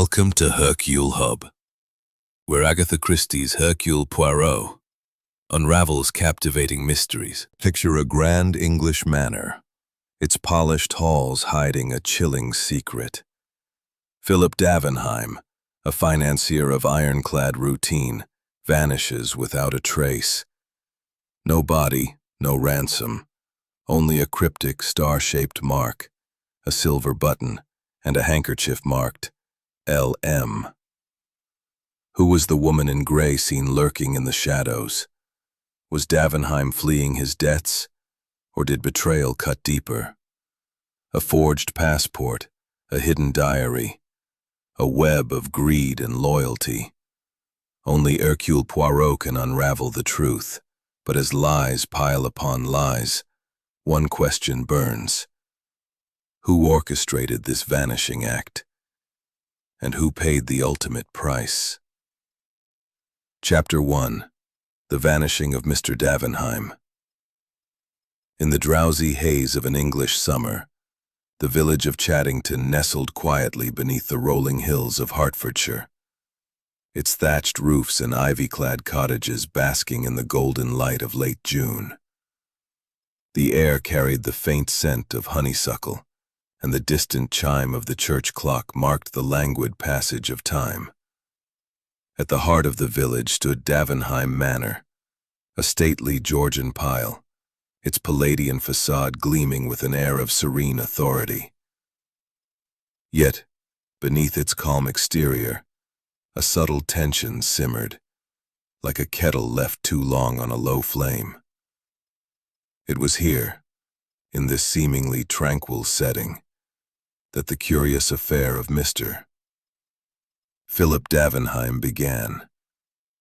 Welcome to Hercule Hub, where Agatha Christie's Hercule Poirot unravels captivating mysteries. Picture a grand English manor, its polished halls hiding a chilling secret. Philip Davenheim, a financier of ironclad routine, vanishes without a trace. No body, no ransom, only a cryptic star-shaped mark, a silver button, and a handkerchief marked L.M. Who was the woman in gray seen lurking in the shadows? Was Davenheim fleeing his debts, or did betrayal cut deeper? A forged passport, a hidden diary, a web of greed and loyalty. Only Hercule Poirot can unravel the truth, but as lies pile upon lies, one question burns. Who orchestrated this vanishing act? And who paid the ultimate price? Chapter 1. The Vanishing of Mr. Davenheim. In the drowsy haze of an English summer, the village of Chaddington nestled quietly beneath the rolling hills of Hertfordshire, its thatched roofs and ivy-clad cottages basking in the golden light of late June. The air carried the faint scent of honeysuckle, and the distant chime of the church clock marked the languid passage of time. At the heart of the village stood Davenheim Manor, a stately Georgian pile, its Palladian facade gleaming with an air of serene authority. Yet, beneath its calm exterior, a subtle tension simmered, like a kettle left too long on a low flame. It was here, in this seemingly tranquil setting, that the curious affair of Mr. Philip Davenheim began,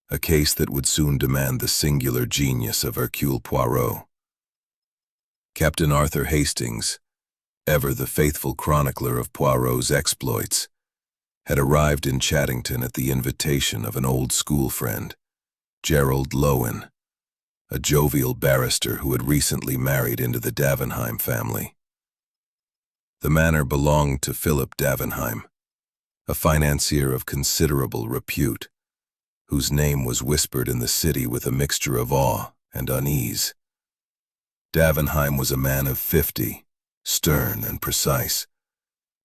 a case that would soon demand the singular genius of Hercule Poirot. Captain Arthur Hastings, ever the faithful chronicler of Poirot's exploits, had arrived in Chaddington at the invitation of an old school friend, Gerald Lowen, a jovial barrister who had recently married into the Davenheim family. The manor belonged to Philip Davenheim, a financier of considerable repute, whose name was whispered in the city with a mixture of awe and unease. Davenheim was a man of 50, stern and precise,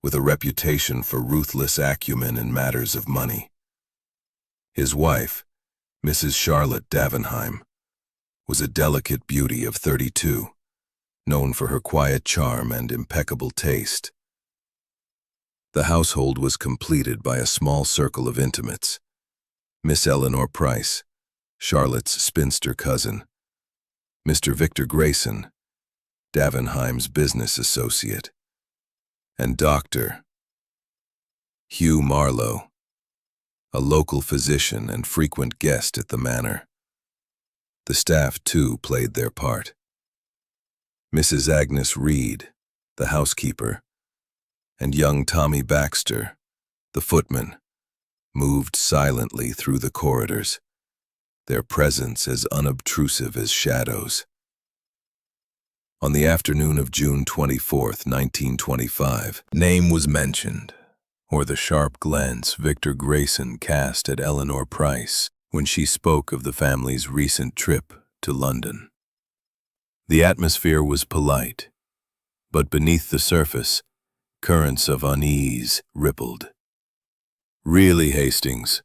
with a reputation for ruthless acumen in matters of money. His wife, Mrs. Charlotte Davenheim, was a delicate beauty of 32, known for her quiet charm and impeccable taste. The household was completed by a small circle of intimates: Miss Eleanor Price, Charlotte's spinster cousin; Mr. Victor Grayson, Davenheim's business associate; and Dr. Hugh Marlowe, a local physician and frequent guest at the manor. The staff, too, played their part. Mrs. Agnes Reed, the housekeeper, and young Tommy Baxter, the footman, moved silently through the corridors, their presence as unobtrusive as shadows. On the afternoon of June 24th, 1925, name was mentioned, or the sharp glance Victor Grayson cast at Eleanor Price when she spoke of the family's recent trip to London. The atmosphere was polite, but beneath the surface, currents of unease rippled. "Really, Hastings,"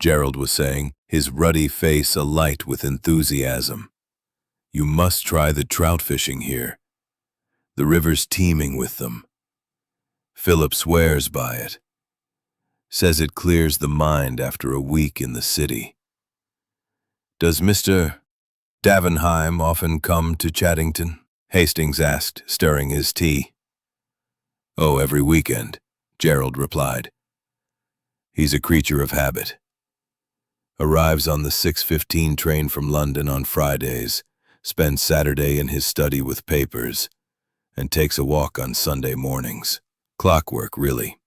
Gerald was saying, his ruddy face alight with enthusiasm, "you must try the trout fishing here. The river's teeming with them. Philip swears by it. Says it clears the mind after a week in the city." "Does Mr. Davenheim often come to Chaddington?" Hastings asked, stirring his tea. "Oh, every weekend," Gerald replied. "He's a creature of habit. Arrives on the 6:15 train from London on Fridays, spends Saturday in his study with papers, and takes a walk on Sunday mornings. Clockwork, really."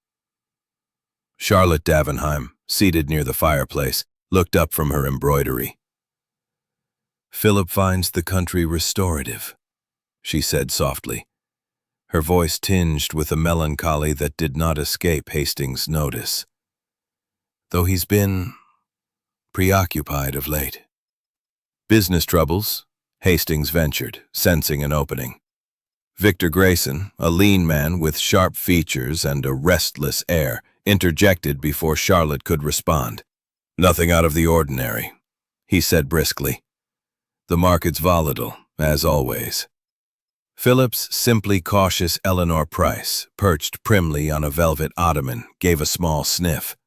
Charlotte Davenheim, seated near the fireplace, looked up from her embroidery. "Philip finds the country restorative," she said softly, her voice tinged with a melancholy that did not escape Hastings' notice. though he's been preoccupied of late. Business troubles, Hastings ventured, sensing an opening. Victor Grayson, a lean man with sharp features and a restless air, interjected before Charlotte could respond. "Nothing out of the ordinary," he said briskly. "The market's volatile, as always." Philip's simply cautious Eleanor Price, perched primly on a velvet ottoman, gave a small sniff.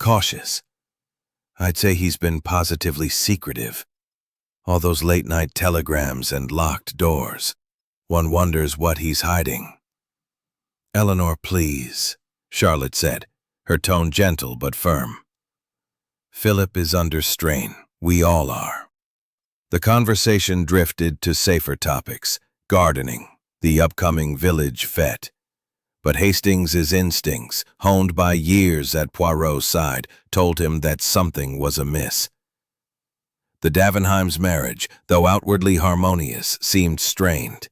"Cautious? I'd say he's been positively secretive. All those late-night telegrams and locked doors. One wonders what he's hiding." "Eleanor, please," Charlotte said, her tone gentle but firm. "Philip is under strain. We all are." The conversation drifted to safer topics, gardening, the upcoming village fete. But Hastings's instincts, honed by years at Poirot's side, told him that something was amiss. The Davenheim's marriage, though outwardly harmonious, seemed strained.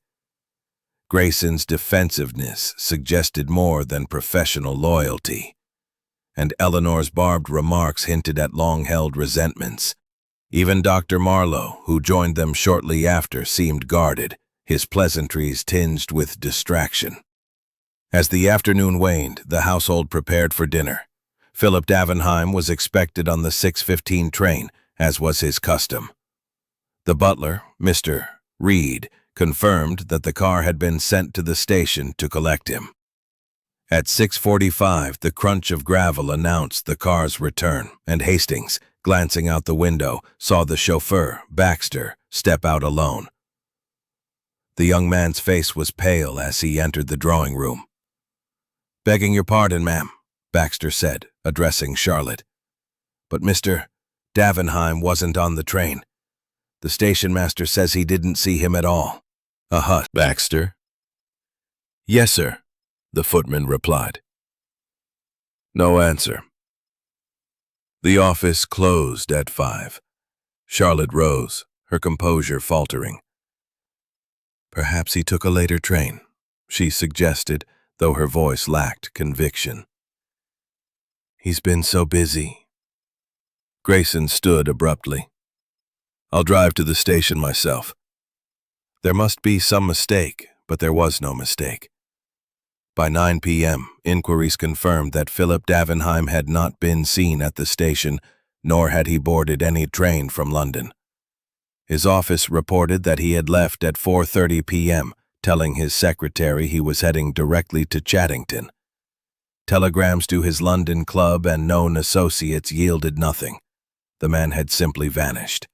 Grayson's defensiveness suggested more than professional loyalty, and Eleanor's barbed remarks hinted at long-held resentments. Even Dr. Marlowe, who joined them shortly after, seemed guarded, his pleasantries tinged with distraction. As the afternoon waned, the household prepared for dinner. Philip Davenheim was expected on the 6:15 train, as was his custom. The butler, Mr. Reed, confirmed that the car had been sent to the station to collect him. At 6:45, the crunch of gravel announced the car's return, and Hastings, glancing out the window, saw the chauffeur, Baxter, step out alone. The young man's face was pale as he entered the drawing room. "Begging your pardon, ma'am," Baxter said, addressing Charlotte. "But Mr. Davenheim wasn't on the train. The station master says he didn't see him at all." A hush. "Baxter?" "Yes, sir," the footman replied. No answer. The office closed at 5. Charlotte rose, her composure faltering. "Perhaps he took a later train," she suggested, though her voice lacked conviction. "He's been so busy." Grayson stood abruptly. "I'll drive to the station myself." There must be some mistake, but there was no mistake. By 9 p.m., inquiries confirmed that Philip Davenheim had not been seen at the station, nor had he boarded any train from London. His office reported that he had left at 4:30 p.m., telling his secretary he was heading directly to Chaddington. Telegrams to his London club and known associates yielded nothing. The man had simply vanished.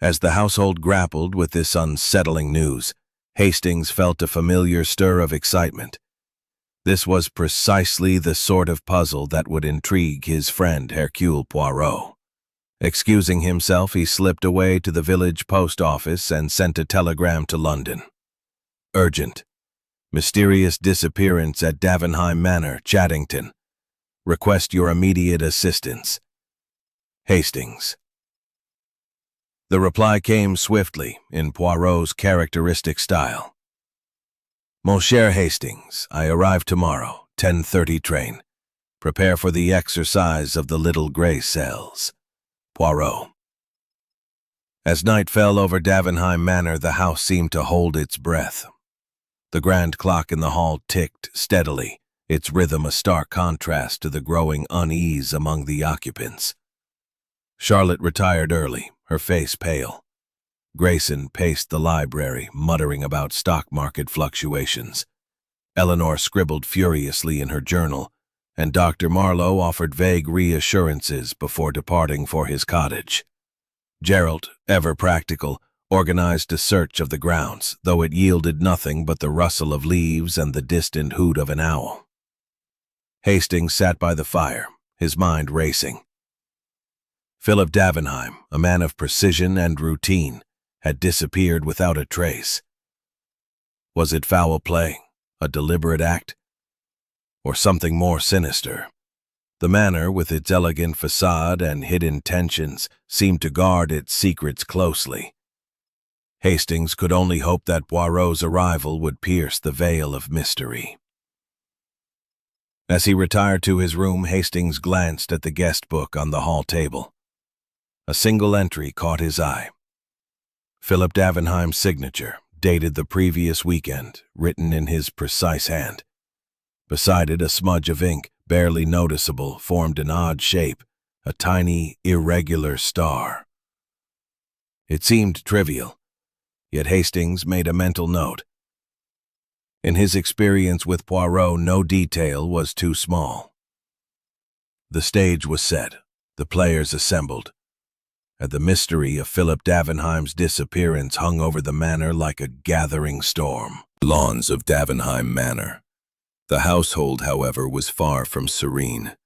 As the household grappled with this unsettling news, Hastings felt a familiar stir of excitement. This was precisely the sort of puzzle that would intrigue his friend Hercule Poirot. Excusing himself, he slipped away to the village post office and sent a telegram to London. "Urgent. Mysterious disappearance at Davenheim Manor, Chaddington. Request your immediate assistance. Hastings." The reply came swiftly, in Poirot's characteristic style. "Mon cher Hastings, I arrive tomorrow, 10:30 train. Prepare for the exercise of the little gray cells. Poirot." As night fell over Davenheim Manor, the house seemed to hold its breath. The grand clock in the hall ticked steadily, its rhythm a stark contrast to the growing unease among the occupants. Charlotte retired early, her face pale. Grayson paced the library, muttering about stock market fluctuations. Eleanor scribbled furiously in her journal, and Dr. Marlowe offered vague reassurances before departing for his cottage. Gerald, ever practical, organized a search of the grounds, though it yielded nothing but the rustle of leaves and the distant hoot of an owl. Hastings sat by the fire, his mind racing. Philip Davenheim, a man of precision and routine, had disappeared without a trace. Was it foul play, a deliberate act, or something more sinister? The manor, with its elegant facade and hidden tensions, seemed to guard its secrets closely. Hastings could only hope that Poirot's arrival would pierce the veil of mystery. As he retired to his room, Hastings glanced at the guest book on the hall table. A single entry caught his eye. Philip Davenheim's signature, dated the previous weekend, written in his precise hand. Beside it, a smudge of ink, barely noticeable, formed an odd shape, a tiny, irregular star. It seemed trivial, yet Hastings made a mental note. In his experience with Poirot, no detail was too small. The stage was set, the players assembled, and the mystery of Philip Davenheim's disappearance hung over the manor like a gathering storm. Lawns of Davenheim Manor. The household, however, was far from serene.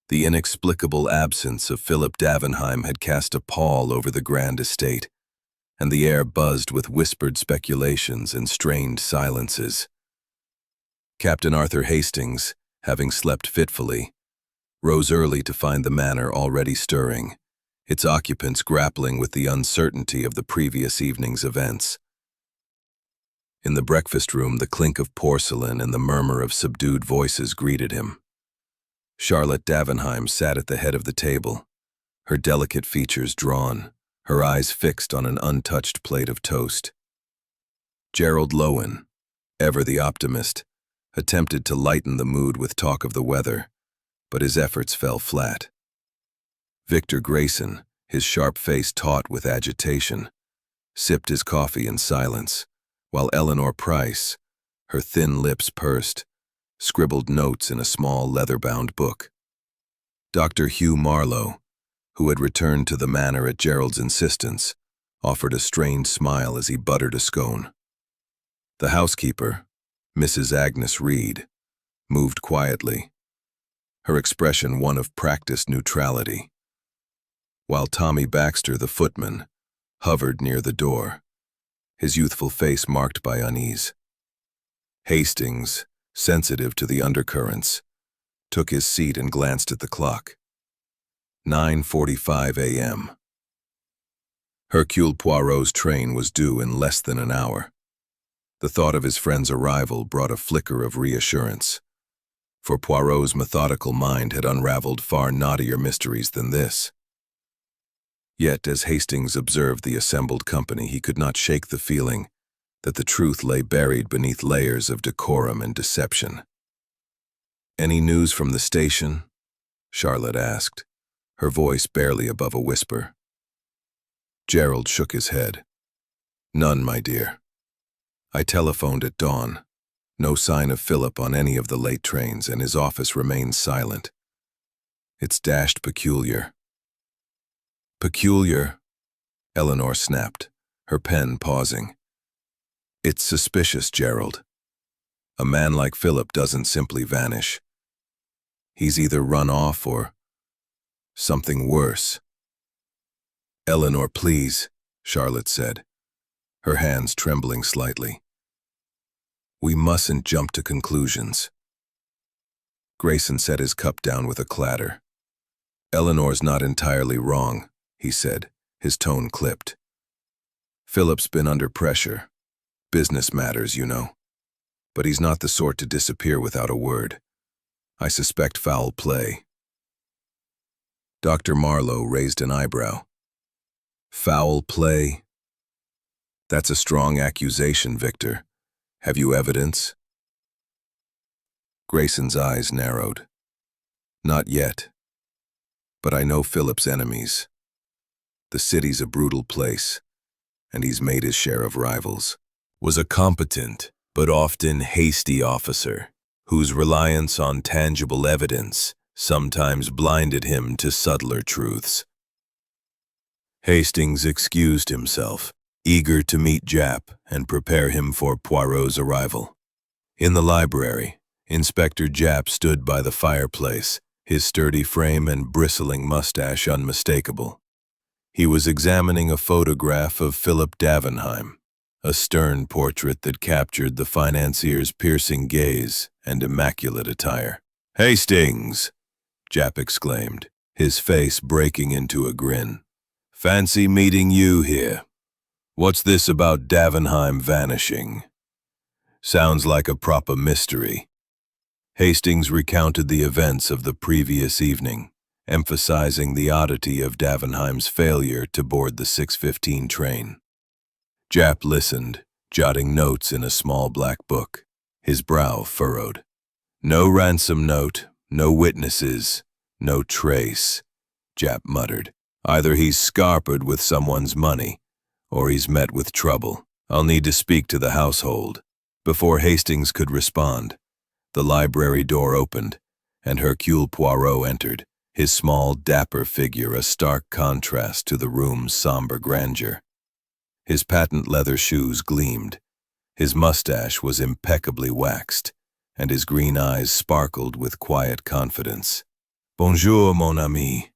The inexplicable absence of Philip Davenheim had cast a pall over the grand estate, and the air buzzed with whispered speculations and strained silences. Captain Arthur Hastings, having slept fitfully, rose early to find the manor already stirring, its occupants grappling with the uncertainty of the previous evening's events. In the breakfast room, the clink of porcelain and the murmur of subdued voices greeted him. Charlotte Davenheim sat at the head of the table, her delicate features drawn, her eyes fixed on an untouched plate of toast. Gerald Lowen, ever the optimist, attempted to lighten the mood with talk of the weather, but his efforts fell flat. Victor Grayson, his sharp face taut with agitation, sipped his coffee in silence, while Eleanor Price, her thin lips pursed, scribbled notes in a small leather-bound book. Dr. Hugh Marlowe, who had returned to the manor at Gerald's insistence, offered a strained smile as he buttered a scone. The housekeeper, Mrs. Agnes Reed, moved quietly, her expression one of practiced neutrality, while Tommy Baxter, the footman, hovered near the door, his youthful face marked by unease. Hastings, sensitive to the undercurrents, took his seat and glanced at the clock. 9:45 a.m. Hercule Poirot's train was due in less than an hour. The thought of his friend's arrival brought a flicker of reassurance, for Poirot's methodical mind had unraveled far knottier mysteries than this. Yet, as Hastings observed the assembled company, he could not shake the feeling that the truth lay buried beneath layers of decorum and deception. "Any news from the station?" Charlotte asked, her voice barely above a whisper. Gerald shook his head. "None, my dear. I telephoned at dawn. No sign of Philip on any of the late trains, and his office remains silent. It's dashed peculiar." "Peculiar?" Eleanor snapped, her pen pausing. "It's suspicious, Gerald. A man like Philip doesn't simply vanish. He's either run off or something worse." "Eleanor, please," Charlotte said, her hands trembling slightly. "We mustn't jump to conclusions." Grayson set his cup down with a clatter. "Eleanor's not entirely wrong," he said, his tone clipped. "Philip's been under pressure. Business matters, you know. But he's not the sort to disappear without a word. I suspect foul play." Dr. Marlowe raised an eyebrow. "Foul play? That's a strong accusation, Victor. Have you evidence?" Grayson's eyes narrowed. "Not yet. But I know Philip's enemies. The city's a brutal place, and he's made his share of rivals. Was a competent, but often hasty officer, whose reliance on tangible evidence sometimes blinded him to subtler truths." Hastings excused himself, eager to meet Japp and prepare him for Poirot's arrival. In the library, Inspector Japp stood by the fireplace, his sturdy frame and bristling mustache unmistakable. He was examining a photograph of Philip Davenheim, a stern portrait that captured the financier's piercing gaze and immaculate attire. "Hastings!" Japp exclaimed, his face breaking into a grin. "Fancy meeting you here. What's this about Davenheim vanishing? Sounds like a proper mystery." Hastings recounted the events of the previous evening, emphasizing the oddity of Davenheim's failure to board the 6:15 train. Japp listened, jotting notes in a small black book, his brow furrowed. No ransom note, no witnesses, no trace, Japp muttered. Either he's scarpered with someone's money, or he's met with trouble. I'll need to speak to the household. Before Hastings could respond, the library door opened, and Hercule Poirot entered, his small, dapper figure a stark contrast to the room's somber grandeur. His patent leather shoes gleamed, his mustache was impeccably waxed, and his green eyes sparkled with quiet confidence. "Bonjour, mon ami,"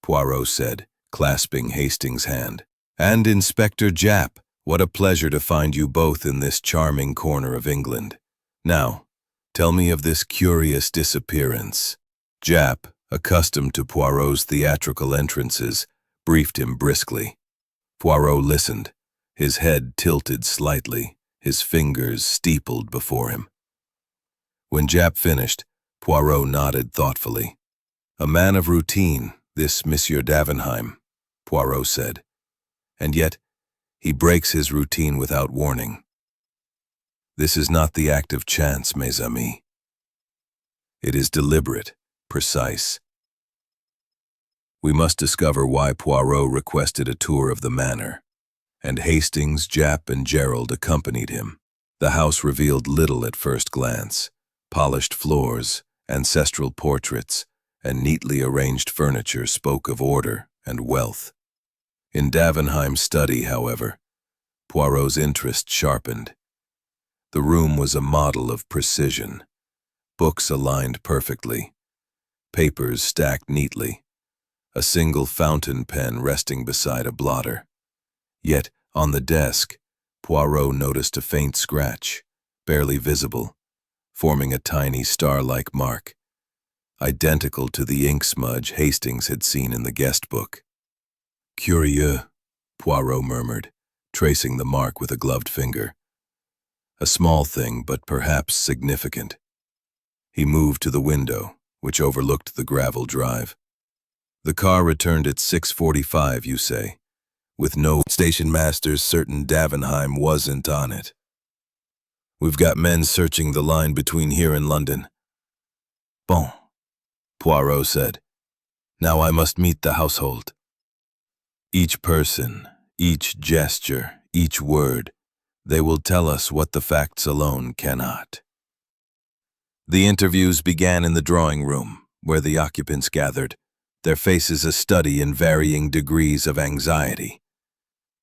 Poirot said, clasping Hastings' hand. "And Inspector Japp, what a pleasure to find you both in this charming corner of England. Now, tell me of this curious disappearance." Japp, accustomed to Poirot's theatrical entrances, briefed him briskly. Poirot listened, his head tilted slightly, his fingers steepled before him. When Japp finished, Poirot nodded thoughtfully. "A man of routine, this Monsieur Davenheim," Poirot said. "And yet, he breaks his routine without warning. This is not the act of chance, mes amis. It is deliberate, precise. We must discover why Poirot requested a tour of the manor, and Hastings, Japp, and Gerald accompanied him. The house revealed little at first glance: polished floors, ancestral portraits, and neatly arranged furniture spoke of order and wealth. In Davenheim's study, however, Poirot's interest sharpened. The room was a model of precision. Books aligned perfectly, papers stacked neatly, a single fountain pen resting beside a blotter. Yet, on the desk, Poirot noticed a faint scratch, barely visible, forming a tiny star-like mark, identical to the ink smudge Hastings had seen in the guest book. "Curieux," Poirot murmured, tracing the mark with a gloved finger. A small thing, but perhaps significant. He moved to the window, which overlooked the gravel drive. "The car returned at 6:45, you say, with no station masters certain Davenheim wasn't on it. We've got men searching the line between here and London." "Bon," Poirot said. "Now I must meet the household." Each person, each gesture, each word, they will tell us what the facts alone cannot. The interviews began in the drawing room, where the occupants gathered, their faces a study in varying degrees of anxiety.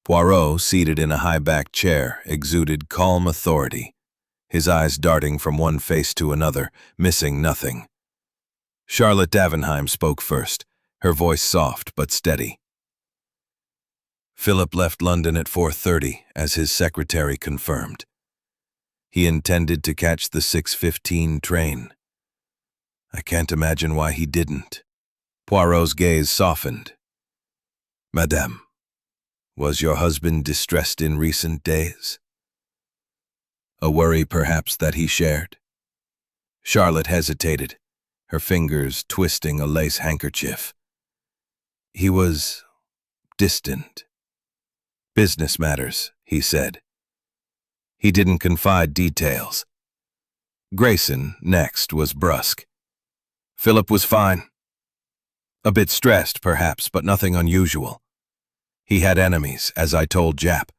Poirot, seated in a high-backed chair, exuded calm authority, his eyes darting from one face to another, missing nothing. Charlotte Davenheim spoke first, her voice soft but steady. "Philip left London at 4:30, as his secretary confirmed. He intended to catch the 6:15 train. I can't imagine why he didn't." Poirot's gaze softened. "Madame, was your husband distressed in recent days? A worry perhaps that he shared?" Charlotte hesitated, her fingers twisting a lace handkerchief. "He was distant. Business matters," he said. He didn't confide details. Grayson, next, was brusque. "Philip was fine. A bit stressed, perhaps, but nothing unusual. He had enemies, as I told Japp.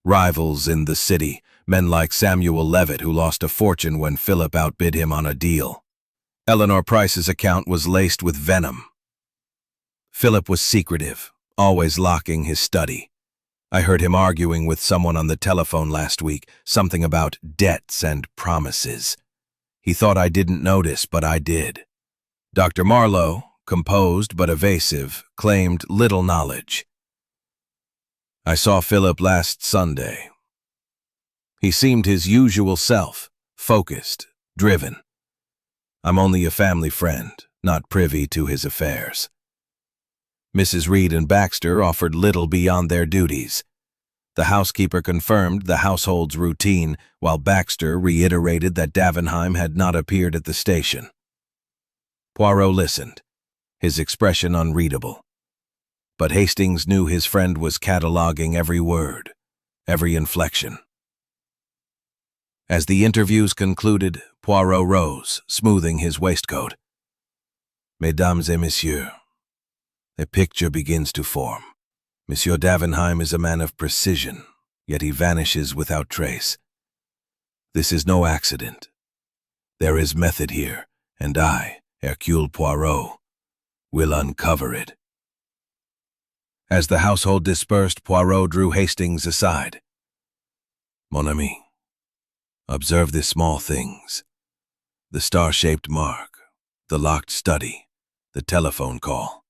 Rivals in the city, men like Samuel Levitt, who lost a fortune when Philip outbid him on a deal. Eleanor Price's account was laced with venom. Philip was secretive, always locking his study. I heard him arguing with someone on the telephone last week, something about debts and promises. He thought I didn't notice, but I did. Dr. Marlowe, composed but evasive, claimed little knowledge. I saw Philip last Sunday. He seemed his usual self, focused, driven. I'm only a family friend, not privy to his affairs." Mrs. Reed and Baxter offered little beyond their duties. The housekeeper confirmed the household's routine, while Baxter reiterated that Davenheim had not appeared at the station. Poirot listened, his expression unreadable. But Hastings knew his friend was cataloging every word, every inflection. As the interviews concluded, Poirot rose, smoothing his waistcoat. Mesdames et messieurs, a picture begins to form. Monsieur Davenheim is a man of precision, yet he vanishes without trace. This is no accident. There is method here, and I, Hercule Poirot, will uncover it. As the household dispersed, Poirot drew Hastings aside. Mon ami, observe the small things. The star-shaped mark, the locked study, the telephone call.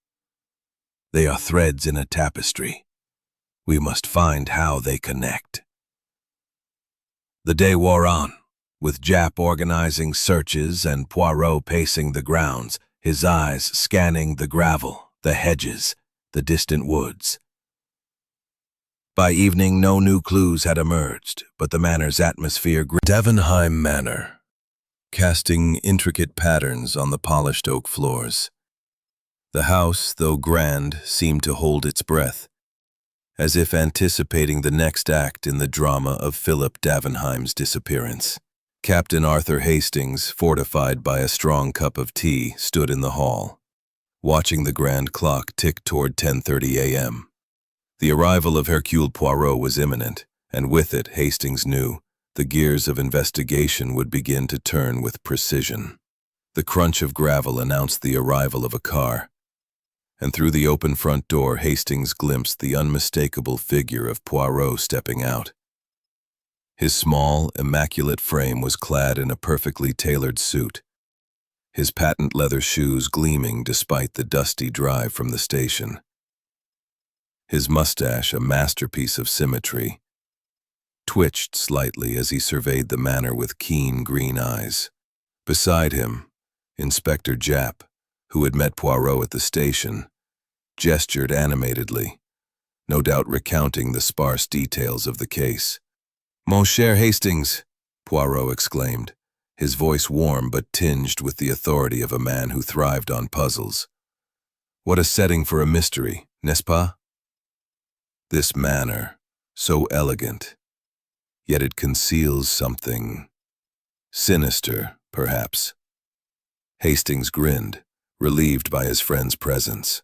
They are threads in a tapestry. We must find how they connect. The day wore on, with Japp organizing searches and Poirot pacing the grounds, his eyes scanning the gravel, the hedges, the distant woods. By evening, no new clues had emerged, but the manor's atmosphere grew. Davenheim Manor, casting intricate patterns on the polished oak floors. The house, though grand, seemed to hold its breath, as if anticipating the next act in the drama of Philip Davenheim's disappearance. Captain Arthur Hastings, fortified by a strong cup of tea, stood in the hall, watching the grand clock tick toward 10:30 a.m. The arrival of Hercule Poirot was imminent, and with it, Hastings knew, the gears of investigation would begin to turn with precision. The crunch of gravel announced the arrival of a car, and through the open front door, Hastings glimpsed the unmistakable figure of Poirot stepping out. His small, immaculate frame was clad in a perfectly tailored suit, his patent leather shoes gleaming despite the dusty drive from the station. His mustache, a masterpiece of symmetry, twitched slightly as he surveyed the manor with keen green eyes. Beside him, Inspector Japp, who had met Poirot at the station, gestured animatedly, no doubt recounting the sparse details of the case. "Mon cher Hastings," Poirot exclaimed, his voice warm but tinged with the authority of a man who thrived on puzzles. "What a setting for a mystery, n'est-ce pas? This manor, so elegant, yet it conceals something sinister, perhaps." Hastings grinned, relieved by his friend's presence.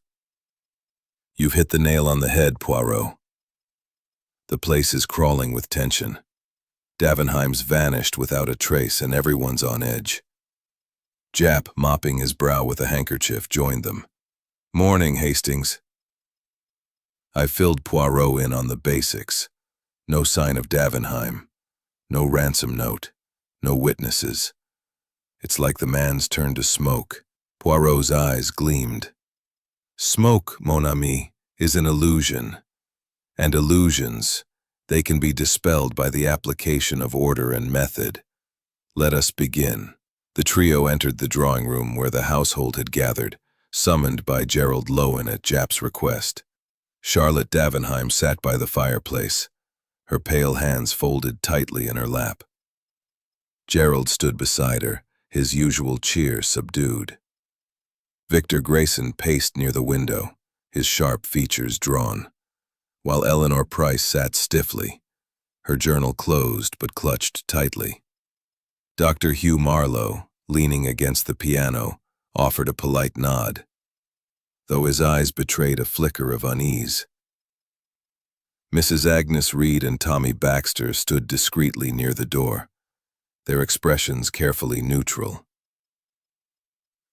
"You've hit the nail on the head, Poirot. The place is crawling with tension. Davenheim's vanished without a trace and everyone's on edge." Japp, mopping his brow with a handkerchief, joined them. "Morning, Hastings." I filled Poirot in on the basics. No sign of Davenheim, no ransom note, no witnesses. It's like the man's turned to smoke. Poirot's eyes gleamed. "Smoke, mon ami, is an illusion. And illusions, they can be dispelled by the application of order and method. Let us begin." The trio entered the drawing room where the household had gathered, summoned by Gerald Lowen at Japp's request. Charlotte Davenheim sat by the fireplace, her pale hands folded tightly in her lap. Gerald stood beside her, his usual cheer subdued. Victor Grayson paced near the window, his sharp features drawn, while Eleanor Price sat stiffly, her journal closed but clutched tightly. Dr. Hugh Marlowe, leaning against the piano, offered a polite nod, though his eyes betrayed a flicker of unease. Mrs. Agnes Reed and Tommy Baxter stood discreetly near the door, their expressions carefully neutral.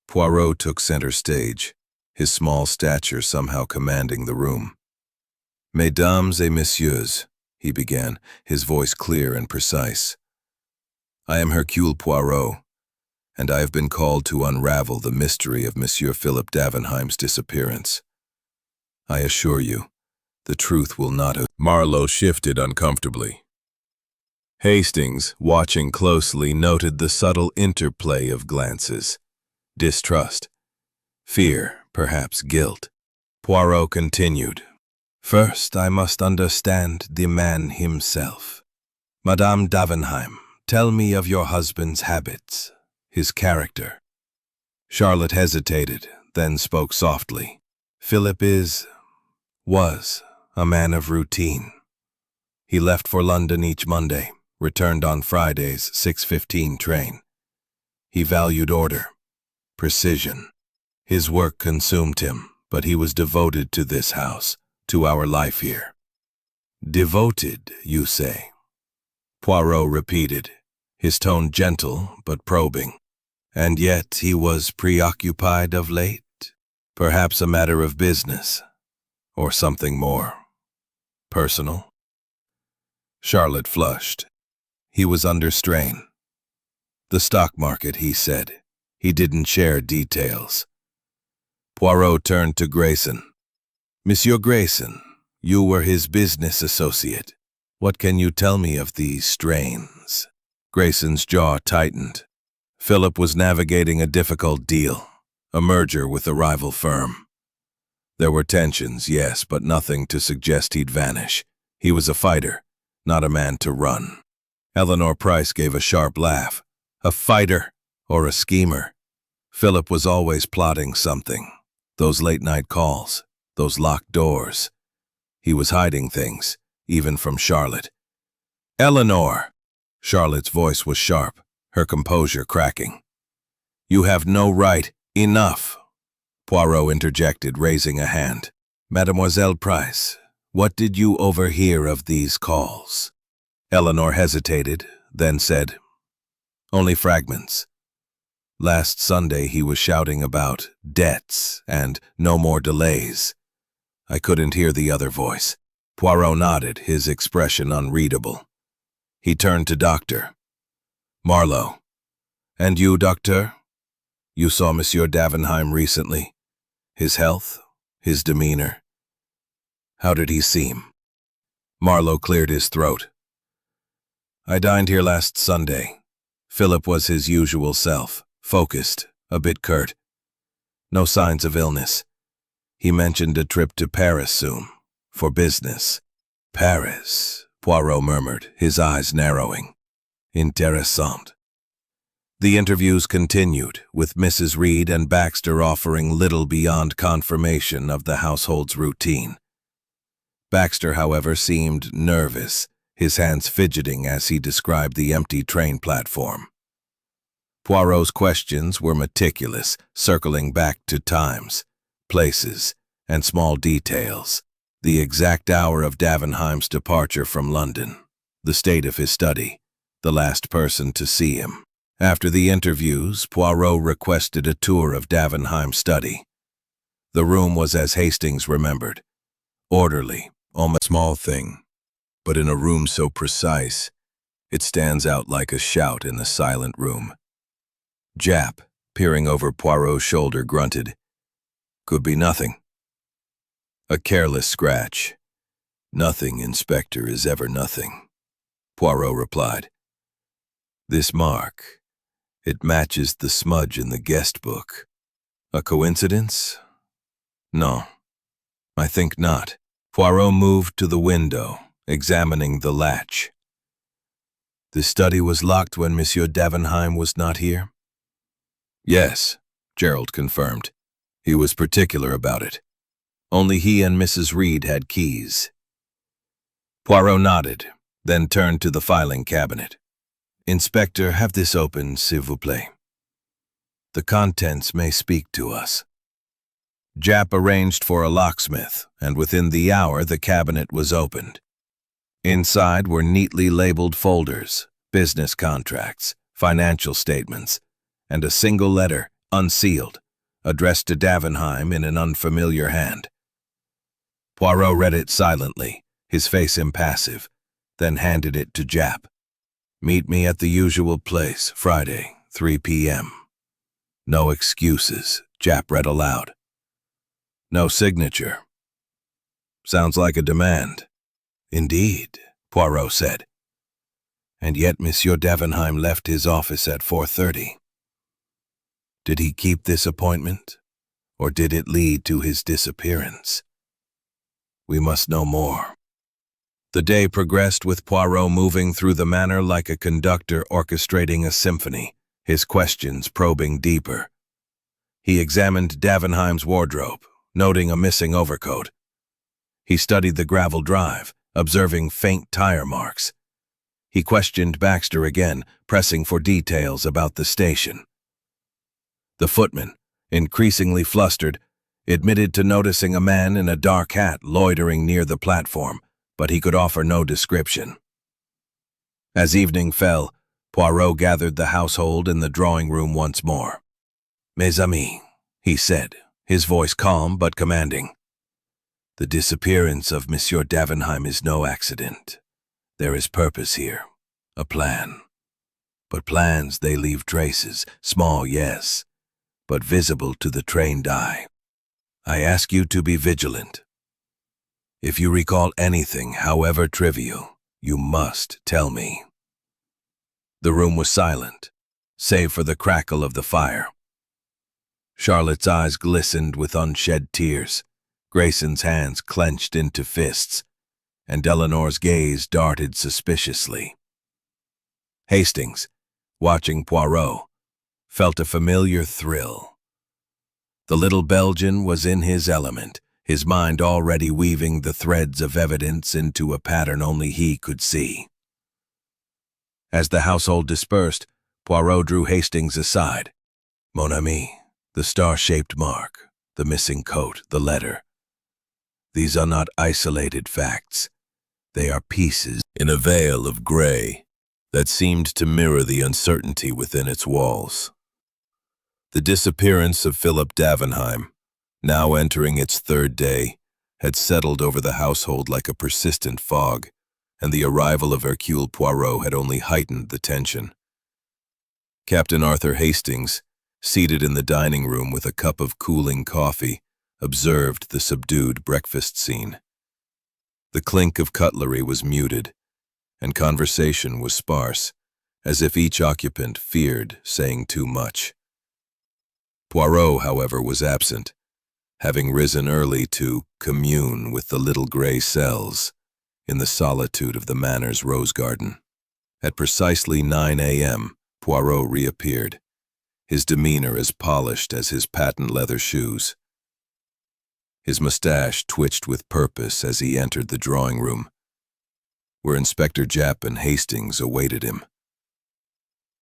Poirot took center stage, his small stature somehow commanding the room. "Mesdames et messieurs," he began, his voice clear and precise. "I am Hercule Poirot, and I have been called to unravel the mystery of Monsieur Philip Davenheim's disappearance. I assure you, the truth will not have—" Marlowe shifted uncomfortably. Hastings, watching closely, noted the subtle interplay of glances. Distrust, fear, perhaps guilt. Poirot continued. First, I must understand the man himself. Madame Davenheim, tell me of your husband's habits, his character. Charlotte hesitated, then spoke softly. Philip was a man of routine. He left for London each Monday, returned on Friday's 6:15 train. He valued order, precision. His work consumed him, but he was devoted to this house, to our life here. Devoted, you say? Poirot repeated, his tone gentle but probing. And yet he was preoccupied of late? Perhaps a matter of business, or something more personal? Charlotte flushed. He was under strain. The stock market, he said. He didn't share details. Poirot turned to Grayson. Monsieur Grayson, you were his business associate. What can you tell me of these strains? Grayson's jaw tightened. Philip was navigating a difficult deal, a merger with a rival firm. There were tensions, yes, but nothing to suggest he'd vanish. He was a fighter, not a man to run. Eleanor Price gave a sharp laugh. A fighter or a schemer. Philip was always plotting something. Those late-night calls, those locked doors. He was hiding things, even from Charlotte. Eleanor! Charlotte's voice was sharp, her composure cracking. You have no right. Enough! Poirot interjected, raising a hand. Mademoiselle Price, what did you overhear of these calls? Eleanor hesitated, then said, Only fragments. Last Sunday he was shouting about debts and no more delays. I couldn't hear the other voice. Poirot nodded, his expression unreadable. He turned to Doctor Marlowe. And you, Doctor? You saw Monsieur Davenheim recently. His health, his demeanor. How did he seem? Marlowe cleared his throat. I dined here last Sunday. Philip was his usual self, focused, a bit curt. No signs of illness. He mentioned a trip to Paris soon, for business. Paris, Poirot murmured, his eyes narrowing. Interessant. The interviews continued, with Mrs. Reed and Baxter offering little beyond confirmation of the household's routine. Baxter, however, seemed nervous, his hands fidgeting as he described the empty train platform. Poirot's questions were meticulous, circling back to times, places, and small details. The exact hour of Davenheim's departure from London, the state of his study, the last person to see him. After the interviews, Poirot requested a tour of Davenheim's study. The room was as Hastings remembered, orderly, almost a small thing, but in a room so precise, it stands out like a shout in the silent room. Japp, peering over Poirot's shoulder, grunted, Could be nothing. A careless scratch. Nothing, Inspector, is ever nothing, Poirot replied. This mark, it matches the smudge in the guest book. A coincidence? No, I think not. Poirot moved to the window, examining the latch. The study was locked when Monsieur Davenheim was not here? Yes, Gerald confirmed. He was particular about it. Only he and Mrs. Reed had keys. Poirot nodded, then turned to the filing cabinet. Inspector, have this open, s'il vous plaît. The contents may speak to us. Japp arranged for a locksmith, and within the hour the cabinet was opened. Inside were neatly labeled folders, business contracts, financial statements, and a single letter, unsealed, addressed to Davenheim in an unfamiliar hand. Poirot read it silently, his face impassive, then handed it to Japp. Meet me at the usual place, Friday, 3 p.m. No excuses, Japp read aloud. No signature. Sounds like a demand. Indeed, Poirot said. And yet Monsieur Davenheim left his office at 4:30. Did he keep this appointment, or did it lead to his disappearance? We must know more. The day progressed with Poirot moving through the manor like a conductor orchestrating a symphony, his questions probing deeper. He examined Davenheim's wardrobe, noting a missing overcoat. He studied the gravel drive, observing faint tire marks. He questioned Baxter again, pressing for details about the station. The footman, increasingly flustered, admitted to noticing a man in a dark hat loitering near the platform, but he could offer no description. As evening fell, Poirot gathered the household in the drawing room once more. "Mes amis," he said, his voice calm but commanding. "The disappearance of Monsieur Davenheim is no accident. There is purpose here, a plan. But plans, they leave traces, small, yes, but visible to the trained eye. I ask you to be vigilant. If you recall anything, however trivial, you must tell me." The room was silent, save for the crackle of the fire. Charlotte's eyes glistened with unshed tears, Grayson's hands clenched into fists, and Eleanor's gaze darted suspiciously. Hastings, watching Poirot, felt a familiar thrill. The little Belgian was in his element, his mind already weaving the threads of evidence into a pattern only he could see. As the household dispersed, Poirot drew Hastings aside. "Mon ami, the star-shaped mark, the missing coat, the letter. These are not isolated facts. They are pieces in a veil of gray that seemed to mirror the uncertainty within its walls. The disappearance of Philip Davenheim, now entering its third day, had settled over the household like a persistent fog, and the arrival of Hercule Poirot had only heightened the tension. Captain Arthur Hastings, seated in the dining room with a cup of cooling coffee, observed the subdued breakfast scene. The clink of cutlery was muted, and conversation was sparse, as if each occupant feared saying too much. Poirot, however, was absent, having risen early to commune with the little gray cells in the solitude of the manor's rose garden. At precisely 9 a.m., Poirot reappeared, his demeanor as polished as his patent leather shoes. His mustache twitched with purpose as he entered the drawing room, where Inspector Japp and Hastings awaited him.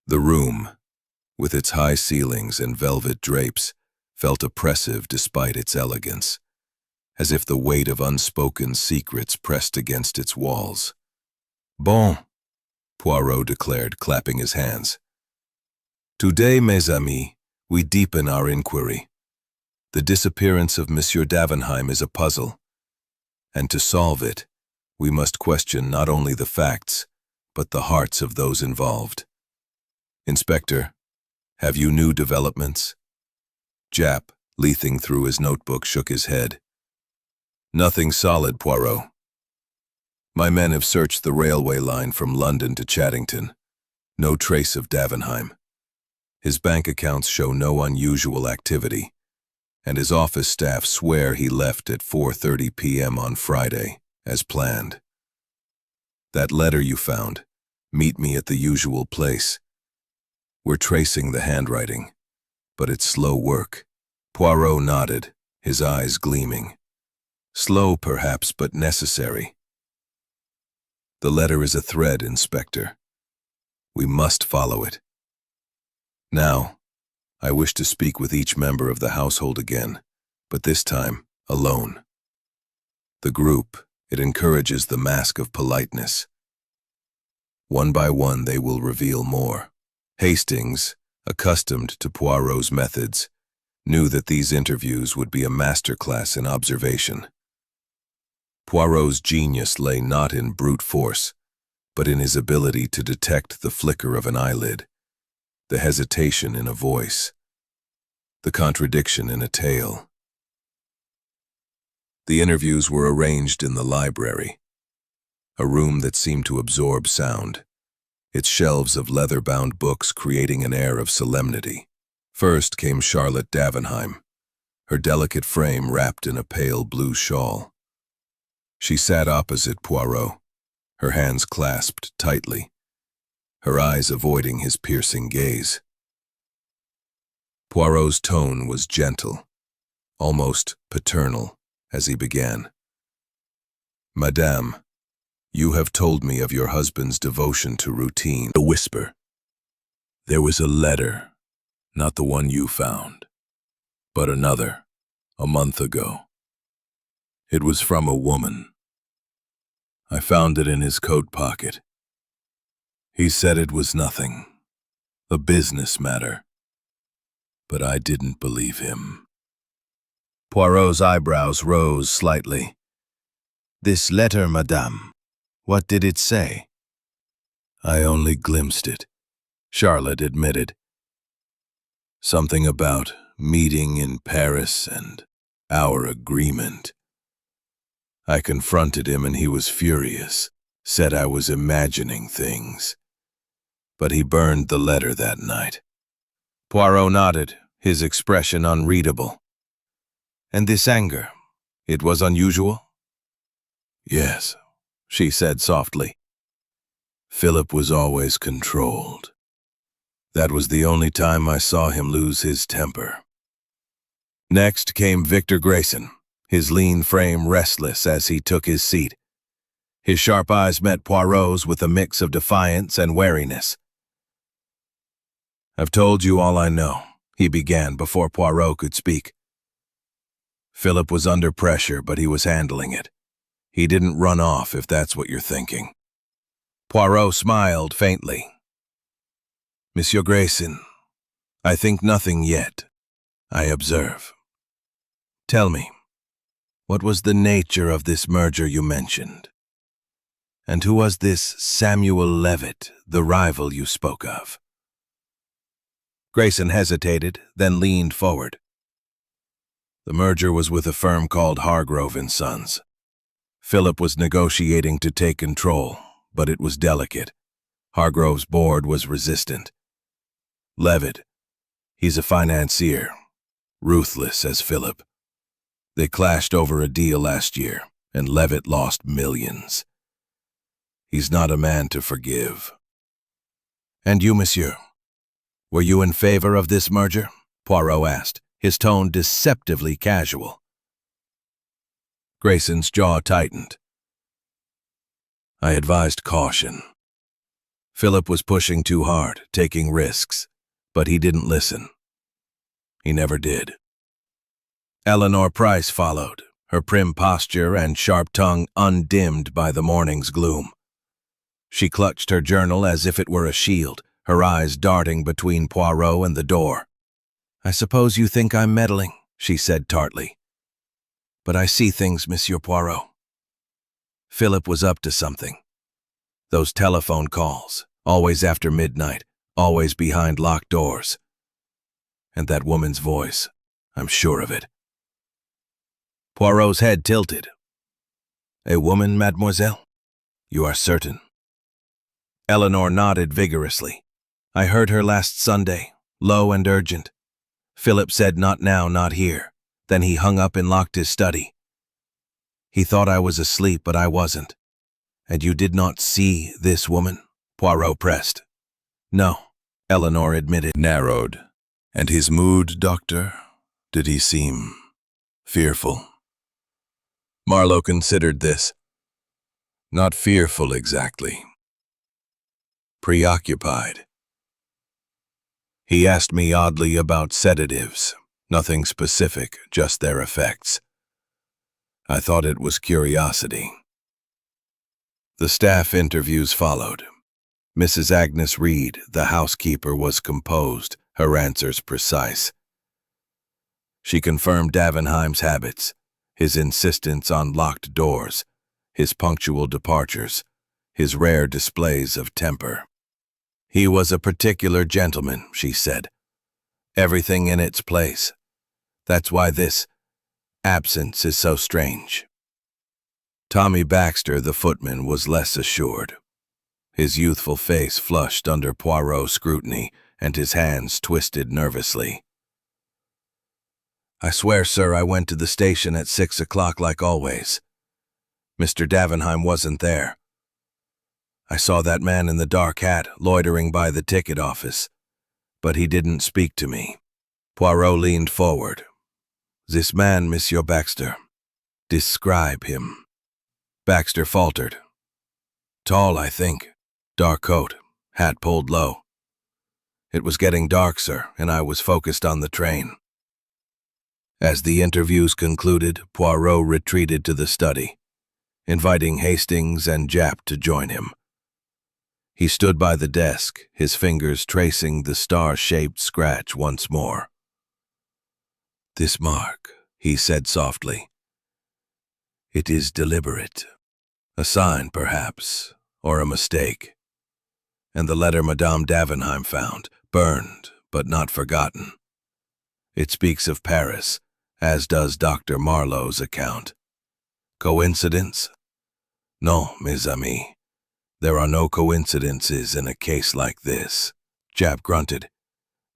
The room, with its high ceilings and velvet drapes, felt oppressive despite its elegance, as if the weight of unspoken secrets pressed against its walls. "Bon," Poirot declared, clapping his hands. "Today, mes amis, we deepen our inquiry. The disappearance of Monsieur Davenheim is a puzzle, and to solve it, we must question not only the facts, but the hearts of those involved. Inspector, have you new developments?" Japp, leafing through his notebook, shook his head. "Nothing solid, Poirot. My men have searched the railway line from London to Chaddington. No trace of Davenheim. His bank accounts show no unusual activity, and his office staff swear he left at 4:30 p.m. on Friday, as planned. That letter you found, meet me at the usual place. We're tracing the handwriting, but it's slow work." Poirot nodded, his eyes gleaming. "Slow, perhaps, but necessary. The letter is a thread, Inspector. We must follow it. Now, I wish to speak with each member of the household again, but this time alone. The group, it encourages the mask of politeness. One by one they will reveal more." Hastings, accustomed to Poirot's methods, knew that these interviews would be a masterclass in observation. Poirot's genius lay not in brute force, but in his ability to detect the flicker of an eyelid, the hesitation in a voice, the contradiction in a tale. The interviews were arranged in the library, a room that seemed to absorb sound, its shelves of leather-bound books creating an air of solemnity. First came Charlotte Davenheim, her delicate frame wrapped in a pale blue shawl. She sat opposite Poirot, her hands clasped tightly, her eyes avoiding his piercing gaze. Poirot's tone was gentle, almost paternal, as he began. "Madame, you have told me of your husband's devotion to routine." A whisper. "There was a letter, not the one you found, but another, a month ago. It was from a woman. I found it in his coat pocket. He said it was nothing, a business matter, but I didn't believe him." Poirot's eyebrows rose slightly. "This letter, madame, what did it say?" "I only glimpsed it," Charlotte admitted. "Something about meeting in Paris and our agreement. I confronted him and he was furious, said I was imagining things. But he burned the letter that night." Poirot nodded, his expression unreadable. "And this anger, it was unusual?" "Yes," she said softly. "Philip was always controlled. That was the only time I saw him lose his temper." Next came Victor Grayson, his lean frame restless as he took his seat. His sharp eyes met Poirot's with a mix of defiance and wariness. "I've told you all I know," he began before Poirot could speak. "Philip was under pressure, but he was handling it. He didn't run off, if that's what you're thinking." Poirot smiled faintly. "Monsieur Grayson, I think nothing yet. I observe. Tell me, what was the nature of this merger you mentioned? And who was this Samuel Levitt, the rival you spoke of?" Grayson hesitated, then leaned forward. "The merger was with a firm called Hargrove & Sons. Philip was negotiating to take control, but it was delicate. Hargrove's board was resistant. Levitt, he's a financier, ruthless as Philip. They clashed over a deal last year, and Levitt lost millions. He's not a man to forgive." "And you, monsieur? Were you in favor of this merger?" Poirot asked, his tone deceptively casual. Grayson's jaw tightened. "I advised caution. Philip was pushing too hard, taking risks, but he didn't listen. He never did." Eleanor Price followed, her prim posture and sharp tongue undimmed by the morning's gloom. She clutched her journal as if it were a shield, her eyes darting between Poirot and the door. "I suppose you think I'm meddling," she said tartly. "But I see things, Monsieur Poirot. Philip was up to something. Those telephone calls, always after midnight, always behind locked doors. And that woman's voice, I'm sure of it." Poirot's head tilted. "A woman, mademoiselle? You are certain?" Eleanor nodded vigorously. "I heard her last Sunday, low and urgent. Philip said not now, not here. Then he hung up and locked his study. He thought I was asleep, but I wasn't." "And you did not see this woman?" Poirot pressed. "No," Eleanor admitted. Narrowed. "And his mood, doctor? Did he seem fearful?" Marlowe considered this. "Not fearful exactly. Preoccupied. He asked me oddly about sedatives, nothing specific, just their effects. I thought it was curiosity." The staff interviews followed. Mrs. Agnes Reed, the housekeeper, was composed, her answers precise. She confirmed Davenheim's habits, his insistence on locked doors, his punctual departures, his rare displays of temper. "He was a particular gentleman," she said. "Everything in its place. That's why this absence is so strange." Tommy Baxter, the footman, was less assured. His youthful face flushed under Poirot's scrutiny, and his hands twisted nervously. "I swear, sir, I went to the station at 6 o'clock like always. Mr. Davenheim wasn't there. I saw that man in the dark hat loitering by the ticket office, but he didn't speak to me. Poirot leaned forward. This man, Monsieur Baxter. Describe him. Baxter faltered. Tall, I think. Dark coat, hat pulled low. It was getting dark, sir, and I was focused on the train. As the interviews concluded, Poirot retreated to the study, inviting Hastings and Japp to join him. He stood by the desk, his fingers tracing the star-shaped scratch once more. This mark, he said softly. It is deliberate. A sign, perhaps, or a mistake. And the letter Madame Davenheim found, burned, but not forgotten. It speaks of Paris, as does Dr. Marlowe's account. Coincidence? No, mes amis. There are no coincidences in a case like this. Japp grunted.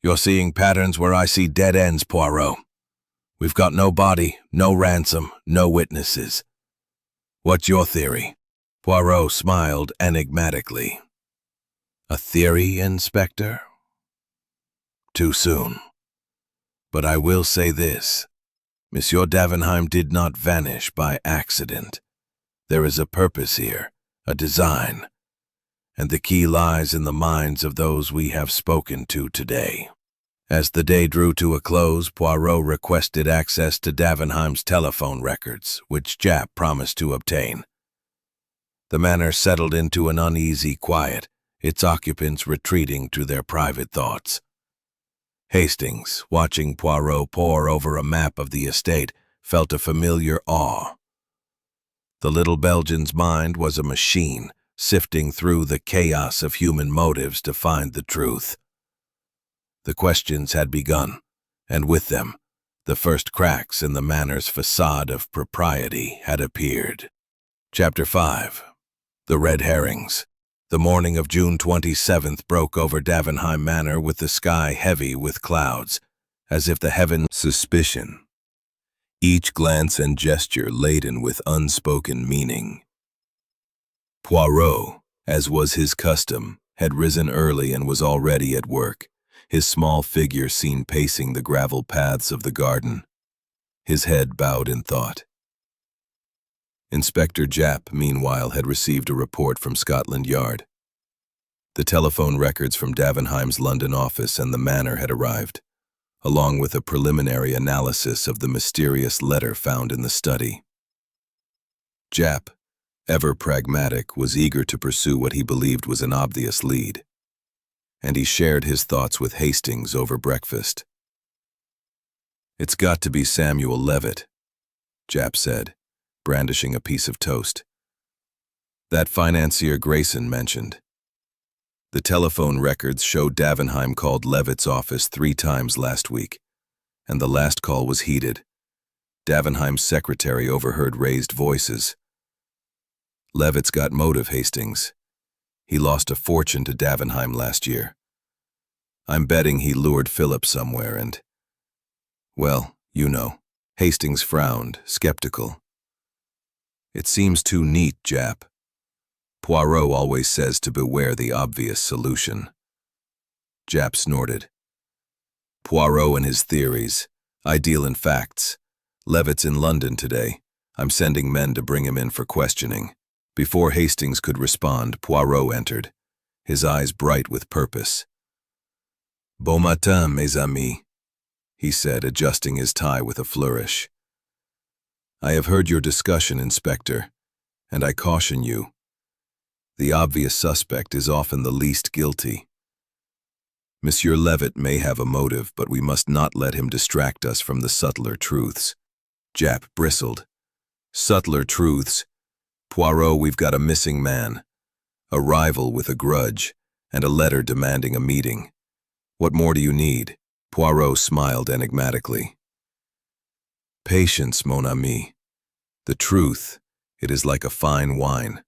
You're seeing patterns where I see dead ends, Poirot. We've got no body, no ransom, no witnesses. What's your theory? Poirot smiled enigmatically. A theory, Inspector? Too soon. But I will say this. Monsieur Davenheim did not vanish by accident. There is a purpose here, a design, and the key lies in the minds of those we have spoken to today. As the day drew to a close, Poirot requested access to Davenheim's telephone records, which Japp promised to obtain. The manor settled into an uneasy quiet, its occupants retreating to their private thoughts. Hastings, watching Poirot pore over a map of the estate, felt a familiar awe. The little Belgian's mind was a machine, sifting through the chaos of human motives to find the truth. The questions had begun, and with them, the first cracks in the manor's facade of propriety had appeared. Chapter 5. The Red Herrings. The morning of June 27th broke over Davenheim Manor with the sky heavy with clouds, as if the heavens suspicion. Each glance and gesture laden with unspoken meaning. Poirot, as was his custom, had risen early and was already at work, his small figure seen pacing the gravel paths of the garden, his head bowed in thought. Inspector Japp, meanwhile, had received a report from Scotland Yard. The telephone records from Davenheim's London office and the manor had arrived, along with a preliminary analysis of the mysterious letter found in the study. Japp, ever pragmatic, was eager to pursue what he believed was an obvious lead, and he shared his thoughts with Hastings over breakfast. It's got to be Samuel Levitt, Japp said, brandishing a piece of toast. That financier Grayson mentioned. The telephone records showed Davenheim called Levitt's office 3 times last week, and the last call was heated. Davenheim's secretary overheard raised voices. Levitt's got motive, Hastings. He lost a fortune to Davenheim last year. I'm betting he lured Philip somewhere and... Well, you know. Hastings frowned, skeptical. It seems too neat, Japp. Poirot always says to beware the obvious solution. Japp snorted. Poirot and his theories. I deal in facts. Levitt's in London today. I'm sending men to bring him in for questioning. Before Hastings could respond, Poirot entered, his eyes bright with purpose. Bon matin, mes amis, he said, adjusting his tie with a flourish. I have heard your discussion, Inspector, and I caution you. The obvious suspect is often the least guilty. Monsieur Levitt may have a motive, but we must not let him distract us from the subtler truths. Japp bristled. Subtler truths? Poirot, we've got a missing man, a rival with a grudge, and a letter demanding a meeting. What more do you need? Poirot smiled enigmatically. Patience, mon ami. The truth, it is like a fine wine.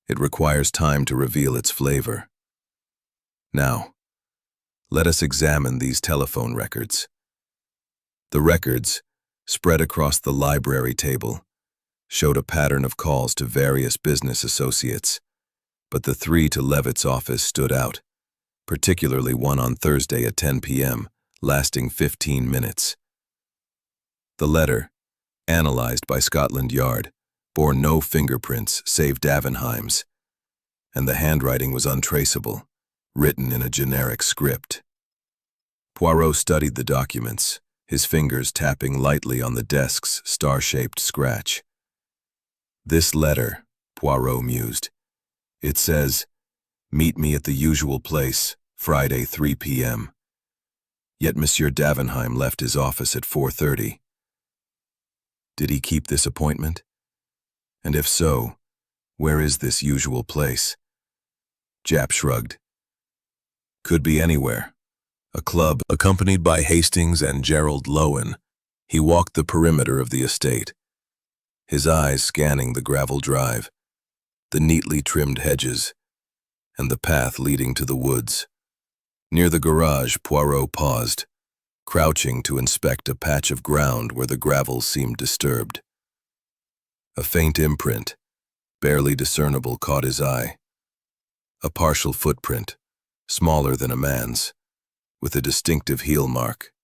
It requires time to reveal its flavor. Now, let us examine these telephone records. The records, spread across the library table, showed a pattern of calls to various business associates, but the three to Levitt's office stood out, particularly one on Thursday at 10 p.m., lasting 15 minutes. The letter, analyzed by Scotland Yard, bore no fingerprints save Davenheim's, and the handwriting was untraceable, written in a generic script. Poirot studied the documents, his fingers tapping lightly on the desk's star-shaped scratch. This letter, Poirot mused. It says, "Meet me at the usual place, Friday 3 p.m. Yet Monsieur Davenheim left his office at 4:30. Did he keep this appointment? And if so, where is this usual place?" Japp shrugged. "Could be anywhere. A club." Accompanied by Hastings and Gerald Lowen, he walked the perimeter of the estate, his eyes scanning the gravel drive, the neatly trimmed hedges, and the path leading to the woods. Near the garage, Poirot paused, crouching to inspect a patch of ground where the gravel seemed disturbed. A faint imprint, barely discernible, caught his eye. A partial footprint, smaller than a man's, with a distinctive heel mark.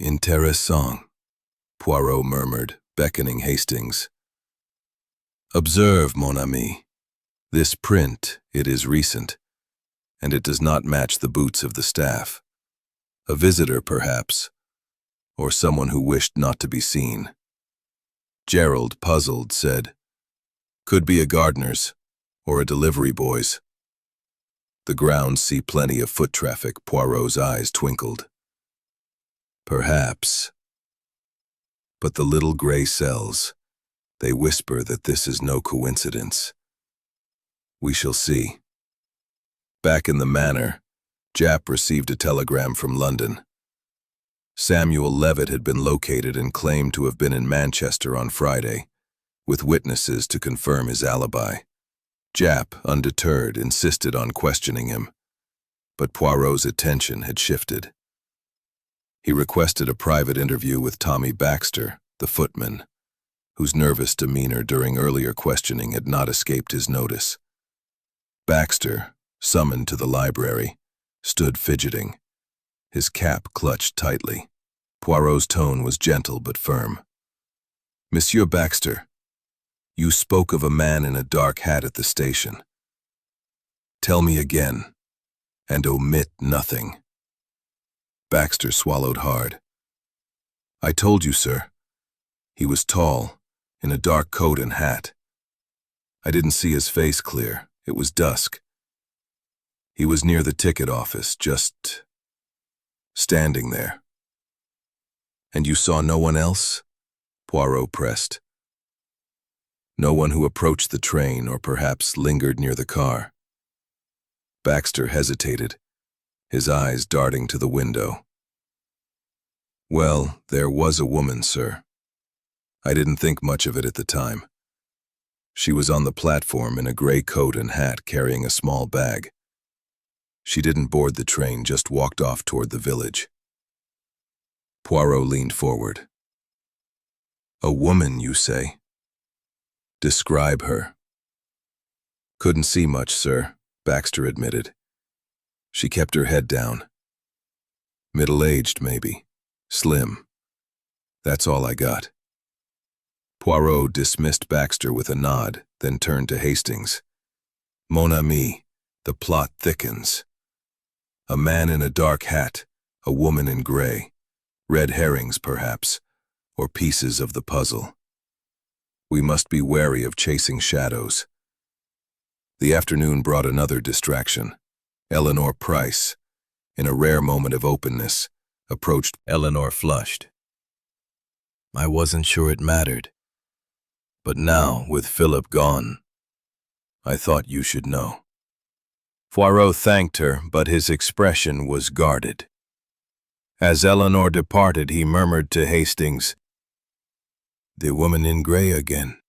"Intéressant," Poirot murmured, beckoning Hastings. "Observe, mon ami. This print, it is recent, and it does not match the boots of the staff. A visitor, perhaps, or someone who wished not to be seen." Gerald, puzzled, said, "Could be a gardener's, or a delivery boy's." "The grounds see plenty of foot traffic," Poirot's eyes twinkled. "Perhaps. But the little gray cells, they whisper that this is no coincidence. We shall see." Back in the manor, Japp received a telegram from London. Samuel Levitt had been located and claimed to have been in Manchester on Friday, with witnesses to confirm his alibi. Japp, undeterred, insisted on questioning him, but Poirot's attention had shifted. He requested a private interview with Tommy Baxter, the footman, whose nervous demeanor during earlier questioning had not escaped his notice. Baxter, summoned to the library, stood fidgeting, his cap clutched tightly. Poirot's tone was gentle but firm. "Monsieur Baxter, you spoke of a man in a dark hat at the station. Tell me again, and omit nothing." Baxter swallowed hard. "I told you, sir. He was tall, in a dark coat and hat. I didn't see his face clear. It was dusk. He was near the ticket office, just standing there." "And you saw no one else?" Poirot pressed. "No one who approached the train or perhaps lingered near the car?" Baxter hesitated, his eyes darting to the window. "Well, there was a woman, sir. I didn't think much of it at the time. She was on the platform in a gray coat and hat carrying a small bag. She didn't board the train, just walked off toward the village." Poirot leaned forward. "A woman, you say? Describe her." "Couldn't see much, sir," Baxter admitted. "She kept her head down. Middle-aged, maybe. Slim. That's all I got." Poirot dismissed Baxter with a nod, then turned to Hastings. "Mon ami, the plot thickens. A man in a dark hat, a woman in gray. Red herrings, perhaps, or pieces of the puzzle. We must be wary of chasing shadows." The afternoon brought another distraction. Eleanor Price, in a rare moment of openness, approached. Eleanor flushed. "I wasn't sure it mattered. But now, with Philip gone, I thought you should know." Poirot thanked her, but his expression was guarded. As Eleanor departed, he murmured to Hastings, "The woman in gray again.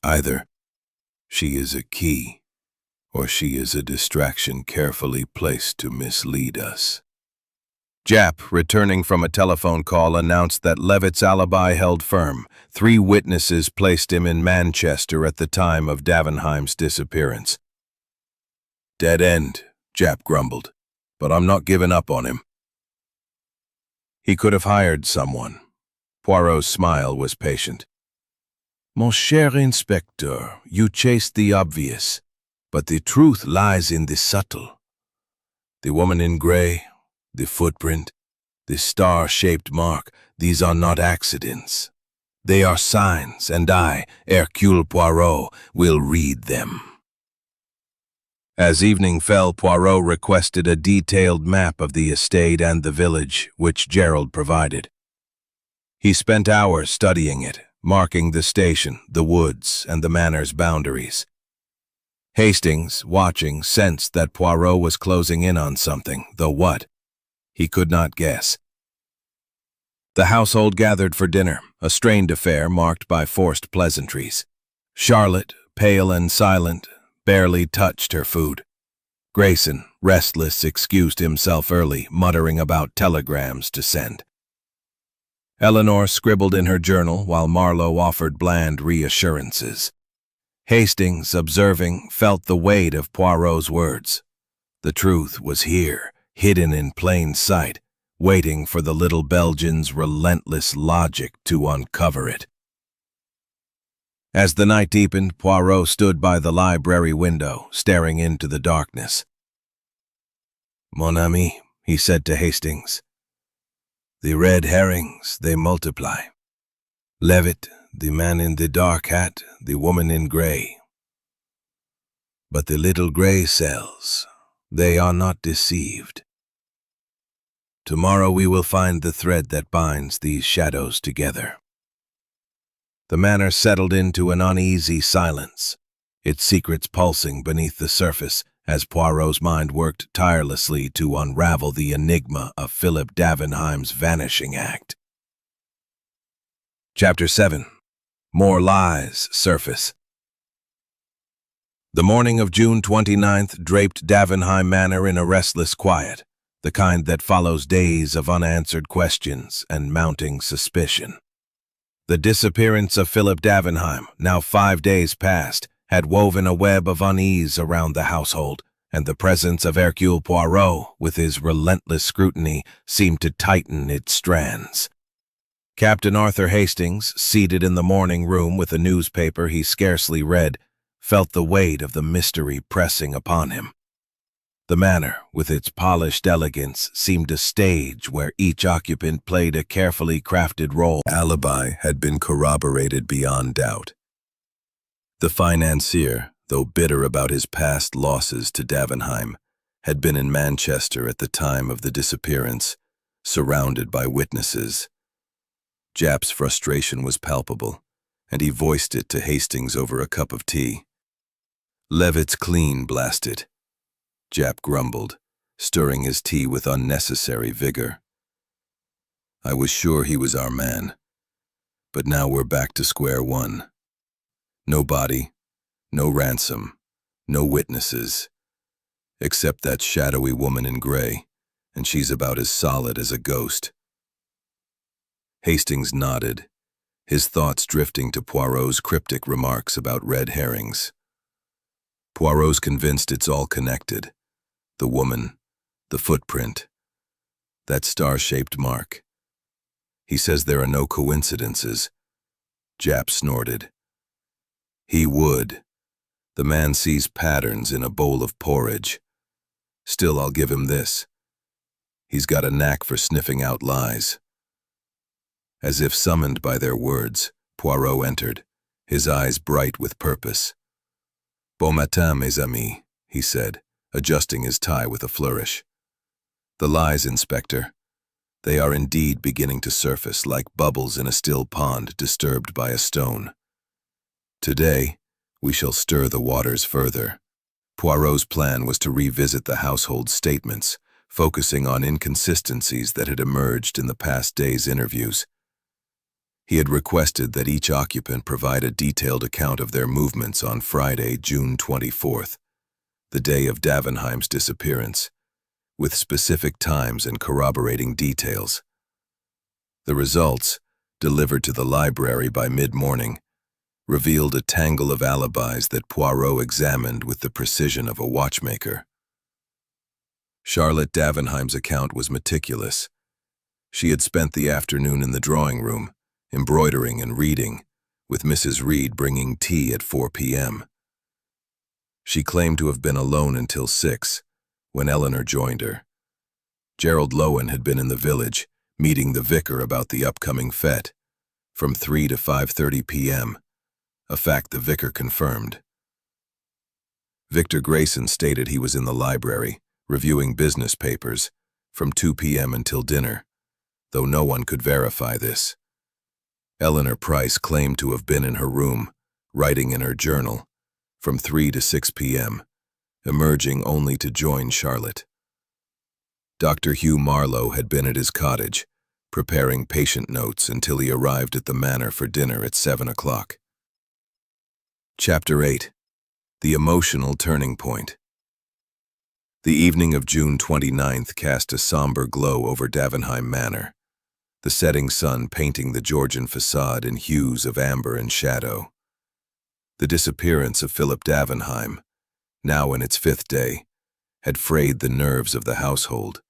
Either she is a key, or she is a distraction carefully placed to mislead us." Japp, returning from a telephone call, announced that Levitt's alibi held firm. 3 witnesses placed him in Manchester at the time of Davenheim's disappearance. "Dead end," Japp grumbled, "but I'm not giving up on him." He could have hired someone. Poirot's smile was patient. "Mon cher inspector, you chased the obvious, but the truth lies in the subtle. The woman in gray, the footprint, the star-shaped mark, these are not accidents. They are signs, and I, Hercule Poirot, will read them." As evening fell, Poirot requested a detailed map of the estate and the village, which Gerald provided. He spent hours studying it, marking the station, the woods, and the manor's boundaries. Hastings, watching, sensed that Poirot was closing in on something, though what? He could not guess. The household gathered for dinner, a strained affair marked by forced pleasantries. Charlotte, pale and silent, barely touched her food. Grayson, restless, excused himself early, muttering about telegrams to send. Eleanor scribbled in her journal while Marlowe offered bland reassurances. Hastings, observing, felt the weight of Poirot's words. The truth was here, hidden in plain sight, waiting for the little Belgian's relentless logic to uncover it. As the night deepened, Poirot stood by the library window, staring into the darkness. "Mon ami," he said to Hastings, "the red herrings, they multiply. Levitt, the man in the dark hat, the woman in gray. But the little gray cells, they are not deceived. Tomorrow we will find the thread that binds these shadows together." The manor settled into an uneasy silence, its secrets pulsing beneath the surface as Poirot's mind worked tirelessly to unravel the enigma of Philip Davenheim's vanishing act. Chapter 7. More Lies Surface. The morning of June 29th draped Davenheim Manor in a restless quiet, the kind that follows days of unanswered questions and mounting suspicion. The disappearance of Philip Davenheim, now 5 days past, had woven a web of unease around the household, and the presence of Hercule Poirot, with his relentless scrutiny, seemed to tighten its strands. Captain Arthur Hastings, seated in the morning room with a newspaper he scarcely read, felt the weight of the mystery pressing upon him. The manor, with its polished elegance, seemed a stage where each occupant played a carefully crafted role. Alibi had been corroborated beyond doubt. The financier, though bitter about his past losses to Davenheim, had been in Manchester at the time of the disappearance, surrounded by witnesses. Japp's frustration was palpable, and he voiced it to Hastings over a cup of tea. "Levitt's clean, blast it," Japp grumbled, stirring his tea with unnecessary vigor. "I was sure he was our man, but now we're back to square one. No body, no ransom, no witnesses, except that shadowy woman in gray, and she's about as solid as a ghost." Hastings nodded, his thoughts drifting to Poirot's cryptic remarks about red herrings. Poirot's convinced it's all connected. The woman, the footprint, that star-shaped mark. He says there are no coincidences. Japp snorted. He would. The man sees patterns in a bowl of porridge. Still, I'll give him this. He's got a knack for sniffing out lies. As if summoned by their words, Poirot entered, his eyes bright with purpose. "Bon matin, mes amis," he said, adjusting his tie with a flourish. "The lies, Inspector. They are indeed beginning to surface like bubbles in a still pond disturbed by a stone. Today, we shall stir the waters further." Poirot's plan was to revisit the household's statements, focusing on inconsistencies that had emerged in the past day's interviews. He had requested that each occupant provide a detailed account of their movements on Friday, June 24th, the day of Davenheim's disappearance, with specific times and corroborating details. The results, delivered to the library by mid-morning, revealed a tangle of alibis that Poirot examined with the precision of a watchmaker. Charlotte Davenheim's account was meticulous. She had spent the afternoon in the drawing room, embroidering and reading, with Mrs. Reed bringing tea at 4 p.m. She claimed to have been alone until 6, when Eleanor joined her. Gerald Lowen had been in the village, meeting the vicar about the upcoming fete, from 3 to 5:30 p.m., a fact the vicar confirmed. Victor Grayson stated he was in the library, reviewing business papers, from 2 p.m. until dinner, though no one could verify this. Eleanor Price claimed to have been in her room, writing in her journal, from 3 to 6 p.m., emerging only to join Charlotte. Dr. Hugh Marlowe had been at his cottage, preparing patient notes until he arrived at the manor for dinner at 7 o'clock. Chapter 8. The Emotional Turning Point. The evening of June 29th cast a somber glow over Davenheim Manor, the setting sun painting the Georgian facade in hues of amber and shadow. The disappearance of Philip Davenheim, now in its 5th day, had frayed the nerves of the household,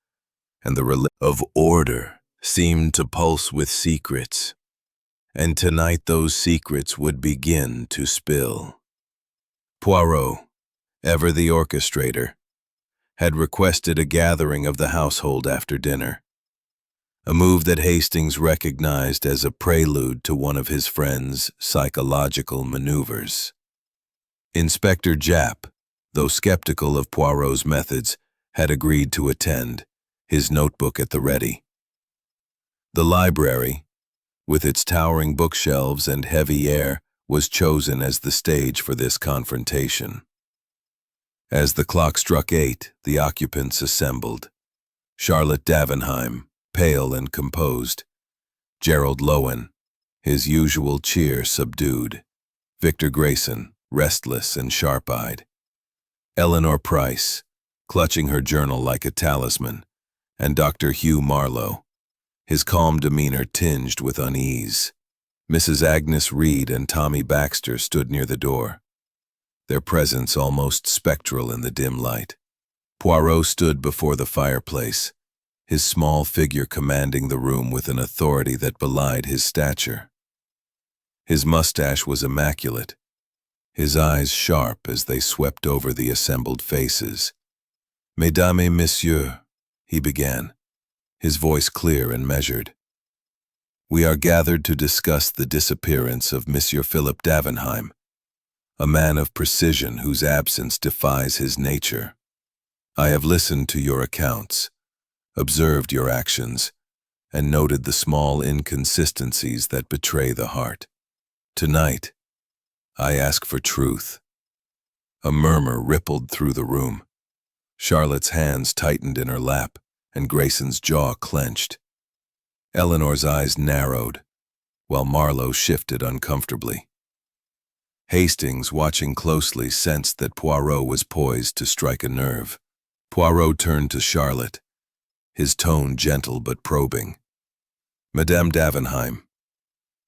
and the relief of order seemed to pulse with secrets, and tonight those secrets would begin to spill. Poirot, ever the orchestrator, had requested a gathering of the household after dinner, a move that Hastings recognized as a prelude to one of his friend's psychological maneuvers. Inspector Japp, though skeptical of Poirot's methods, had agreed to attend, his notebook at the ready. The library, with its towering bookshelves and heavy air, was chosen as the stage for this confrontation. As the clock struck 8, the occupants assembled. Charlotte Davenheim, pale and composed. Gerald Lowen, his usual cheer subdued. Victor Grayson, restless and sharp-eyed. Eleanor Price, clutching her journal like a talisman, and Dr. Hugh Marlowe, his calm demeanor tinged with unease. Mrs. Agnes Reed and Tommy Baxter stood near the door, their presence almost spectral in the dim light. Poirot stood before the fireplace, his small figure commanding the room with an authority that belied his stature. His mustache was immaculate, his eyes sharp as they swept over the assembled faces. "Mesdames et messieurs," he began, his voice clear and measured. "We are gathered to discuss the disappearance of Monsieur Philip Davenheim, a man of precision whose absence defies his nature. I have listened to your accounts, observed your actions, and noted the small inconsistencies that betray the heart. Tonight, I ask for truth." A murmur rippled through the room. Charlotte's hands tightened in her lap, and Grayson's jaw clenched. Eleanor's eyes narrowed, while Marlowe shifted uncomfortably. Hastings, watching closely, sensed that Poirot was poised to strike a nerve. Poirot turned to Charlotte, his tone gentle but probing. "Madame Davenheim,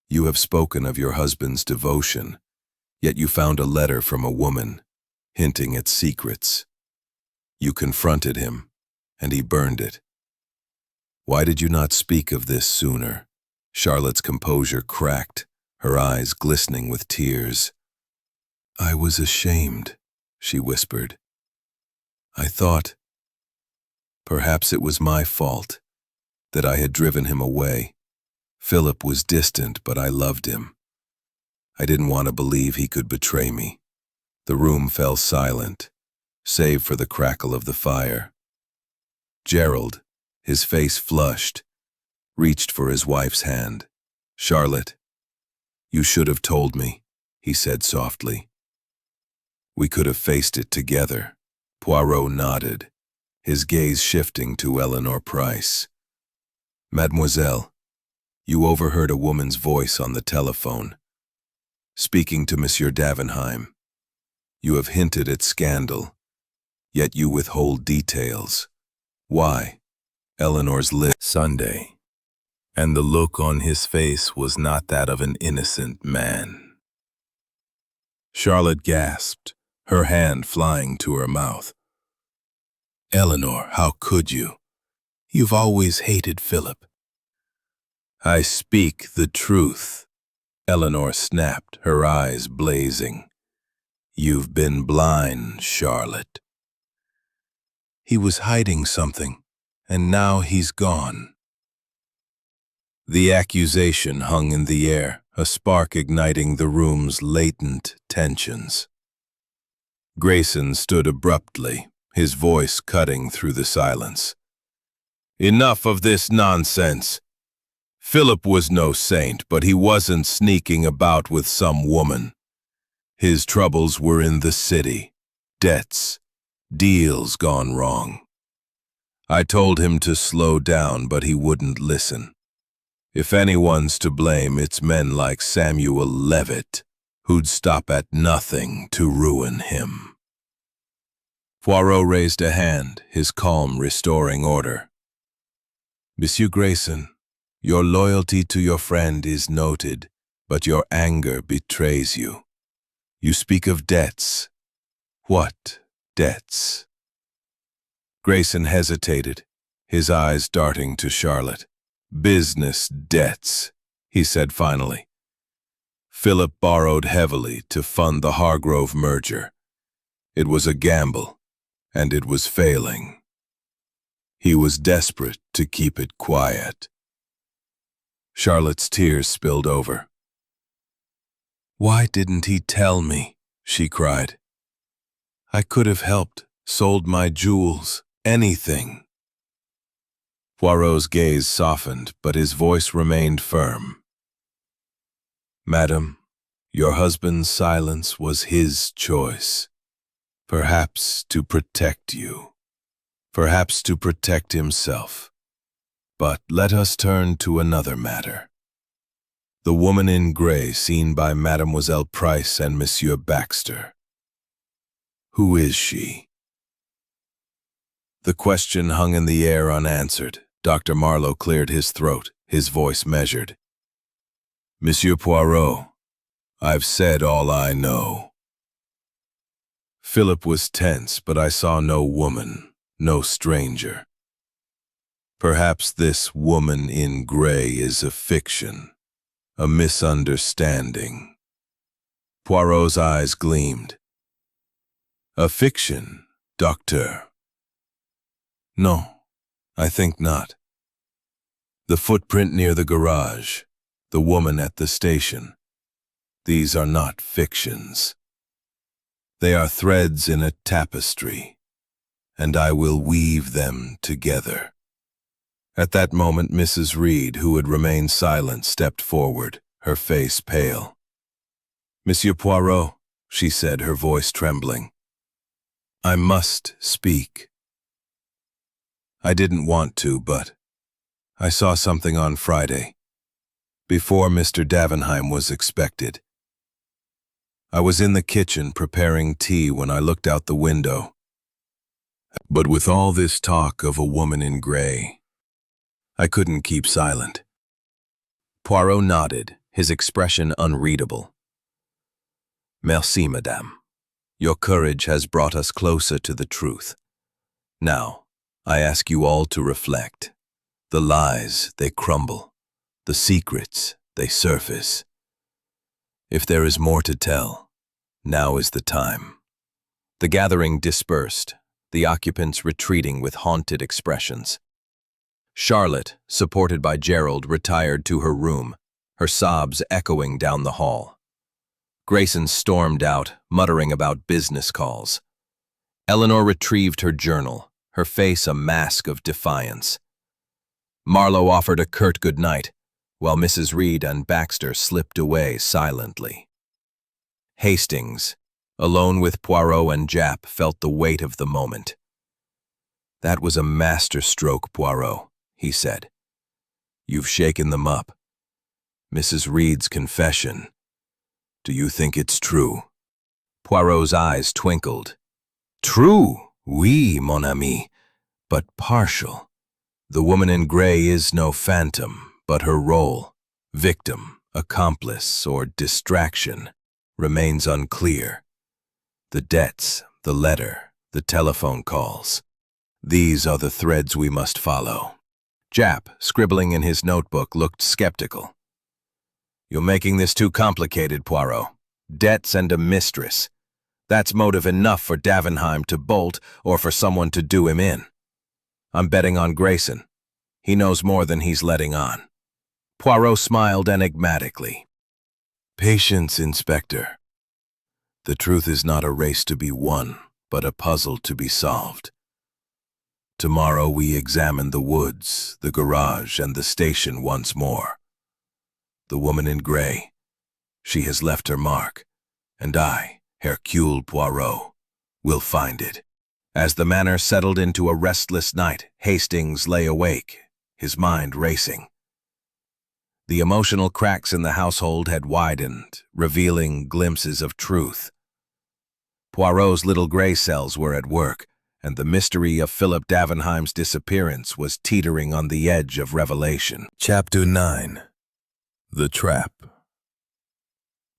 you have spoken of your husband's devotion, yet you found a letter from a woman, hinting at secrets. You confronted him, and he burned it. Why did you not speak of this sooner?" Charlotte's composure cracked, her eyes glistening with tears. "I was ashamed," she whispered. "I thought perhaps it was my fault, that I had driven him away. Philip was distant, but I loved him. I didn't want to believe he could betray me." The room fell silent, save for the crackle of the fire. Gerald, his face flushed, reached for his wife's hand. "Charlotte, you should have told me," he said softly. "We could have faced it together." Poirot nodded, his gaze shifting to Eleanor Price. "Mademoiselle, you overheard a woman's voice on the telephone, speaking to Monsieur Davenheim. You have hinted at scandal, yet you withhold details. Why? Eleanor's lip. Sunday. And the look on his face was not that of an innocent man. Charlotte gasped, her hand flying to her mouth. Eleanor, how could you? You've always hated Philip. I speak the truth, Eleanor snapped, her eyes blazing. You've been blind, Charlotte. He was hiding something, and now he's gone. The accusation hung in the air, a spark igniting the room's latent tensions. Grayson stood abruptly, his voice cutting through the silence. Enough of this nonsense. Philip was no saint, but he wasn't sneaking about with some woman. His troubles were in the city, debts, deals gone wrong. I told him to slow down, but he wouldn't listen. If anyone's to blame, it's men like Samuel Levitt, who'd stop at nothing to ruin him. Poirot raised a hand, his calm restoring order. Monsieur Grayson, your loyalty to your friend is noted, but your anger betrays you. You speak of debts. What debts? Grayson hesitated, his eyes darting to Charlotte. Business debts, he said finally. Philip borrowed heavily to fund the Hargrove merger. It was a gamble, and it was failing. He was desperate to keep it quiet. Charlotte's tears spilled over. Why didn't he tell me? She cried. I could have helped, sold my jewels, anything. Poirot's gaze softened, but his voice remained firm. Madam, your husband's silence was his choice. Perhaps to protect you. Perhaps to protect himself. But let us turn to another matter. The woman in gray seen by Mademoiselle Price and Monsieur Baxter. Who is she? The question hung in the air unanswered. Dr. Marlowe cleared his throat, his voice measured. Monsieur Poirot, I've said all I know. Philip was tense, but I saw no woman, no stranger. Perhaps this woman in gray is a fiction, a misunderstanding. Poirot's eyes gleamed. A fiction, Docteur? No, I think not. The footprint near the garage, the woman at the station, these are not fictions. They are threads in a tapestry, and I will weave them together. At that moment, Mrs. Reed, who had remained silent, stepped forward, her face pale. Monsieur Poirot, she said, her voice trembling, I must speak. I didn't want to, but I saw something on Friday, before Mr. Davenheim was expected. I was in the kitchen preparing tea when I looked out the window. But with all this talk of a woman in gray, I couldn't keep silent. Poirot nodded, his expression unreadable. Merci, madame. Your courage has brought us closer to the truth. Now, I ask you all to reflect. The lies, they crumble. The secrets, they surface. If there is more to tell, now is the time. The gathering dispersed, the occupants retreating with haunted expressions. Charlotte, supported by Gerald, retired to her room, her sobs echoing down the hall. Grayson stormed out, muttering about business calls. Eleanor retrieved her journal, her face a mask of defiance. Marlowe offered a curt goodnight, while Mrs. Reed and Baxter slipped away silently. Hastings, alone with Poirot and Japp, felt the weight of the moment. That was a masterstroke, Poirot, he said. You've shaken them up. Mrs. Reed's confession. Do you think it's true? Poirot's eyes twinkled. True, oui, mon ami. but partial. The woman in gray is no phantom, but her role, victim, accomplice, or distraction, remains unclear. The debts, the letter, the telephone calls. These are the threads we must follow. Japp, scribbling in his notebook, looked skeptical. You're making this too complicated, Poirot. Debts and a mistress. That's motive enough for Davenheim to bolt or for someone to do him in. I'm betting on Grayson. He knows more than he's letting on. Poirot smiled enigmatically. Patience, Inspector. The truth is not a race to be won, but a puzzle to be solved. Tomorrow we examine the woods, the garage, and the station once more. The woman in gray. She has left her mark, and I, Hercule Poirot, will find it. As the manor settled into a restless night, Hastings lay awake, his mind racing. The emotional cracks in the household had widened, revealing glimpses of truth. Poirot's little gray cells were at work, and the mystery of Philip Davenheim's disappearance was teetering on the edge of revelation. Chapter 9. The Trap.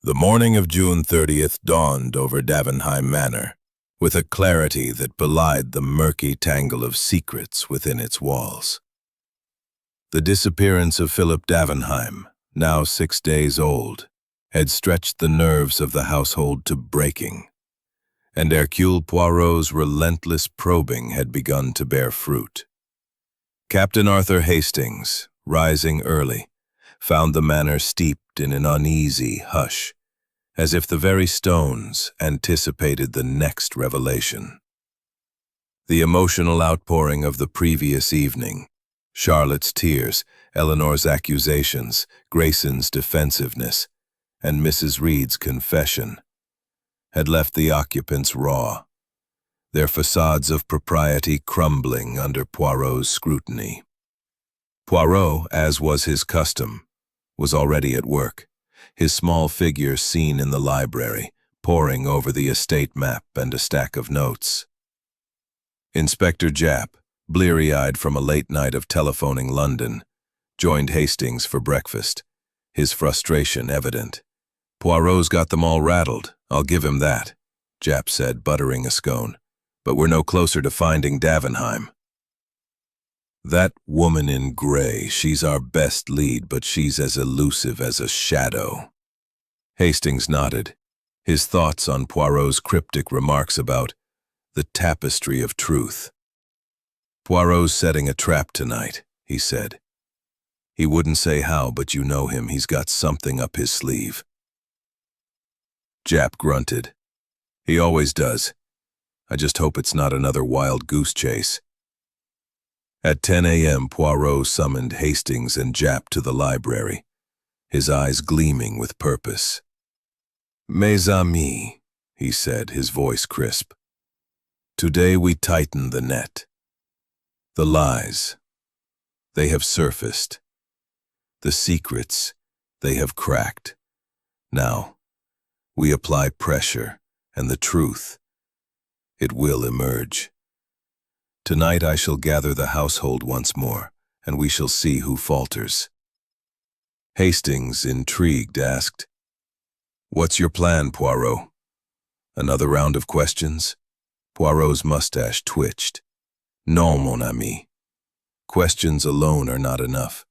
The morning of June 30th dawned over Davenheim Manor, with a clarity that belied the murky tangle of secrets within its walls. The disappearance of Philip Davenheim, now 6 days old, had stretched the nerves of the household to breaking, and Hercule Poirot's relentless probing had begun to bear fruit. Captain Arthur Hastings, rising early, found the manor steeped in an uneasy hush, as if the very stones anticipated the next revelation. The emotional outpouring of the previous evening, Charlotte's tears, Eleanor's accusations, Grayson's defensiveness, and Mrs. Reed's confession, had left the occupants raw, their facades of propriety crumbling under Poirot's scrutiny. Poirot, as was his custom, was already at work, his small figure seen in the library, poring over the estate map and a stack of notes. Inspector Japp, bleary-eyed from a late night of telephoning London, joined Hastings for breakfast, his frustration evident. Poirot's got them all rattled, I'll give him that, Japp said, buttering a scone. But we're no closer to finding Davenheim. That woman in gray, she's our best lead, but she's as elusive as a shadow. Hastings nodded, his thoughts on Poirot's cryptic remarks about the tapestry of truth. Poirot's setting a trap tonight, he said. He wouldn't say how, but you know him, he's got something up his sleeve. Japp grunted. He always does. I just hope it's not another wild goose chase. At 10 a.m., Poirot summoned Hastings and Japp to the library, his eyes gleaming with purpose. Mes amis, he said, his voice crisp. Today we tighten the net. The lies, they have surfaced. The secrets, they have cracked. Now, we apply pressure, and the truth, it will emerge. Tonight I shall gather the household once more, and we shall see who falters. Hastings, intrigued, asked, What's your plan, Poirot? Another round of questions? Poirot's mustache twitched. Non, mon ami. Questions alone are not enough.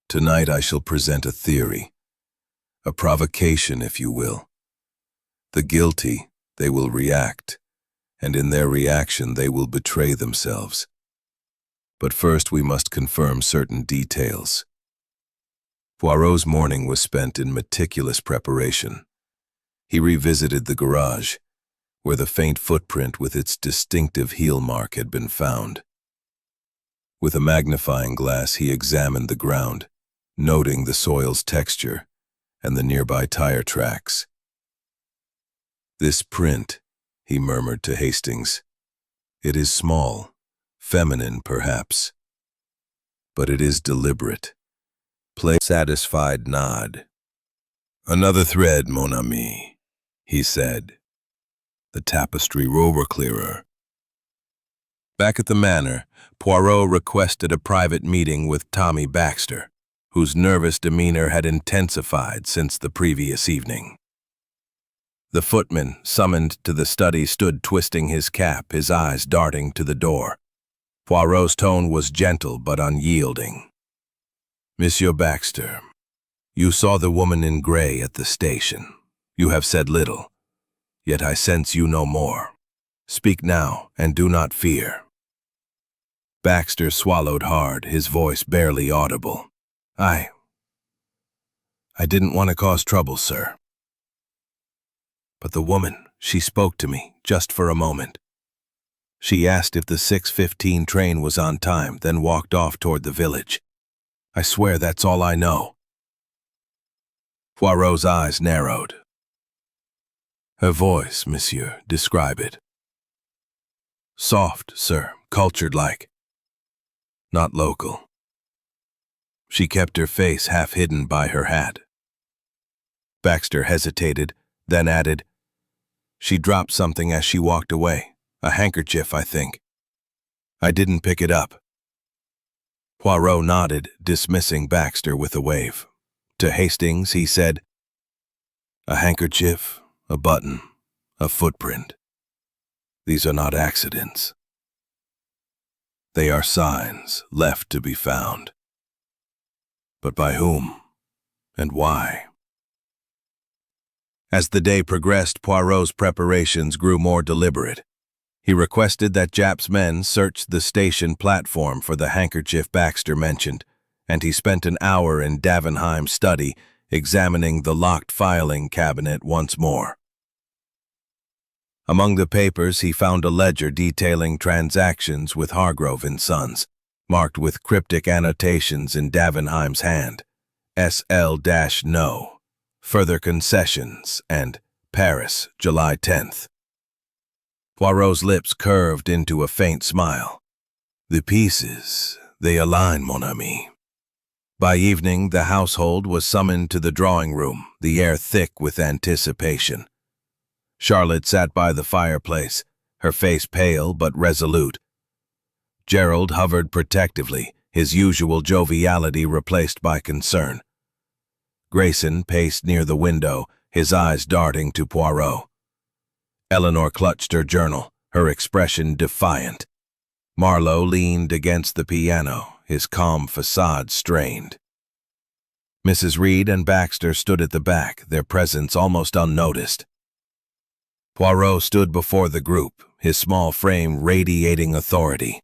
Tonight I shall present a theory, a provocation, if you will. The guilty, they will react, and in their reaction they will betray themselves. But first we must confirm certain details. Poirot's morning was spent in meticulous preparation. He revisited the garage, where the faint footprint with its distinctive heel mark had been found. With a magnifying glass he examined the ground, noting the soil's texture and the nearby tire tracks. This print, he murmured to Hastings. It is small, feminine perhaps, but it is deliberate. Satisfied nod. Another thread, mon ami, he said. The tapestry rover clearer. Back at the manor, Poirot requested a private meeting with Tommy Baxter, whose nervous demeanor had intensified since the previous evening. The footman, summoned to the study, stood twisting his cap, his eyes darting to the door. Poirot's tone was gentle but unyielding. "Monsieur Baxter, you saw the woman in gray at the station. You have said little, yet I sense you know more. Speak now, and do not fear." Baxter swallowed hard, his voice barely audible. I didn't want to cause trouble, sir. But the woman, she spoke to me, just for a moment. She asked if the 6:15 train was on time, then walked off toward the village. I swear that's all I know. Poirot's eyes narrowed. Her voice, monsieur, describe it. Soft, sir, cultured-like. Not local. She kept her face half hidden by her hat. Baxter hesitated, then added, "She dropped something as she walked away. A handkerchief, I think. I didn't pick it up." Poirot nodded, dismissing Baxter with a wave. To Hastings, he said, "A handkerchief, a button, a footprint. These are not accidents. They are signs left to be found. But by whom and why?" As the day progressed, Poirot's preparations grew more deliberate. He requested that Japp's men search the station platform for the handkerchief Baxter mentioned, and he spent an hour in Davenheim's study examining the locked filing cabinet once more. Among the papers, he found a ledger detailing transactions with Hargrove and Sons, marked with cryptic annotations in Davenheim's hand, SL-No, further concessions, and Paris, July 10th. Poirot's lips curved into a faint smile. The pieces, they align, mon ami. By evening, the household was summoned to the drawing room, the air thick with anticipation. Charlotte sat by the fireplace, her face pale but resolute. Gerald hovered protectively, his usual joviality replaced by concern. Grayson paced near the window, his eyes darting to Poirot. Eleanor clutched her journal, her expression defiant. Marlowe leaned against the piano, his calm facade strained. Mrs. Reed and Baxter stood at the back, their presence almost unnoticed. Poirot stood before the group, his small frame radiating authority.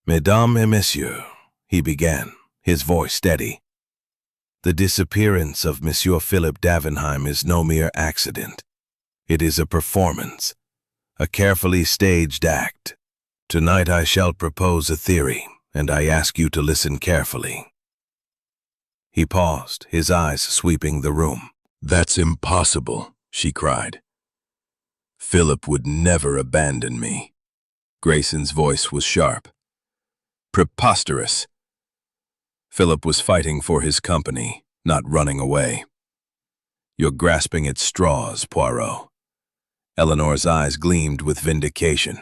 "Mesdames et messieurs," he began, his voice steady. "The disappearance of Monsieur Philip Davenheim is no mere accident. It is a performance, a carefully staged act. Tonight I shall propose a theory, and I ask you to listen carefully." He paused, his eyes sweeping the room. "That's impossible," she cried. "Philip would never abandon me." Grayson's voice was sharp. "Preposterous. Philip was fighting for his company, not running away. You're grasping at straws, Poirot." Eleanor's eyes gleamed with vindication.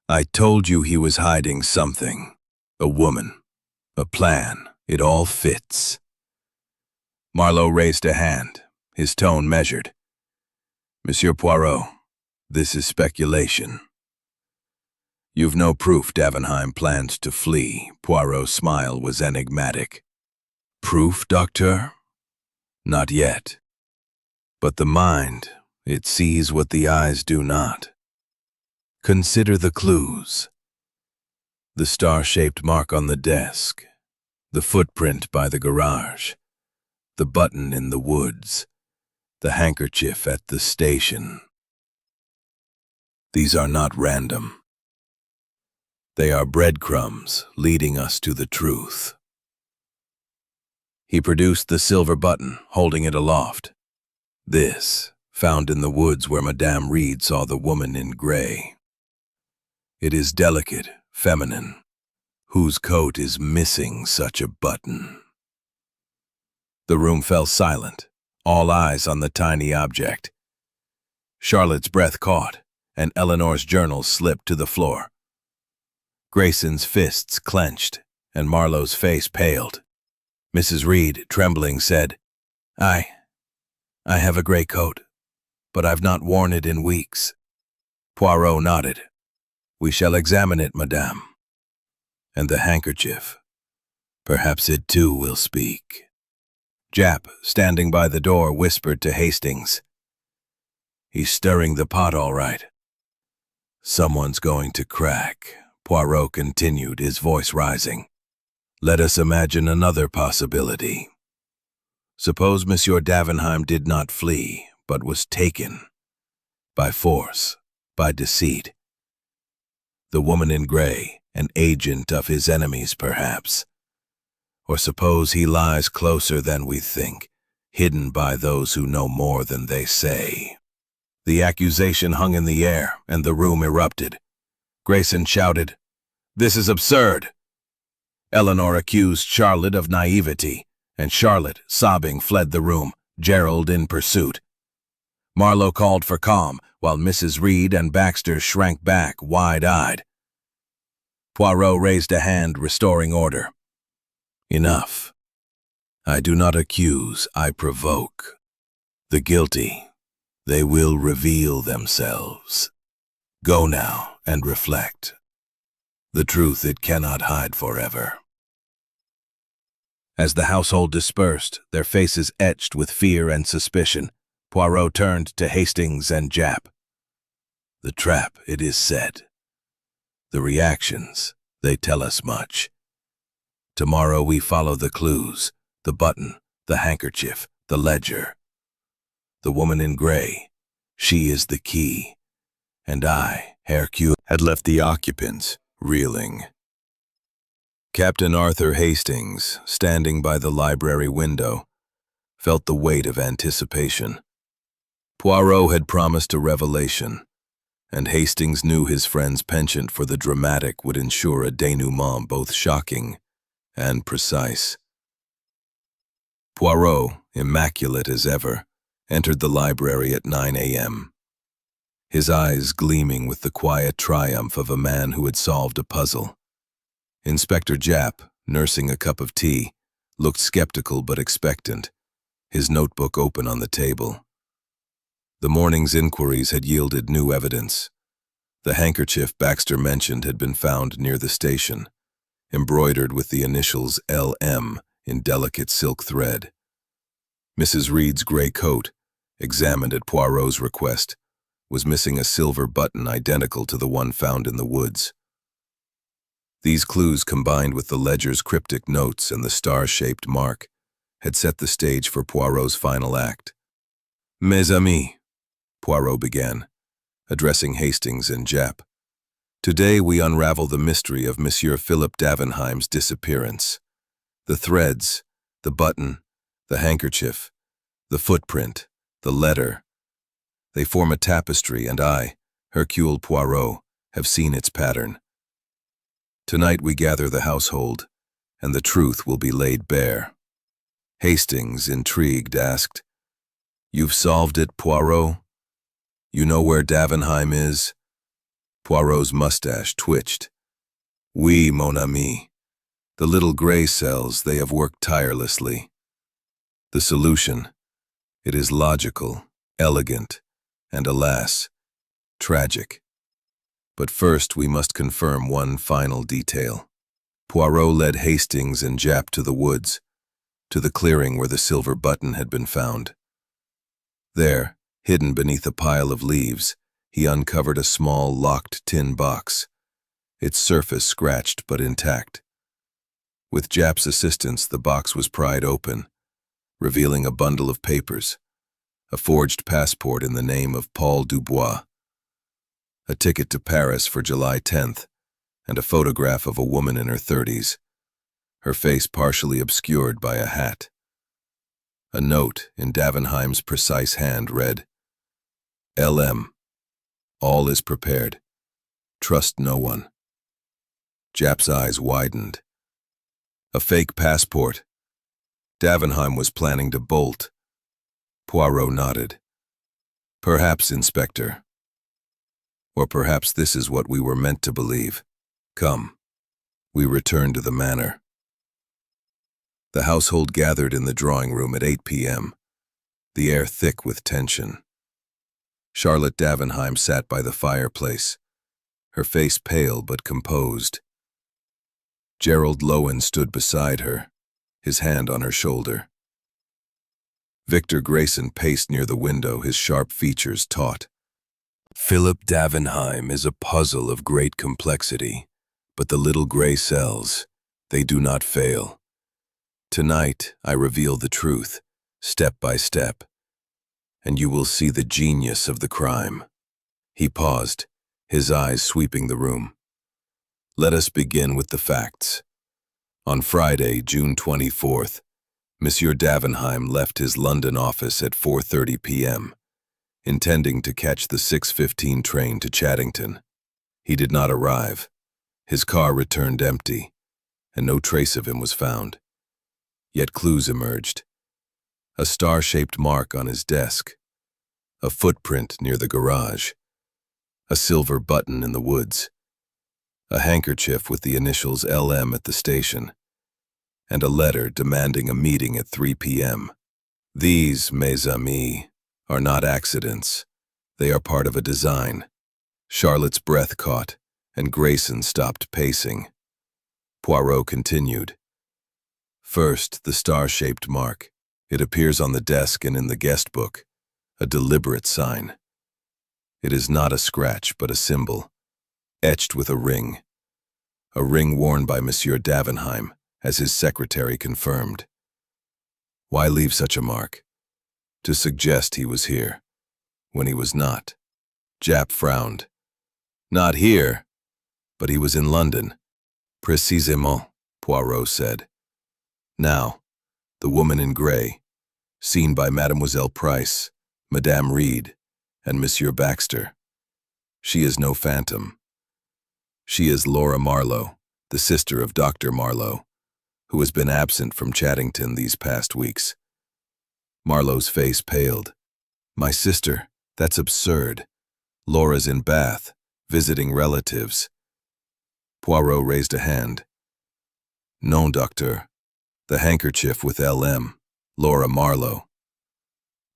"I told you he was hiding something. A woman. A plan. It all fits." Marlowe raised a hand, his tone measured. "Monsieur Poirot, this is speculation." "You've no proof Davenheim planned to flee." Poirot's smile was enigmatic. "Proof, docteur? Not yet. But the mind, it sees what the eyes do not. Consider the clues. The star-shaped mark on the desk, the footprint by the garage, the button in the woods, the handkerchief at the station. These are not random. They are breadcrumbs leading us to the truth." He produced the silver button, holding it aloft. "This, found in the woods where Madame Reed saw the woman in gray. It is delicate, feminine. Whose coat is missing such a button?" The room fell silent, all eyes on the tiny object. Charlotte's breath caught, and Eleanor's journal slipped to the floor. Grayson's fists clenched, and Marlowe's face paled. Mrs. Reed, trembling, said, I have a gray coat, but I've not worn it in weeks. Poirot nodded. We shall examine it, madame. And the handkerchief. Perhaps it too will speak. Japp, standing by the door, whispered to Hastings. He's stirring the pot all right. Someone's going to crack, Poirot continued, his voice rising. Let us imagine another possibility. Suppose Monsieur Davenheim did not flee, but was taken. By force, by deceit. The woman in gray, an agent of his enemies, perhaps. Or suppose he lies closer than we think, hidden by those who know more than they say. The accusation hung in the air, and the room erupted. Grayson shouted, This is absurd! Eleanor accused Charlotte of naivety, and Charlotte, sobbing, fled the room, Gerald in pursuit. Marlowe called for calm, while Mrs. Reed and Baxter shrank back, wide-eyed. Poirot raised a hand, restoring order. Enough. I do not accuse, I provoke. The guilty, they will reveal themselves. Go now and reflect. The truth it cannot hide forever. As the household dispersed, their faces etched with fear and suspicion, Poirot turned to Hastings and Japp. The trap, it is said. The reactions, they tell us much. Tomorrow we follow the clues, the button, the handkerchief, the ledger. The woman in gray, she is the key. And I, Hercule, had left the occupants, reeling. Captain Arthur Hastings, standing by the library window, felt the weight of anticipation. Poirot had promised a revelation, and Hastings knew his friend's penchant for the dramatic would ensure a denouement both shocking and precise. Poirot, immaculate as ever, entered the library at 9 a.m., his eyes gleaming with the quiet triumph of a man who had solved a puzzle. Inspector Japp, nursing a cup of tea, looked skeptical but expectant, his notebook open on the table. The morning's inquiries had yielded new evidence. The handkerchief Baxter mentioned had been found near the station, embroidered with the initials LM in delicate silk thread. Mrs. Reed's gray coat, examined at Poirot's request, was missing a silver button identical to the one found in the woods. These clues, combined with the ledger's cryptic notes and the star-shaped mark, had set the stage for Poirot's final act. Mes amis, Poirot began, addressing Hastings and Japp. Today we unravel the mystery of Monsieur Philip Davenheim's disappearance. The threads, the button, the handkerchief, the footprint, the letter. They form a tapestry, and I, Hercule Poirot, have seen its pattern. Tonight we gather the household, and the truth will be laid bare. Hastings, intrigued, asked, You've solved it, Poirot? You know where Davenheim is? Poirot's mustache twitched. Oui, mon ami. The little gray cells, they have worked tirelessly. The solution, it is logical, elegant, and alas, tragic. But first we must confirm one final detail. Poirot led Hastings and Japp to the woods, to the clearing where the silver button had been found. There, hidden beneath a pile of leaves, he uncovered a small, locked tin box, its surface scratched but intact. With Japp's assistance, the box was pried open, revealing a bundle of papers, a forged passport in the name of Paul Dubois, a ticket to Paris for July 10th, and a photograph of a woman in her 30s, her face partially obscured by a hat. A note in Davenheim's precise hand read, LM, all is prepared. Trust no one. Japp's eyes widened. A fake passport. Davenheim was planning to bolt. Poirot nodded. Perhaps, Inspector. Or perhaps this is what we were meant to believe. Come. We returned to the manor. The household gathered in the drawing room at 8 p.m., the air thick with tension. Charlotte Davenheim sat by the fireplace, her face pale but composed. Gerald Lowen stood beside her, his hand on her shoulder. Victor Grayson paced near the window, his sharp features taut. Philip Davenheim is a puzzle of great complexity, but the little gray cells, they do not fail. Tonight, I reveal the truth, step by step, and you will see the genius of the crime. He paused, his eyes sweeping the room. Let us begin with the facts. On Friday, June 24th, Monsieur Davenheim left his London office at 4:30 p.m., intending to catch the 6:15 train to Chaddington. He did not arrive. His car returned empty, and no trace of him was found. Yet clues emerged. A star-shaped mark on his desk, a footprint near the garage, a silver button in the woods, a handkerchief with the initials LM at the station, and a letter demanding a meeting at 3 p.m. These, mes amis, are not accidents. They are part of a design. Charlotte's breath caught, and Grayson stopped pacing. Poirot continued. First, the star-shaped mark. It appears on the desk and in the guest book, a deliberate sign. It is not a scratch, but a symbol, etched with a ring worn by Monsieur Davenheim, as his secretary confirmed. Why leave such a mark? To suggest he was here, when he was not. Japp frowned. Not here, but he was in London. Précisément, Poirot said. Now, the woman in grey, seen by Mademoiselle Price, Madame Reed, and Monsieur Baxter. She is no phantom. She is Laura Marlowe, the sister of Dr. Marlowe, who has been absent from Chaddington these past weeks. Marlowe's face paled. My sister, that's absurd. Laura's in Bath, visiting relatives. Poirot raised a hand. Non, docteur. The handkerchief with LM, Laura Marlowe.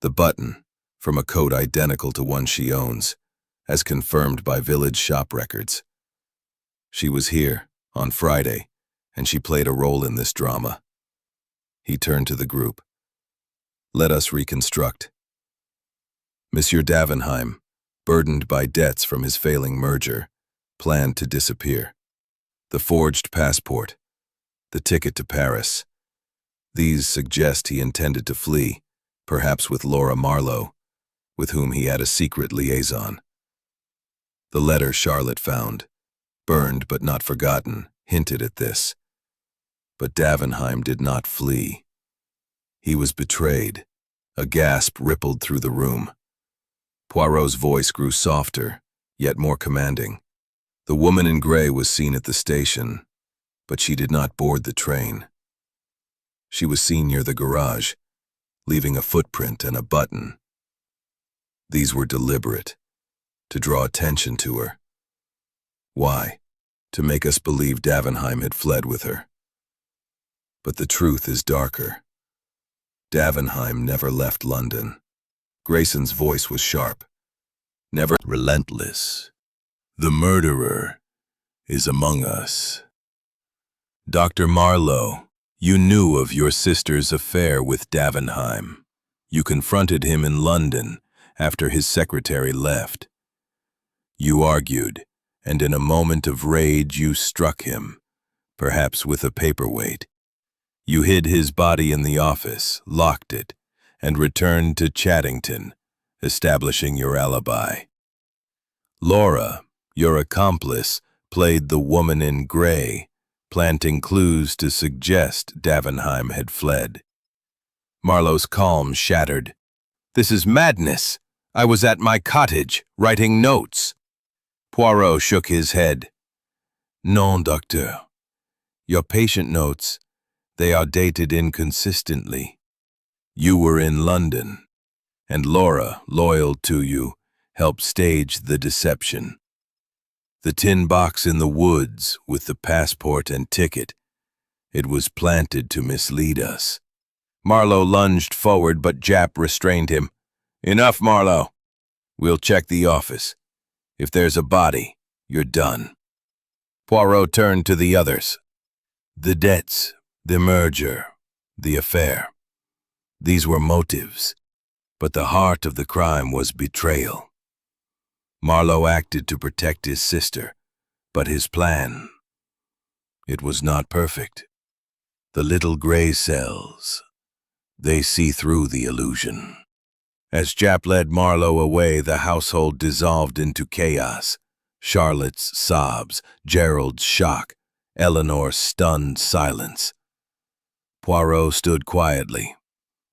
The button, from a coat identical to one she owns, as confirmed by village shop records. She was here, on Friday, and she played a role in this drama. He turned to the group. Let us reconstruct. Monsieur Davenheim, burdened by debts from his failing merger, planned to disappear. The forged passport, the ticket to Paris. These suggest he intended to flee, perhaps with Laura Marlowe, with whom he had a secret liaison. The letter Charlotte found, burned but not forgotten, hinted at this. But Davenheim did not flee. He was betrayed. A gasp rippled through the room. Poirot's voice grew softer, yet more commanding. The woman in grey was seen at the station, but she did not board the train. She was seen near the garage, leaving a footprint and a button. These were deliberate, to draw attention to her. Why? To make us believe Davenheim had fled with her. But the truth is darker. Davenheim never left London. Grayson's voice was sharp, never relentless. The murderer is among us. Dr. Marlowe, you knew of your sister's affair with Davenheim. You confronted him in London after his secretary left. You argued, and in a moment of rage you struck him, perhaps with a paperweight. You hid his body in the office, locked it, and returned to Chaddington, establishing your alibi. Laura, your accomplice, played the woman in grey, planting clues to suggest Davenheim had fled. Marlowe's calm shattered. This is madness. I was at my cottage, writing notes. Poirot shook his head. Non, docteur. Your patient notes, they are dated inconsistently. You were in London, and Laura, loyal to you, helped stage the deception. The tin box in the woods with the passport and ticket. It was planted to mislead us. Marlowe lunged forward, but Japp restrained him. Enough, Marlowe. We'll check the office. If there's a body, you're done. Poirot turned to the others. The debts, the merger, the affair. These were motives, but the heart of the crime was betrayal. Marlowe acted to protect his sister, but his plan, it was not perfect. The little gray cells, they see through the illusion. As Japp led Marlowe away, the household dissolved into chaos. Charlotte's sobs, Gerald's shock, Eleanor's stunned silence. Poirot stood quietly,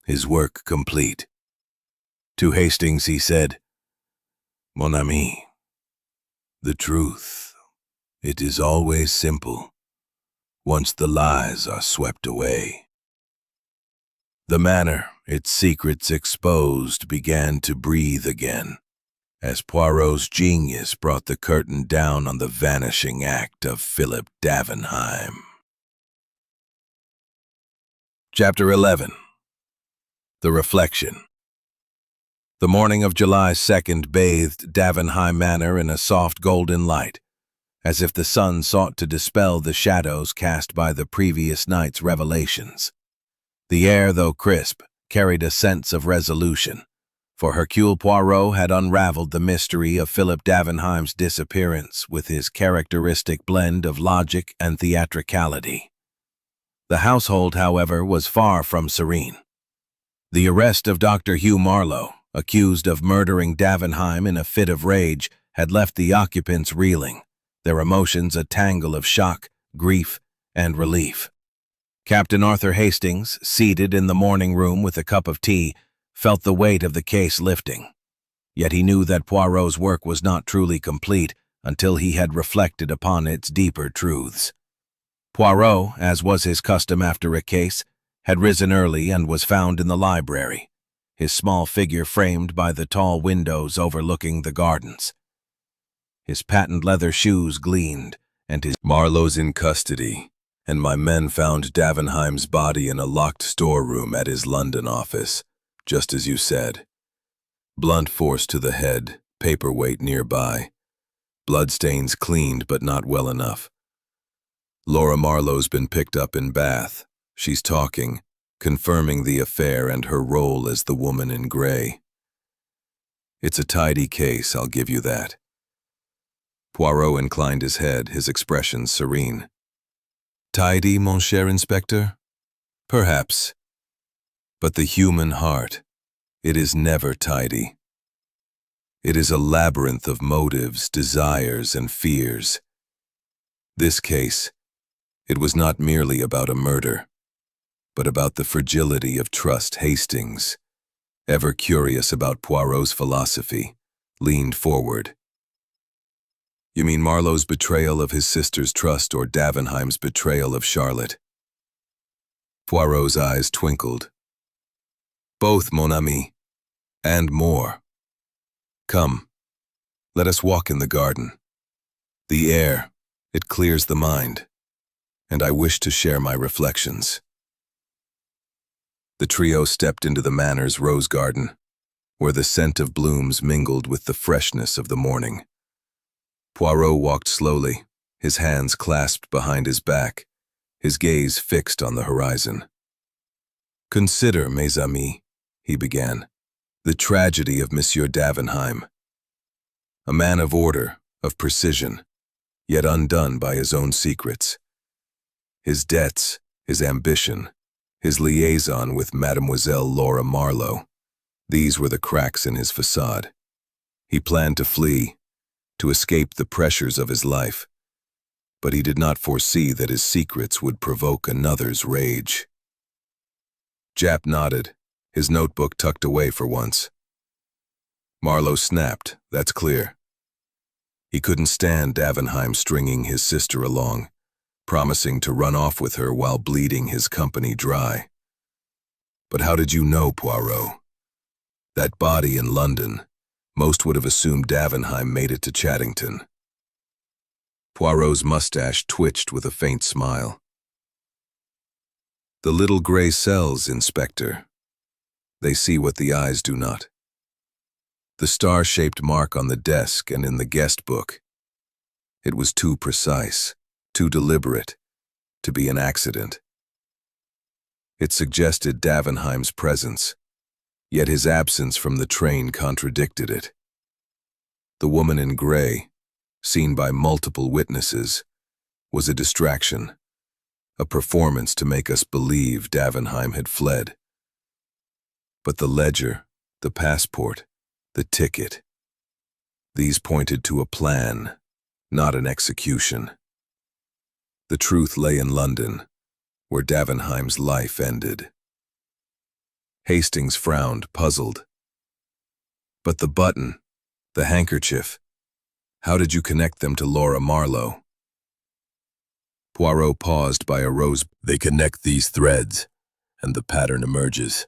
his work complete. To Hastings he said, "Mon ami, the truth, it is always simple, once the lies are swept away." The manor, its secrets exposed, began to breathe again, as Poirot's genius brought the curtain down on the vanishing act of Philip Davenheim. Chapter 11. The Reflection. The morning of July 2nd bathed Davenheim Manor in a soft golden light, as if the sun sought to dispel the shadows cast by the previous night's revelations. The air, though crisp, carried a sense of resolution, for Hercule Poirot had unraveled the mystery of Philip Davenheim's disappearance with his characteristic blend of logic and theatricality. The household, however, was far from serene. The arrest of Dr. Hugh Marlowe, accused of murdering Davenheim in a fit of rage, had left the occupants reeling, their emotions a tangle of shock, grief, and relief. Captain Arthur Hastings, seated in the morning room with a cup of tea, felt the weight of the case lifting. Yet he knew that Poirot's work was not truly complete until he had reflected upon its deeper truths. Poirot, as was his custom after a case, had risen early and was found in the library, his small figure framed by the tall windows overlooking the gardens. His patent leather shoes gleamed, and his Marlowe's in custody, and my men found Davenheim's body in a locked storeroom at his London office, just as you said. Blunt force to the head, paperweight nearby. Bloodstains cleaned but not well enough. Laura Marlowe's been picked up in Bath. She's talking, confirming the affair and her role as the woman in gray. It's a tidy case, I'll give you that. Poirot inclined his head, his expression serene. Tidy, mon cher inspector? Perhaps. But the human heart, it is never tidy. It is a labyrinth of motives, desires, and fears. This case, it was not merely about a murder, but about the fragility of trust. Hastings, ever curious about Poirot's philosophy, leaned forward. You mean Marlowe's betrayal of his sister's trust or Davenheim's betrayal of Charlotte? Poirot's eyes twinkled. Both, mon ami, and more. Come, let us walk in the garden. The air, it clears the mind, and I wish to share my reflections. The trio stepped into the manor's rose garden, where the scent of blooms mingled with the freshness of the morning. Poirot walked slowly, his hands clasped behind his back, his gaze fixed on the horizon. Consider, mes amis, he began, the tragedy of Monsieur Davenheim. A man of order, of precision, yet undone by his own secrets. His debts, his ambition, his liaison with Mademoiselle Laura Marlowe, these were the cracks in his facade. He planned to flee, to escape the pressures of his life, but he did not foresee that his secrets would provoke another's rage. Japp nodded, his notebook tucked away for once. Marlowe snapped, that's clear. He couldn't stand Davenheim stringing his sister along, promising to run off with her while bleeding his company dry. But how did you know, Poirot? That body in London, most would have assumed Davenheim made it to Chaddington. Poirot's mustache twitched with a faint smile. The little gray cells, Inspector. They see what the eyes do not. The star-shaped mark on the desk and in the guest book. It was too precise, too deliberate, to be an accident. It suggested Davenheim's presence, yet his absence from the train contradicted it. The woman in gray, seen by multiple witnesses, was a distraction, a performance to make us believe Davenheim had fled. But the ledger, the passport, the ticket, these pointed to a plan, not an execution. The truth lay in London, where Davenheim's life ended. Hastings frowned, puzzled. But the button, the handkerchief, how did you connect them to Laura Marlowe? Poirot paused by a rose. They connect these threads, and the pattern emerges.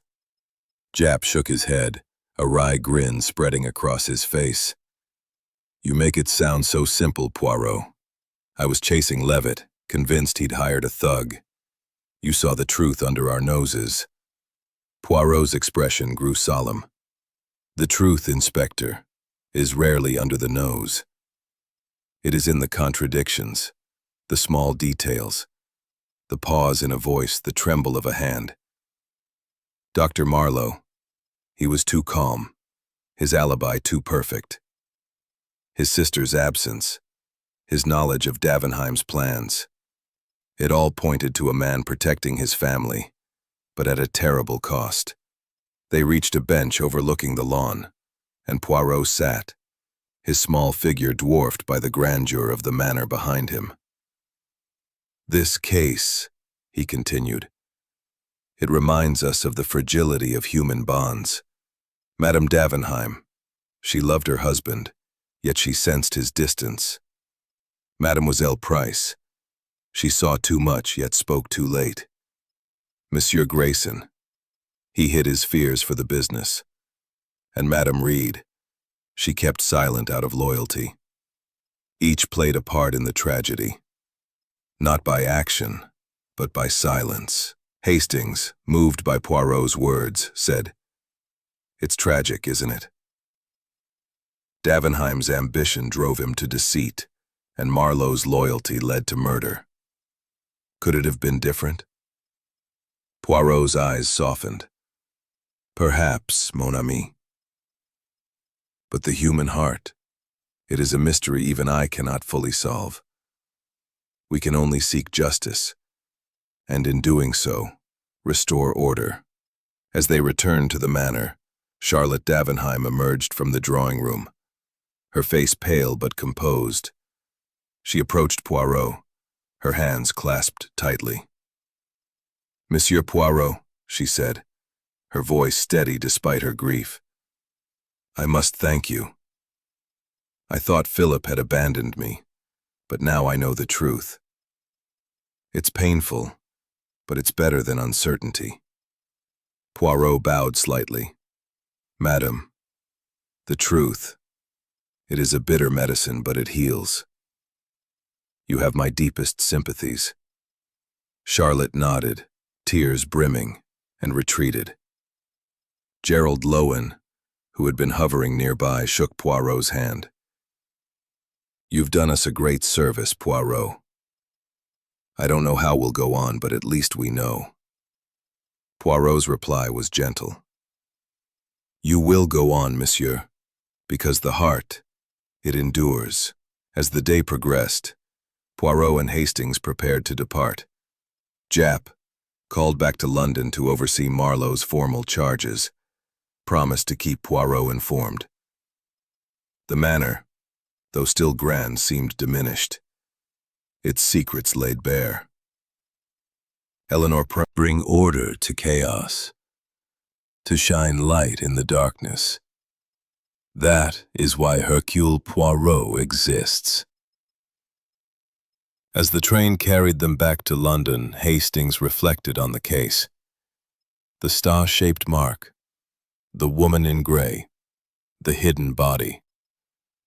Japp shook his head, a wry grin spreading across his face. You make it sound so simple, Poirot. I was chasing Levitt, convinced he'd hired a thug. You saw the truth under our noses. Poirot's expression grew solemn. The truth, Inspector, is rarely under the nose. It is in the contradictions, the small details, the pause in a voice, the tremble of a hand. Dr. Marlowe, he was too calm, his alibi too perfect. His sister's absence, his knowledge of Davenheim's plans. It all pointed to a man protecting his family, but at a terrible cost. They reached a bench overlooking the lawn, and Poirot sat, his small figure dwarfed by the grandeur of the manor behind him. This case, he continued, it reminds us of the fragility of human bonds. Madame Davenheim, she loved her husband, yet she sensed his distance. Mademoiselle Price, she saw too much yet spoke too late. Monsieur Grayson, he hid his fears for the business. And Madame Reed, she kept silent out of loyalty. Each played a part in the tragedy. Not by action, but by silence. Hastings, moved by Poirot's words, said, It's tragic, isn't it? Davenheim's ambition drove him to deceit, and Marlowe's loyalty led to murder. Could it have been different? Poirot's eyes softened. Perhaps, mon ami. But the human heart, it is a mystery even I cannot fully solve. We can only seek justice, and in doing so, restore order. As they returned to the manor, Charlotte Davenheim emerged from the drawing room, her face pale but composed. She approached Poirot, her hands clasped tightly. Monsieur Poirot, she said, her voice steady despite her grief. I must thank you. I thought Philip had abandoned me, but now I know the truth. It's painful, but it's better than uncertainty. Poirot bowed slightly. Madam, the truth, it is a bitter medicine, but it heals. You have my deepest sympathies. Charlotte nodded, tears brimming, and retreated. Gerald Lowen, who had been hovering nearby, shook Poirot's hand. You've done us a great service, Poirot. I don't know how we'll go on, but at least we know. Poirot's reply was gentle. You will go on, monsieur, because the heart, it endures. As the day progressed, Poirot and Hastings prepared to depart. Japp, called back to London to oversee Marlowe's formal charges, promised to keep Poirot informed. The manor, though still grand, seemed diminished. Its secrets laid bare. Eleanor bring order to chaos, to shine light in the darkness. That is why Hercule Poirot exists. As the train carried them back to London, Hastings reflected on the case. The star-shaped mark, the woman in gray, the hidden body.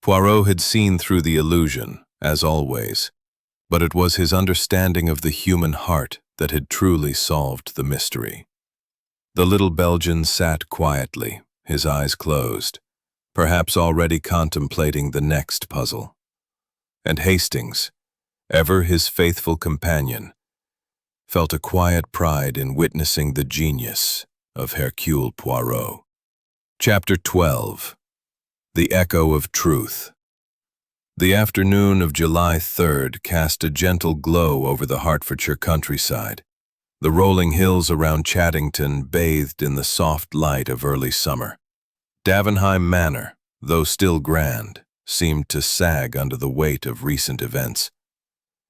Poirot had seen through the illusion, as always, but it was his understanding of the human heart that had truly solved the mystery. The little Belgian sat quietly, his eyes closed, perhaps already contemplating the next puzzle. And Hastings, ever his faithful companion, felt a quiet pride in witnessing the genius of Hercule Poirot. Chapter 12. The Echo of Truth. The afternoon of July 3rd cast a gentle glow over the Hertfordshire countryside. The rolling hills around Chaddington bathed in the soft light of early summer. Davenheim Manor, though still grand, seemed to sag under the weight of recent events,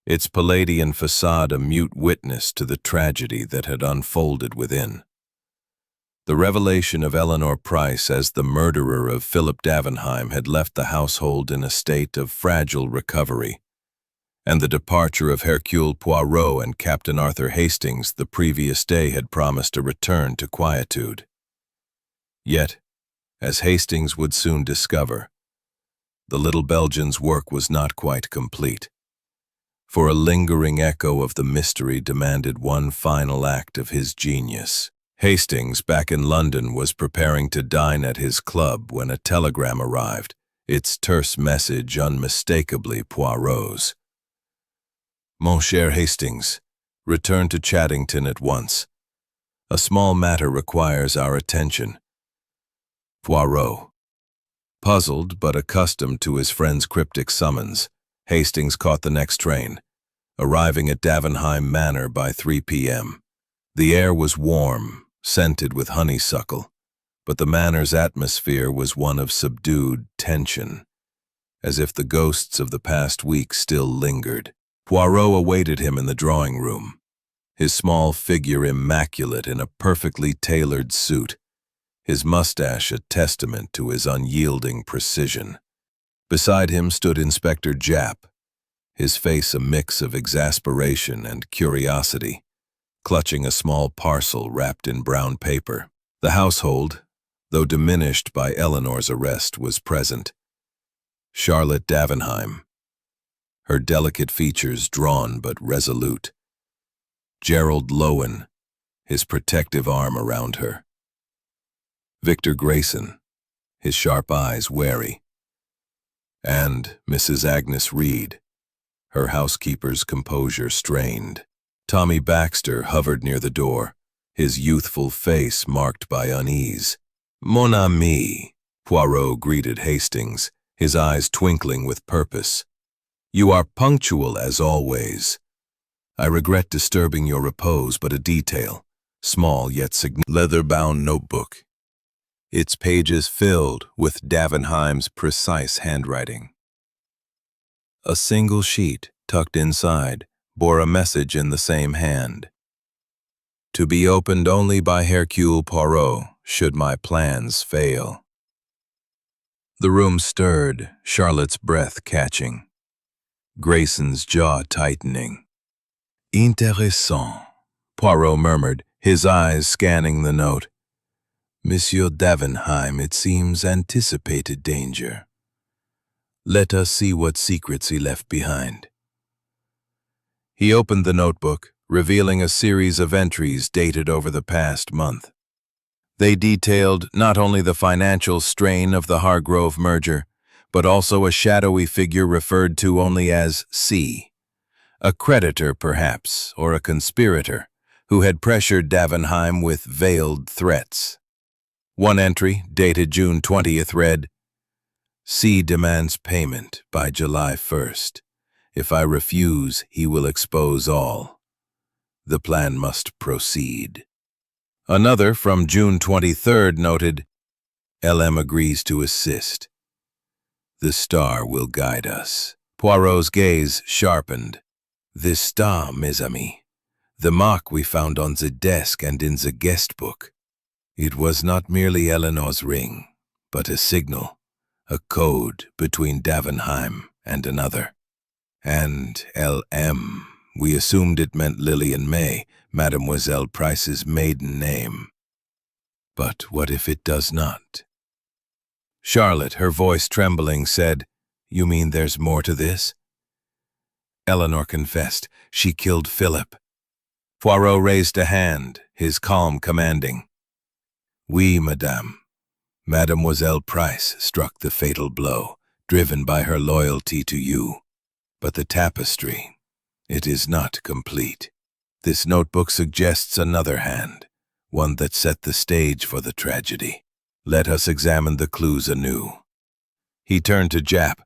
its Palladian facade a mute witness to the tragedy that had unfolded within. The revelation of Eleanor Price as the murderer of Philip Davenheim had left the household in a state of fragile recovery, and the departure of Hercule Poirot and Captain Arthur Hastings the previous day had promised a return to quietude. Yet, as Hastings would soon discover, the little Belgian's work was not quite complete, for a lingering echo of the mystery demanded one final act of his genius. Hastings, back in London, was preparing to dine at his club when a telegram arrived, its terse message unmistakably Poirot's. Mon cher Hastings, return to Chaddington at once. A small matter requires our attention. Poirot. Puzzled but accustomed to his friend's cryptic summons, Hastings caught the next train, arriving at Davenheim Manor by 3 p.m. The air was warm, scented with honeysuckle, but the manor's atmosphere was one of subdued tension, as if the ghosts of the past week still lingered. Poirot awaited him in the drawing room, his small figure immaculate in a perfectly tailored suit, his mustache a testament to his unyielding precision. Beside him stood Inspector Japp, his face a mix of exasperation and curiosity, clutching a small parcel wrapped in brown paper. The household, though diminished by Eleanor's arrest, was present. Charlotte Davenheim, her delicate features drawn but resolute. Gerald Lowen, his protective arm around her. Victor Grayson, his sharp eyes wary. And Mrs. Agnes Reed, her housekeeper's composure strained. Tommy Baxter hovered near the door, his youthful face marked by unease. Mon ami, Poirot greeted Hastings, his eyes twinkling with purpose. You are punctual as always. I regret disturbing your repose, but a detail, small yet significant. Leather-bound notebook, its pages filled with Davenheim's precise handwriting. A single sheet, tucked inside, bore a message in the same hand. To be opened only by Hercule Poirot, should my plans fail. The room stirred, Charlotte's breath catching, Grayson's jaw tightening. Intéressant, Poirot murmured, his eyes scanning the note. Monsieur Davenheim, it seems, anticipated danger. Let us see what secrets he left behind. He opened the notebook, revealing a series of entries dated over the past month. They detailed not only the financial strain of the Hargrove merger, but also a shadowy figure referred to only as C, a creditor perhaps, or a conspirator, who had pressured Davenheim with veiled threats. One entry, dated June 20th, read, C demands payment by July 1st. If I refuse, he will expose all. The plan must proceed. Another, from June 23rd, noted, LM agrees to assist. The star will guide us. Poirot's gaze sharpened. The star, mes amis. The mark we found on the desk and in the guest book. It was not merely Eleanor's ring, but a signal, a code between Davenheim and another. And LM, we assumed it meant Lillian May, Mademoiselle Price's maiden name. But what if it does not? Charlotte, her voice trembling, said, You mean there's more to this? Eleanor confessed. She killed Philip. Poirot raised a hand, his calm commanding. Oui, madame. Mademoiselle Price struck the fatal blow, driven by her loyalty to you. But the tapestry, it is not complete. This notebook suggests another hand, one that set the stage for the tragedy. Let us examine the clues anew. He turned to Japp.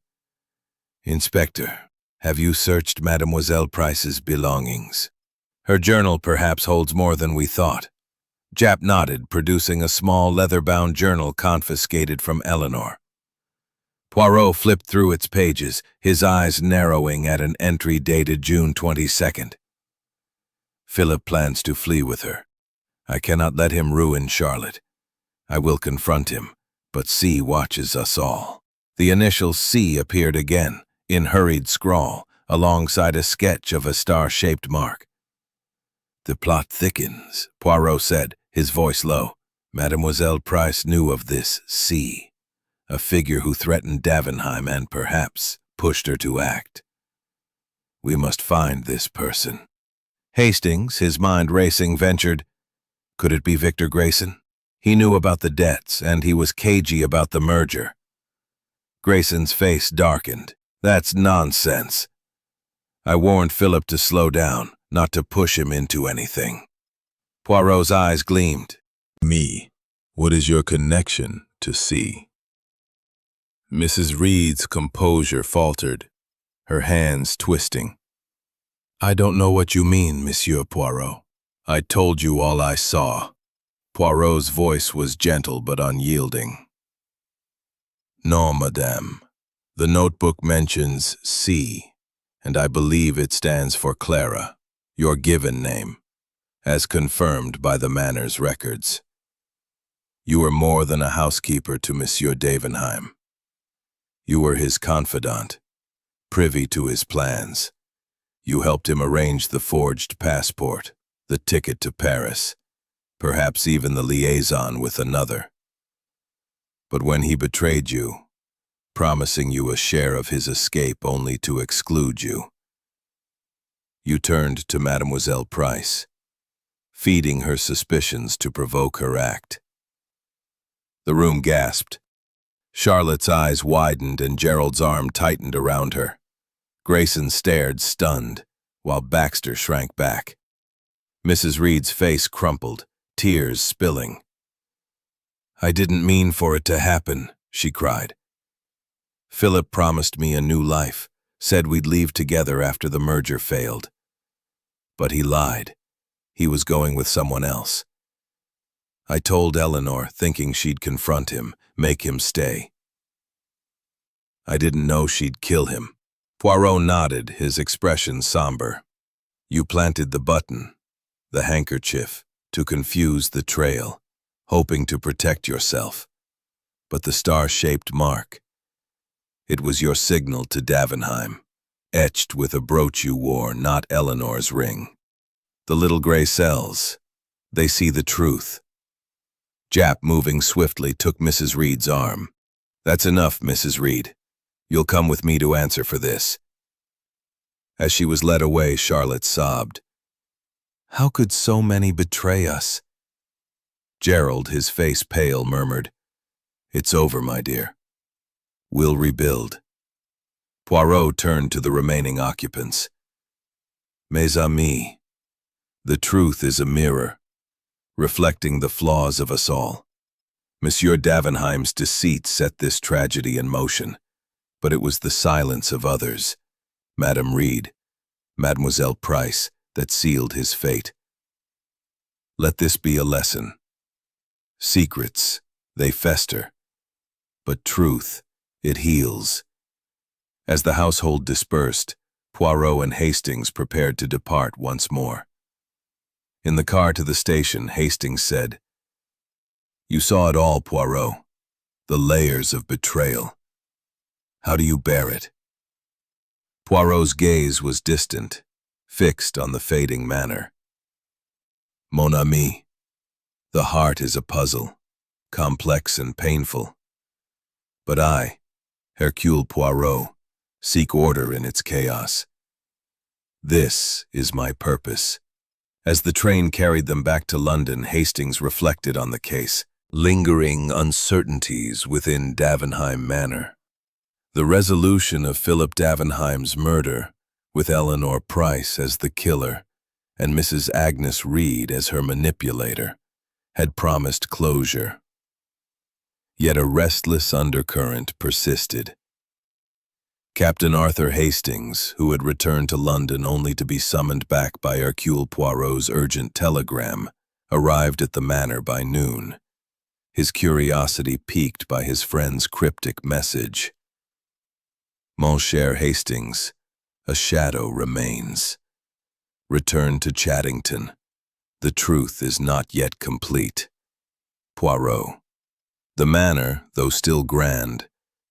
Inspector, have you searched Mademoiselle Price's belongings? Her journal perhaps holds more than we thought. Japp nodded, producing a small leather-bound journal confiscated from Eleanor. Poirot flipped through its pages, his eyes narrowing at an entry dated June 22nd. Philip plans to flee with her. I cannot let him ruin Charlotte. I will confront him, but C watches us all. The initial C appeared again, in hurried scrawl, alongside a sketch of a star-shaped mark. The plot thickens, Poirot said, his voice low. Mademoiselle Price knew of this C, a figure who threatened Davenheim and perhaps pushed her to act. We must find this person. Hastings, his mind racing, ventured, could it be Victor Grayson? He knew about the debts, and he was cagey about the merger. Grayson's face darkened. That's nonsense. I warned Philip to slow down, not to push him into anything. Poirot's eyes gleamed. Me, what is your connection to C? Mrs. Reed's composure faltered, her hands twisting. I don't know what you mean, Monsieur Poirot. I told you all I saw. Poirot's voice was gentle but unyielding. No, madame. The notebook mentions C, and I believe it stands for Clara, your given name, as confirmed by the Manor's records. You were more than a housekeeper to Monsieur Davenheim. You were his confidant, privy to his plans. You helped him arrange the forged passport, the ticket to Paris, perhaps even the liaison with another. But when he betrayed you, promising you a share of his escape only to exclude you, you turned to Mademoiselle Price, feeding her suspicions to provoke her act. The room gasped. Charlotte's eyes widened and Gerald's arm tightened around her. Grayson stared, stunned, while Baxter shrank back. Mrs. Reed's face crumpled, tears spilling. I didn't mean for it to happen, she cried. Philip promised me a new life, said we'd leave together after the merger failed. But he lied. He was going with someone else. I told Eleanor, thinking she'd confront him, make him stay. I didn't know she'd kill him. Poirot nodded, his expression somber. You planted the button, the handkerchief, to confuse the trail, hoping to protect yourself. But the star-shaped mark, it was your signal to Davenheim, etched with a brooch you wore, not Eleanor's ring. The little gray cells, they see the truth. Japp, moving swiftly, took Mrs. Reed's arm. That's enough, Mrs. Reed. You'll come with me to answer for this. As she was led away, Charlotte sobbed. How could so many betray us? Gerald, his face pale, murmured, It's over, my dear. We'll rebuild. Poirot turned to the remaining occupants. Mes amis, the truth is a mirror, reflecting the flaws of us all. Monsieur Davenheim's deceit set this tragedy in motion, but it was the silence of others, Madame Reed, Mademoiselle Price, that sealed his fate. Let this be a lesson. Secrets, they fester, but truth, it heals. As the household dispersed, Poirot and Hastings prepared to depart once more. In the car to the station, Hastings said, You saw it all, Poirot, the layers of betrayal. How do you bear it? Poirot's gaze was distant, fixed on the fading manor. Mon ami, the heart is a puzzle, complex and painful. But I, Hercule Poirot, seek order in its chaos. This is my purpose. As the train carried them back to London, Hastings reflected on the case, lingering uncertainties within Davenheim Manor. The resolution of Philip Davenheim's murder, with Eleanor Price as the killer and Mrs. Agnes Reed as her manipulator, had promised closure. Yet a restless undercurrent persisted. Captain Arthur Hastings, who had returned to London only to be summoned back by Hercule Poirot's urgent telegram, arrived at the manor by noon, his curiosity piqued by his friend's cryptic message. Mon cher Hastings, a shadow remains. Return to Chaddington. The truth is not yet complete. Poirot. The manor, though still grand,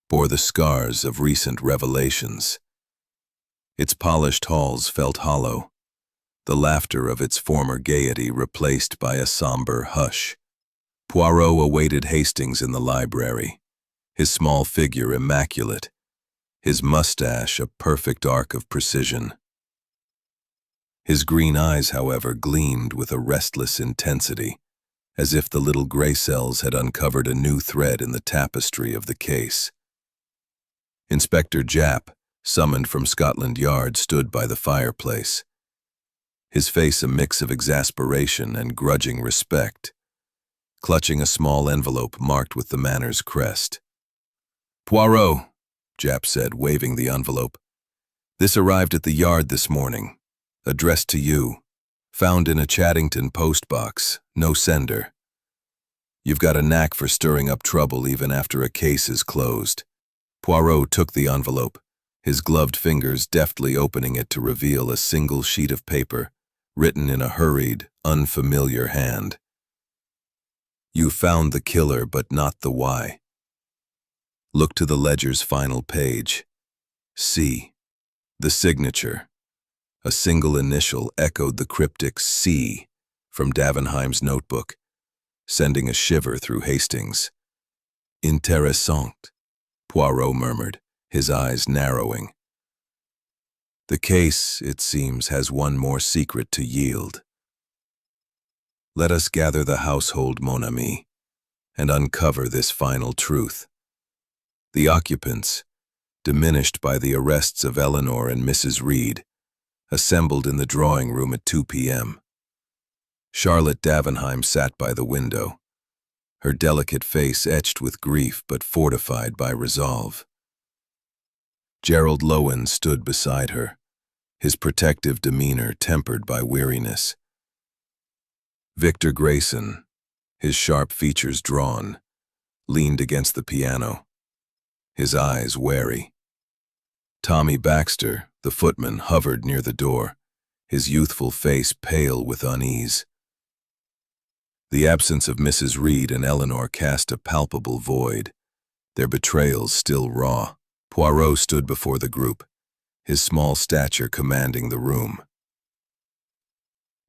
bore the scars of recent revelations. Its polished halls felt hollow, the laughter of its former gaiety replaced by a somber hush. Poirot awaited Hastings in the library, his small figure immaculate, his mustache a perfect arc of precision. His green eyes, however, gleamed with a restless intensity, as if the little gray cells had uncovered a new thread in the tapestry of the case. Inspector Japp, summoned from Scotland Yard, stood by the fireplace, his face a mix of exasperation and grudging respect, clutching a small envelope marked with the manor's crest. "Poirot," Japp said, waving the envelope. "This arrived at the Yard this morning. Addressed to you. Found in a Chaddington postbox. No sender. You've got a knack for stirring up trouble even after a case is closed." Poirot took the envelope, his gloved fingers deftly opening it to reveal a single sheet of paper, written in a hurried, unfamiliar hand. "You found the killer, but not the why. Look to the ledger's final page. C. The signature. A single initial echoed the cryptic C from Davenheim's notebook, sending a shiver through Hastings. "Intéressant," Poirot murmured, his eyes narrowing. "The case, it seems, has one more secret to yield. Let us gather the household, mon ami, and uncover this final truth. The occupants, diminished by the arrests of Eleanor and Mrs. Reed, assembled in the drawing room at 2 p.m. Charlotte Davenheim sat by the window, her delicate face etched with grief but fortified by resolve. Gerald Lowen stood beside her, his protective demeanor tempered by weariness. Victor Grayson, his sharp features drawn, leaned against the piano, his eyes wary. Tommy Baxter, the footman, hovered near the door, his youthful face pale with unease. The absence of Mrs. Reed and Eleanor cast a palpable void, their betrayals still raw. Poirot stood before the group, his small stature commanding the room.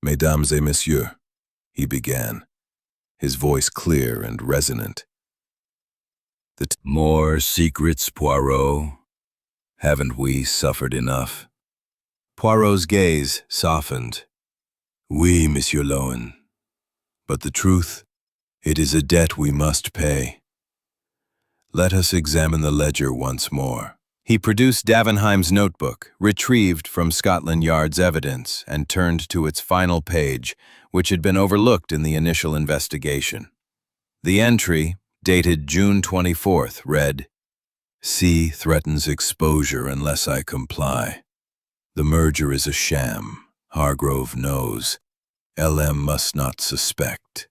"Mesdames et messieurs," he began, his voice clear and resonant. "More secrets, Poirot? Haven't we suffered enough?" Poirot's gaze softened. "Oui, Monsieur Lowen. But the truth, it is a debt we must pay. Let us examine the ledger once more." He produced Davenheim's notebook, retrieved from Scotland Yard's evidence, and turned to its final page, which had been overlooked in the initial investigation. The entry, dated June 24th, read, "C threatens exposure unless I comply. The merger is a sham. Hargrove knows. LM must not suspect."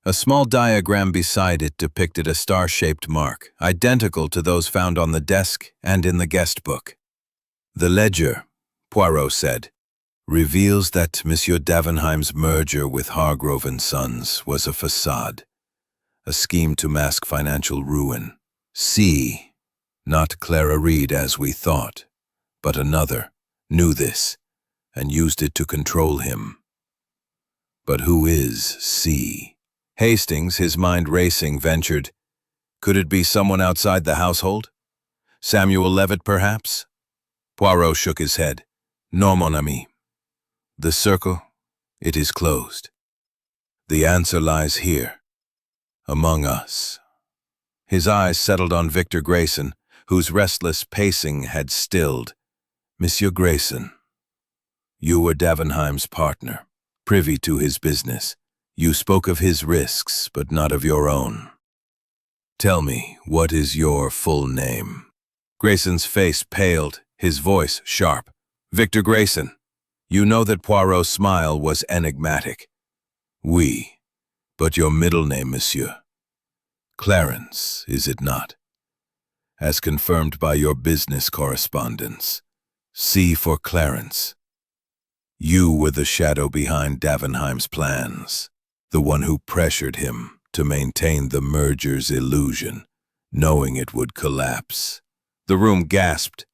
A small diagram beside it depicted a star-shaped mark, identical to those found on the desk and in the guest book. "The ledger," Poirot said, "reveals that Monsieur Davenheim's merger with Hargrove and Sons was a facade, a scheme to mask financial ruin. C, not Clara Reed as we thought, but another, knew this and used it to control him. But who is C?" Hastings, his mind racing, ventured, "Could it be someone outside the household? Samuel Levitt, perhaps?" Poirot shook his head. "Non, mon ami, The circle, it is closed. The answer lies here, among us. His eyes settled on Victor Grayson, whose restless pacing had stilled. Monsieur Grayson, you were Davenheim's partner, privy to his business. You spoke of his risks, but not of your own. Tell me, what is your full name? Grayson's face paled, his voice sharp. Victor Grayson, you know that Poirot's smile was enigmatic. Oui, but your middle name, monsieur. Clarence, is it not? As confirmed by your business correspondence. C for Clarence. You were the shadow behind Davenheim's plans, the one who pressured him to maintain the merger's illusion, knowing it would collapse. The room gasped.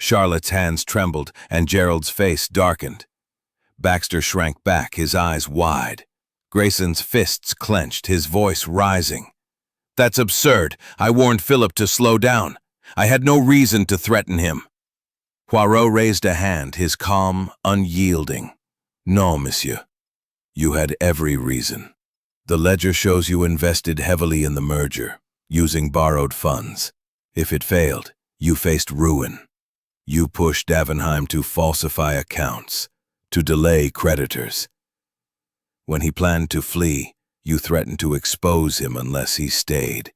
Charlotte's hands trembled, and Gerald's face darkened. Baxter shrank back, his eyes wide. Grayson's fists clenched, his voice rising. That's absurd. I warned Philip to slow down. I had no reason to threaten him. Poirot raised a hand, his calm unyielding. No, monsieur. You had every reason. The ledger shows you invested heavily in the merger, using borrowed funds. If it failed, you faced ruin. You pushed Davenheim to falsify accounts, to delay creditors. When he planned to flee, you threatened to expose him unless he stayed.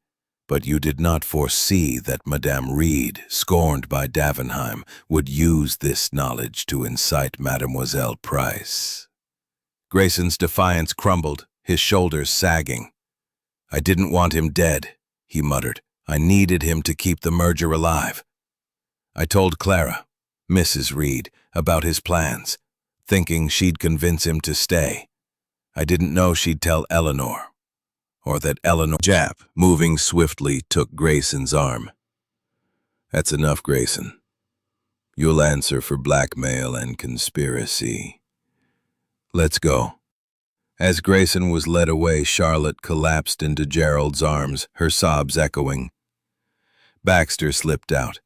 But you did not foresee that Madame Reed, scorned by Davenheim, would use this knowledge to incite Mademoiselle Price. Grayson's defiance crumbled, his shoulders sagging. I didn't want him dead, he muttered. I needed him to keep the merger alive. I told Clara, Mrs. Reed, about his plans, thinking she'd convince him to stay. I didn't know she'd tell Eleanor, or that Eleanor... Japp, moving swiftly, took Grayson's arm. That's enough, Grayson. You'll answer for blackmail and conspiracy. Let's go. As Grayson was led away, Charlotte collapsed into Gerald's arms, her sobs echoing. Baxter slipped out,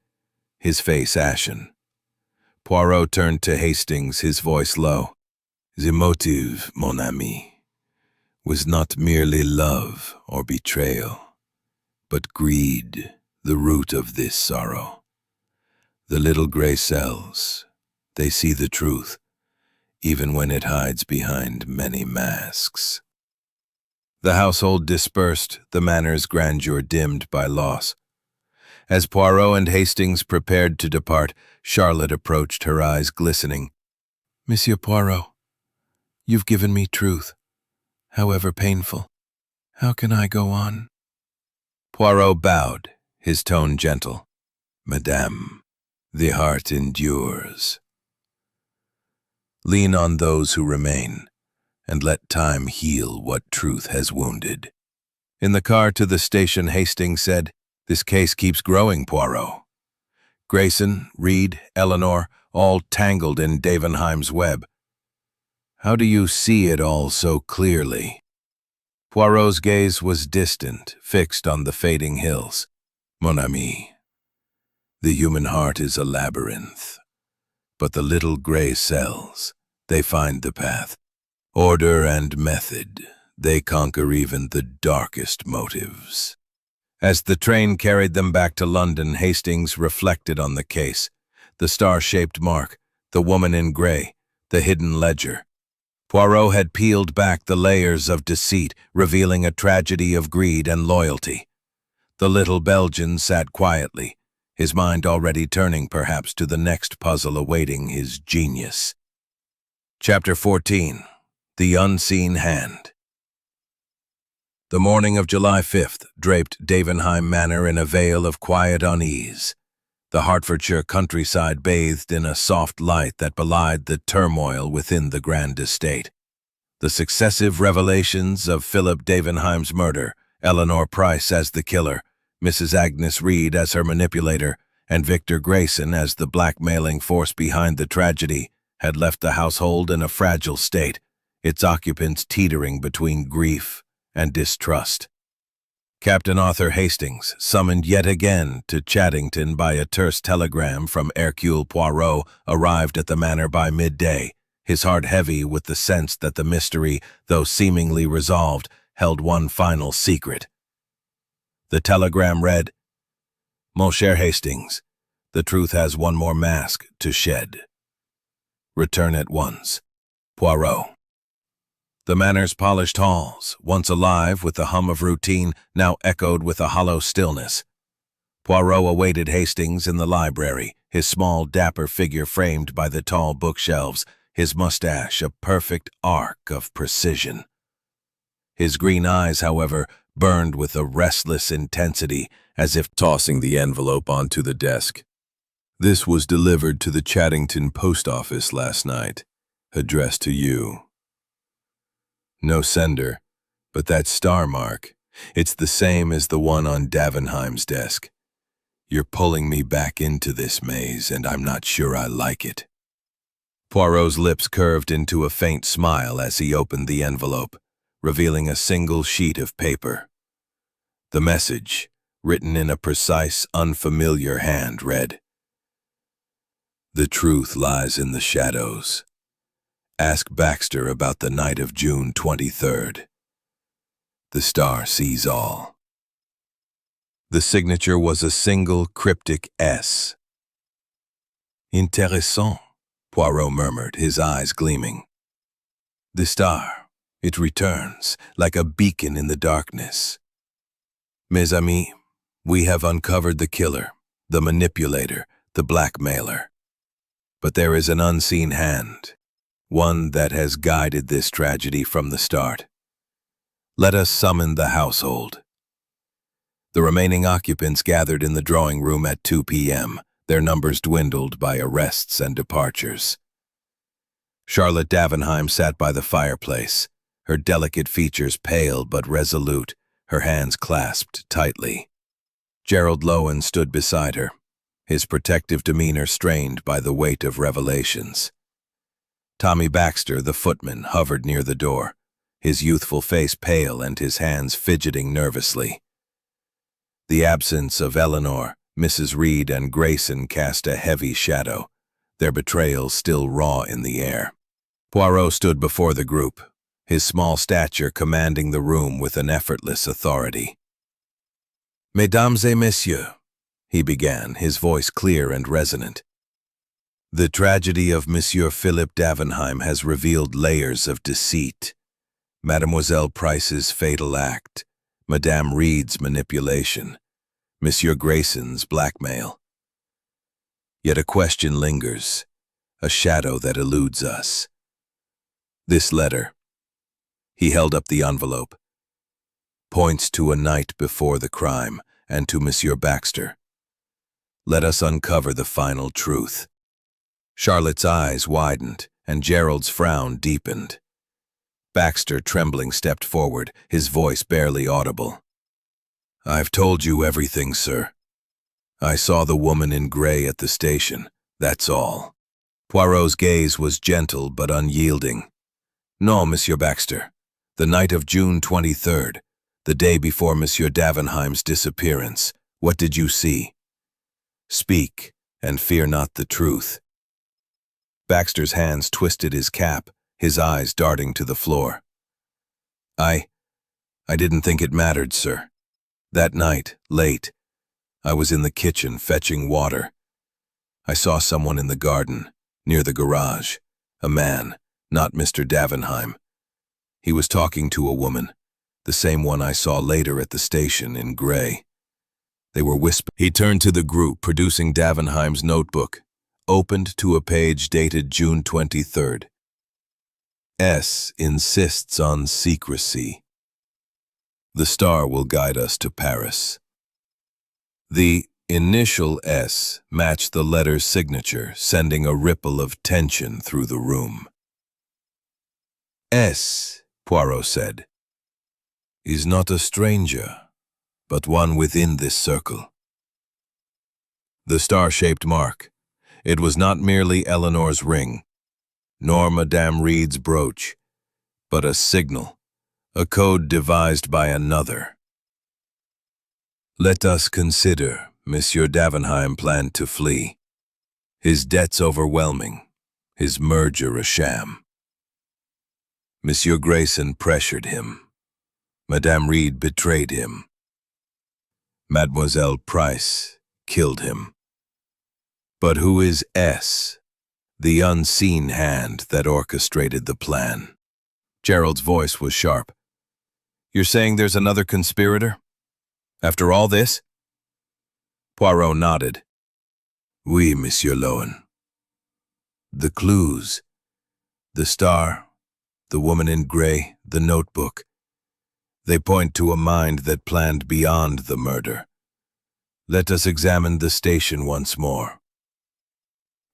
his face ashen. Poirot turned to Hastings, his voice low. The motive, mon ami, was not merely love or betrayal, but greed, the root of this sorrow. The little gray cells, they see the truth, even when it hides behind many masks. The household dispersed, the manor's grandeur dimmed by loss. As Poirot and Hastings prepared to depart, Charlotte approached, her eyes glistening. Monsieur Poirot, you've given me truth, however painful. How can I go on? Poirot bowed, his tone gentle. Madame, the heart endures. Lean on those who remain, and let time heal what truth has wounded. In the car to the station, Hastings said, This case keeps growing, Poirot. Grayson, Reed, Eleanor, all tangled in Davenheim's web. How do you see it all so clearly? Poirot's gaze was distant, fixed on the fading hills. Mon ami, the human heart is a labyrinth, but the little gray cells, they find the path. Order and method, they conquer even the darkest motives. As the train carried them back to London, Hastings reflected on the case. The star-shaped mark, the woman in gray, the hidden ledger. Poirot had peeled back the layers of deceit, revealing a tragedy of greed and loyalty. The little Belgian sat quietly, his mind already turning perhaps to the next puzzle awaiting his genius. Chapter 14. The Unseen Hand. The morning of July 5th draped Davenheim Manor in a veil of quiet unease. The Hertfordshire countryside bathed in a soft light that belied the turmoil within the grand estate. The successive revelations of Philip Davenheim's murder, Eleanor Price as the killer, Mrs. Agnes Reed as her manipulator, and Victor Grayson as the blackmailing force behind the tragedy, had left the household in a fragile state, its occupants teetering between grief and distrust. Captain Arthur Hastings, summoned yet again to Chaddington by a terse telegram from Hercule Poirot, arrived at the manor by midday, his heart heavy with the sense that the mystery, though seemingly resolved, held one final secret. The telegram read, "Mon cher Hastings, the truth has one more mask to shed. Return at once. Poirot." The manor's polished halls, once alive with the hum of routine, now echoed with a hollow stillness. Poirot awaited Hastings in the library, his small, dapper figure framed by the tall bookshelves, his mustache a perfect arc of precision. His green eyes, however, burned with a restless intensity, as if Tossing the envelope onto the desk. "This was delivered to the Chaddington post office last night. Addressed to you." "No sender, but that star mark, it's the same as the one on Davenheim's desk. You're pulling me back into this maze, and I'm not sure I like it." Poirot's lips curved into a faint smile as he opened the envelope, revealing a single sheet of paper. The message, written in a precise, unfamiliar hand, read, "The truth lies in the shadows. Ask Baxter about the night of June 23rd. The star sees all." The signature was a single cryptic S. "Intéressant," Poirot murmured, his eyes gleaming. "The star, it returns, like a beacon in the darkness. Mes amis, we have uncovered the killer, the manipulator, the blackmailer. But there is an unseen hand, one that has guided this tragedy from the start. Let us summon the household." The remaining occupants gathered in the drawing room at 2 p.m., their numbers dwindled by arrests and departures. Charlotte Davenheim sat by the fireplace, her delicate features pale but resolute, her hands clasped tightly. Gerald Lowen stood beside her, his protective demeanor strained by the weight of revelations. Tommy Baxter, the footman, hovered near the door, his youthful face pale and his hands fidgeting nervously. The absence of Eleanor, Mrs. Reed, and Grayson cast a heavy shadow, their betrayal still raw in the air. Poirot stood before the group, his small stature commanding the room with an effortless authority. "Mesdames et messieurs," he began, his voice clear and resonant. "The tragedy of Monsieur Philip Davenheim has revealed layers of deceit. Mademoiselle Price's fatal act, Madame Reed's manipulation, Monsieur Grayson's blackmail. Yet a question lingers, a shadow that eludes us. This letter," he held up the envelope, "points to a night before the crime and to Monsieur Baxter. Let us uncover the final truth." Charlotte's eyes widened, and Gerald's frown deepened. Baxter, trembling, stepped forward, his voice barely audible. "I've told you everything, sir. I saw the woman in gray at the station, that's all." Poirot's gaze was gentle but unyielding. "No, Monsieur Baxter. The night of June 23rd, the day before Monsieur Davenheim's disappearance, what did you see? Speak, and fear not the truth." Baxter's hands twisted his cap, his eyes darting to the floor. I didn't think it mattered, sir. That night, late, I was in the kitchen fetching water. I saw someone in the garden, near the garage, a man, not Mr. Davenheim. He was talking to a woman, the same one I saw later at the station in gray. They were whispering. He turned to the group, producing Davenheim's notebook, opened to a page dated June 23rd. "S insists on secrecy. The star will guide us to Paris." The initial S matched the letter's signature, sending a ripple of tension through the room. "S," Poirot said, "is not a stranger, but one within this circle." The star-shaped mark. It was not merely Eleanor's ring, nor Madame Reed's brooch, but a signal, a code devised by another. Let us consider Monsieur Davenheim planned to flee. His debts overwhelming, his merger a sham. Monsieur Grayson pressured him. Madame Reed betrayed him. Mademoiselle Price killed him. But who is S, the unseen hand that orchestrated the plan? Gerald's voice was sharp. You're saying there's another conspirator? After all this? Poirot nodded. Oui, Monsieur Lowen. The clues, the star, the woman in gray, the notebook, they point to a mind that planned beyond the murder. Let us examine the station once more.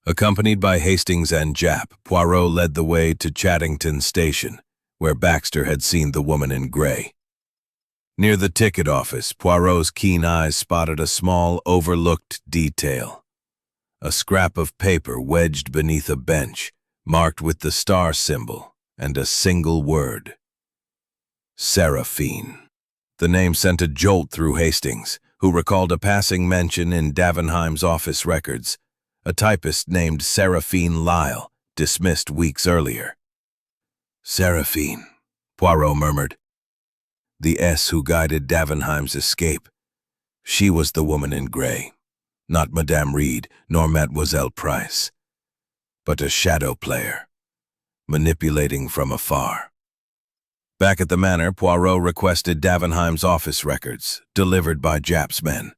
Accompanied by Hastings and Japp, Poirot led the way to Chaddington Station, where Baxter had seen the woman in gray. Near the ticket office, Poirot's keen eyes spotted a small, overlooked detail. A scrap of paper wedged beneath a bench, marked with the star symbol and a single word. Seraphine. The name sent a jolt through Hastings, who recalled a passing mention in Davenheim's office records, a typist named Seraphine Lyle, dismissed weeks earlier. Seraphine, Poirot murmured. The S who guided Davenheim's escape. She was the woman in gray, not Madame Reed nor Mademoiselle Price, but a shadow player, manipulating from afar. Back at the manor, Poirot requested Davenheim's office records, delivered by Japp's men.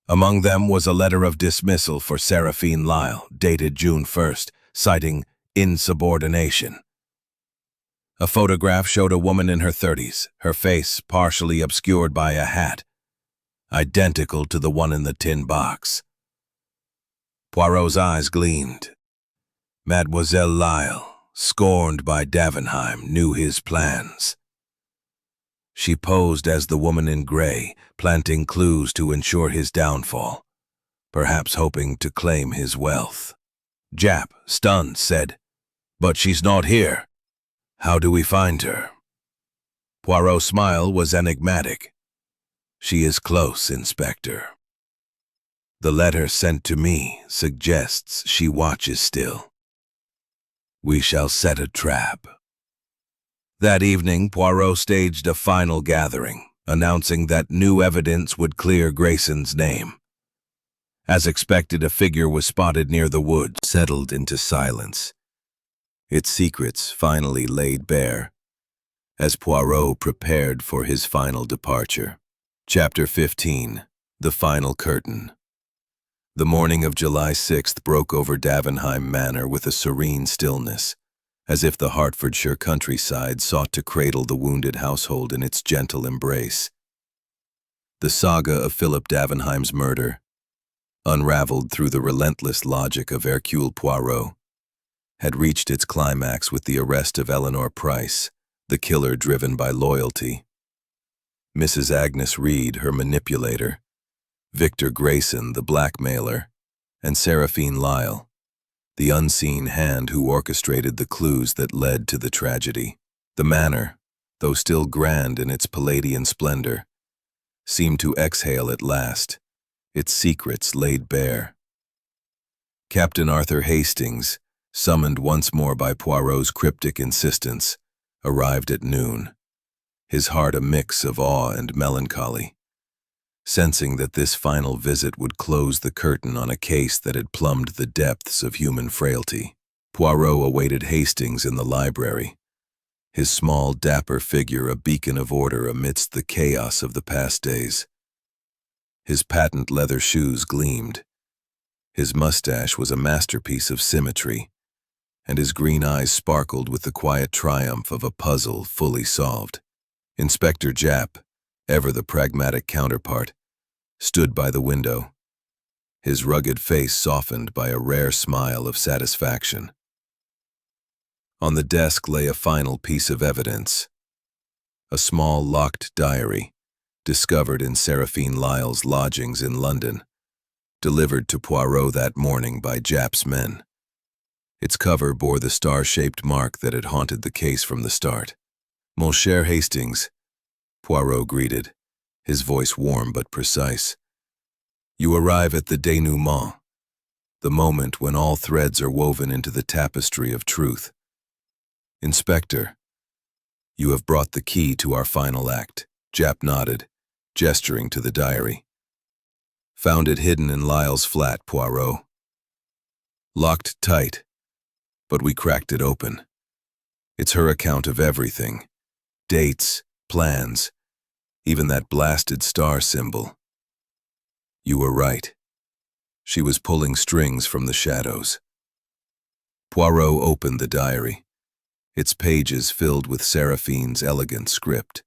Among them was a letter of dismissal for Seraphine Lyle, dated June 1st, citing insubordination. A photograph showed a woman in her 30s, her face partially obscured by a hat, identical to the one in the tin box. Poirot's eyes gleamed. Mademoiselle Lyle, scorned by Davenheim, knew his plans. She posed as the woman in gray, planting clues to ensure his downfall, perhaps hoping to claim his wealth. Japp, stunned, said, "But she's not here. How do we find her?" Poirot's smile was enigmatic. "She is close, Inspector. The letter sent to me suggests she watches still. We shall set a trap." That evening, Poirot staged a final gathering, announcing that new evidence would clear Grayson's name. As expected, a figure was spotted near the wood, settled into silence. Its secrets finally laid bare, as Poirot prepared for his final departure. Chapter 15. The Final Curtain. The morning of July 6th broke over Davenheim Manor with a serene stillness, as if the Hertfordshire countryside sought to cradle the wounded household in its gentle embrace. The saga of Philip Davenheim's murder, unraveled through the relentless logic of Hercule Poirot, had reached its climax with the arrest of Eleanor Price, the killer driven by loyalty. Mrs. Agnes Reed, her manipulator, Victor Grayson, the blackmailer, and Seraphine Lyle, the unseen hand who orchestrated the clues that led to the tragedy. The manor, though still grand in its Palladian splendor, seemed to exhale at last, its secrets laid bare. Captain Arthur Hastings, summoned once more by Poirot's cryptic insistence, arrived at noon, his heart a mix of awe and melancholy. Sensing that this final visit would close the curtain on a case that had plumbed the depths of human frailty, Poirot awaited Hastings in the library, his small, dapper figure a beacon of order amidst the chaos of the past days. His patent leather shoes gleamed, his mustache was a masterpiece of symmetry, and his green eyes sparkled with the quiet triumph of a puzzle fully solved. Inspector Japp, ever the pragmatic counterpart, stood by the window, his rugged face softened by a rare smile of satisfaction. On the desk lay a final piece of evidence, a small locked diary, discovered in Seraphine Lyle's lodgings in London, delivered to Poirot that morning by Japp's men. Its cover bore the star-shaped mark that had haunted the case from the start. "Mon cher Hastings," Poirot greeted, his voice warm but precise. "You arrive at the denouement, the moment when all threads are woven into the tapestry of truth. Inspector, you have brought the key to our final act. Japp nodded, gesturing to the diary. Found it hidden in Lyle's flat, Poirot. Locked tight, but we cracked it open. It's her account of everything. Dates, plans, even that blasted star symbol. You were right. She was pulling strings from the shadows. Poirot opened the diary, its pages filled with Seraphine's elegant script.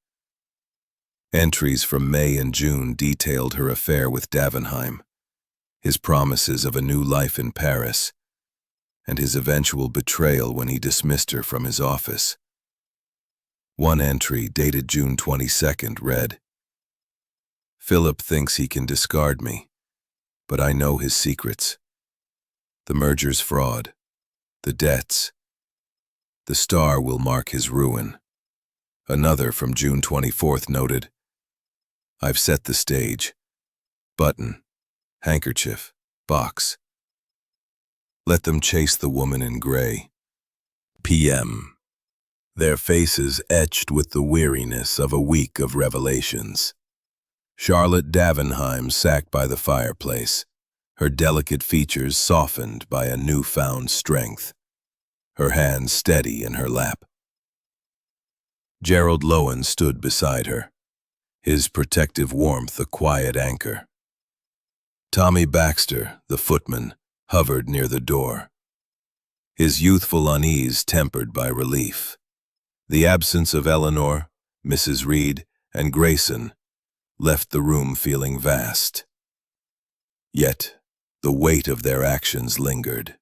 Entries from May and June detailed her affair with Davenheim, his promises of a new life in Paris, and his eventual betrayal when he dismissed her from his office. One entry, dated June 22nd, read, "Philip thinks he can discard me, but I know his secrets. The merger's fraud, the debts. The star will mark his ruin." Another, from June 24th, noted, "I've set the stage. Button, handkerchief, box. Let them chase the woman in gray." PM. Their faces etched with the weariness of a week of revelations. Charlotte Davenheim sat by the fireplace, her delicate features softened by a newfound strength, her hands steady in her lap. Gerald Lowen stood beside her, his protective warmth a quiet anchor. Tommy Baxter, the footman, hovered near the door, his youthful unease tempered by relief. The absence of Eleanor, Mrs. Reed, and Grayson left the room feeling vast. Yet, the weight of their actions lingered.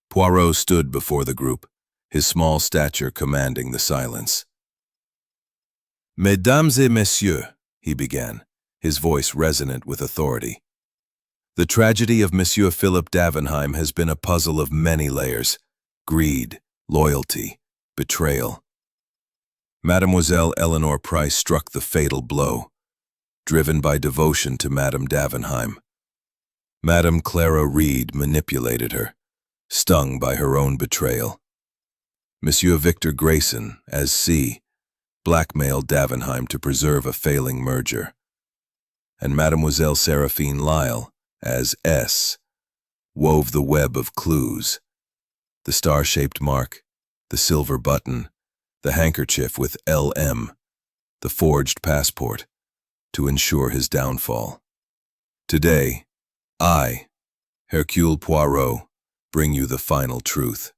Poirot stood before the group, his small stature commanding the silence. "Mesdames et messieurs," he began, his voice resonant with authority. "The tragedy of Monsieur Philip Davenheim has been a puzzle of many layers: greed, loyalty, betrayal. Mademoiselle Eleanor Price struck the fatal blow, driven by devotion to Madame Davenheim. Madame Clara Reed manipulated her, stung by her own betrayal. Monsieur Victor Grayson, as C, blackmailed Davenheim to preserve a failing merger. And Mademoiselle Seraphine Lyle, as S, wove the web of clues: the star-shaped mark, the silver button, the handkerchief with LM, the forged passport, to ensure his downfall. Today, I, Hercule Poirot, bring you the final truth."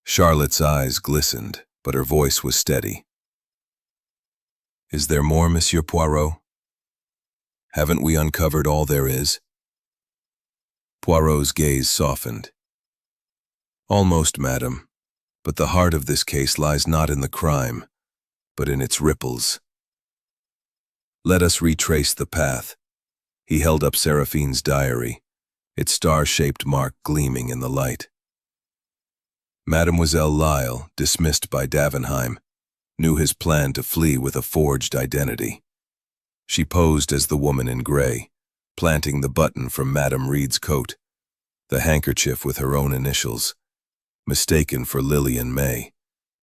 Charlotte's eyes glistened, but her voice was steady. "Is there more, Monsieur Poirot? Haven't we uncovered all there is?" Poirot's gaze softened. "Almost, madam, but the heart of this case lies not in the crime, but in its ripples. Let us retrace the path." He held up Seraphine's diary, its star-shaped mark gleaming in the light. Mademoiselle Lyle, dismissed by Davenheim, knew his plan to flee with a forged identity. She posed as the woman in gray, planting the button from Madame Reed's coat, the handkerchief with her own initials, mistaken for Lillian May,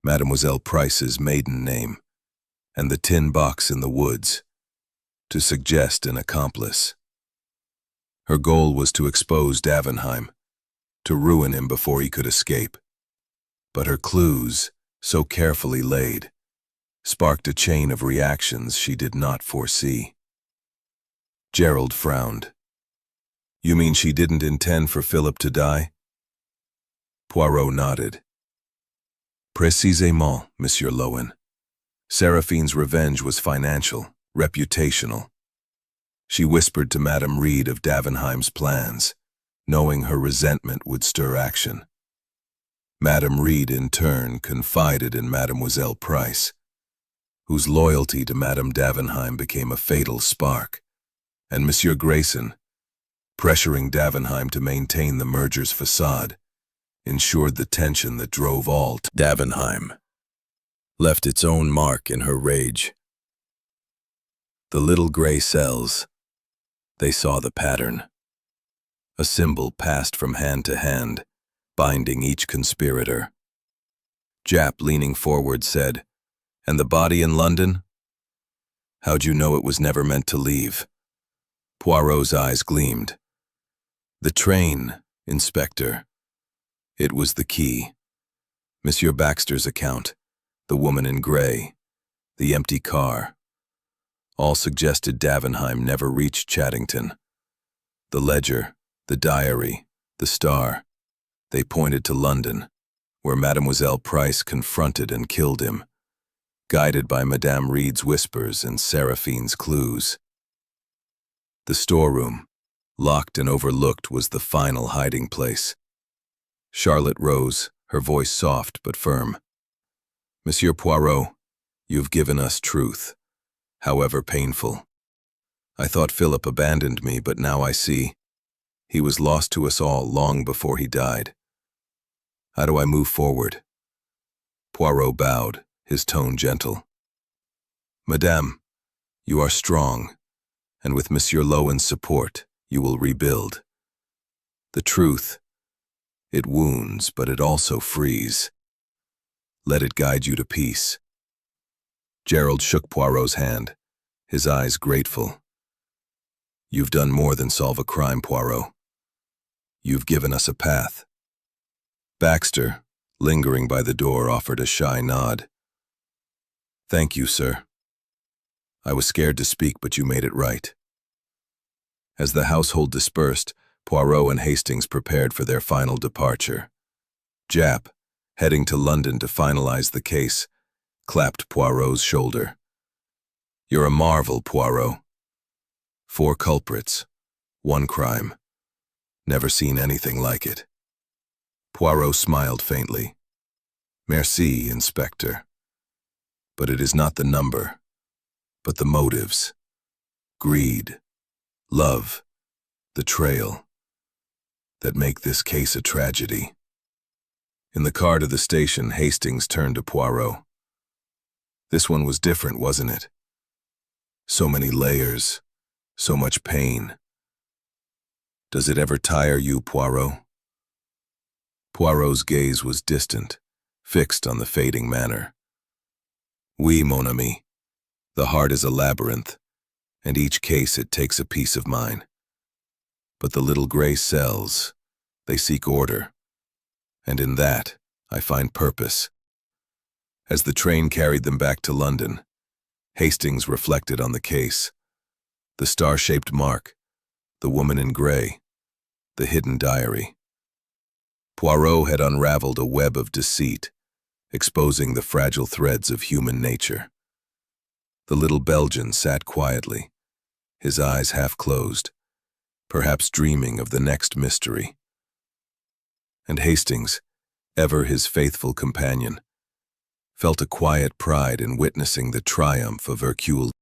Mademoiselle Price's maiden name, and the tin box in the woods, to suggest an accomplice. Her goal was to expose Davenheim, to ruin him before he could escape. But her clues, so carefully laid, sparked a chain of reactions she did not foresee. Gerald frowned. "You mean she didn't intend for Philip to die?" Poirot nodded. "Précisément, Monsieur Lowen. Seraphine's revenge was financial, reputational. She whispered to Madame Reed of Davenheim's plans, knowing her resentment would stir action. Madame Reed, in turn, confided in Mademoiselle Price, whose loyalty to Madame Davenheim became a fatal spark, and Monsieur Grayson, pressuring Davenheim to maintain the merger's facade, ensured the tension that drove all to Davenheim, left its own mark in her rage. The little gray cells, they saw the pattern. A symbol passed from hand to hand, binding each conspirator. Japp, leaning forward, said, "And the body in London? How'd you know it was never meant to leave?" Poirot's eyes gleamed. "The train, Inspector. It was the key. Monsieur Baxter's account, the woman in gray, the empty car. All suggested Davenheim never reached Chaddington. The ledger, the diary, the star, they pointed to London, where Mademoiselle Price confronted and killed him, guided by Madame Reed's whispers and Seraphine's clues. The storeroom, locked and overlooked, was the final hiding place. Charlotte rose, her voice soft but firm. "Monsieur Poirot, you've given us truth, however painful. I thought Philip abandoned me, but now I see he was lost to us all long before he died. How do I move forward?" Poirot bowed, his tone gentle. "Madame, you are strong, and with Monsieur Lowen's support, you will rebuild. The truth, it wounds, but it also frees. Let it guide you to peace." Gerald shook Poirot's hand, his eyes grateful. "You've done more than solve a crime, Poirot. You've given us a path." Baxter, lingering by the door, offered a shy nod. "Thank you, sir. I was scared to speak, but you made it right." As the household dispersed, Poirot and Hastings prepared for their final departure. Japp, heading to London to finalize the case, clapped Poirot's shoulder. "You're a marvel, Poirot. 4 culprits, 1 crime. Never seen anything like it." Poirot smiled faintly. "Merci, Inspector. But it is not the number, but the motives. Greed, love, betrayal, that make this case a tragedy." In the car to the station, Hastings turned to Poirot. "This one was different, wasn't it? So many layers, so much pain. Does it ever tire you, Poirot?" Poirot's gaze was distant, fixed on the fading manor. "Oui, mon ami. The heart is a labyrinth, and each case it takes a piece of mine. But the little gray cells, they seek order, and in that I find purpose." As the train carried them back to London, Hastings reflected on the case. The star-shaped mark, the woman in gray, the hidden diary. Poirot had unraveled a web of deceit, exposing the fragile threads of human nature. The little Belgian sat quietly, his eyes half closed, perhaps dreaming of the next mystery. And Hastings, ever his faithful companion, felt a quiet pride in witnessing the triumph of Hercule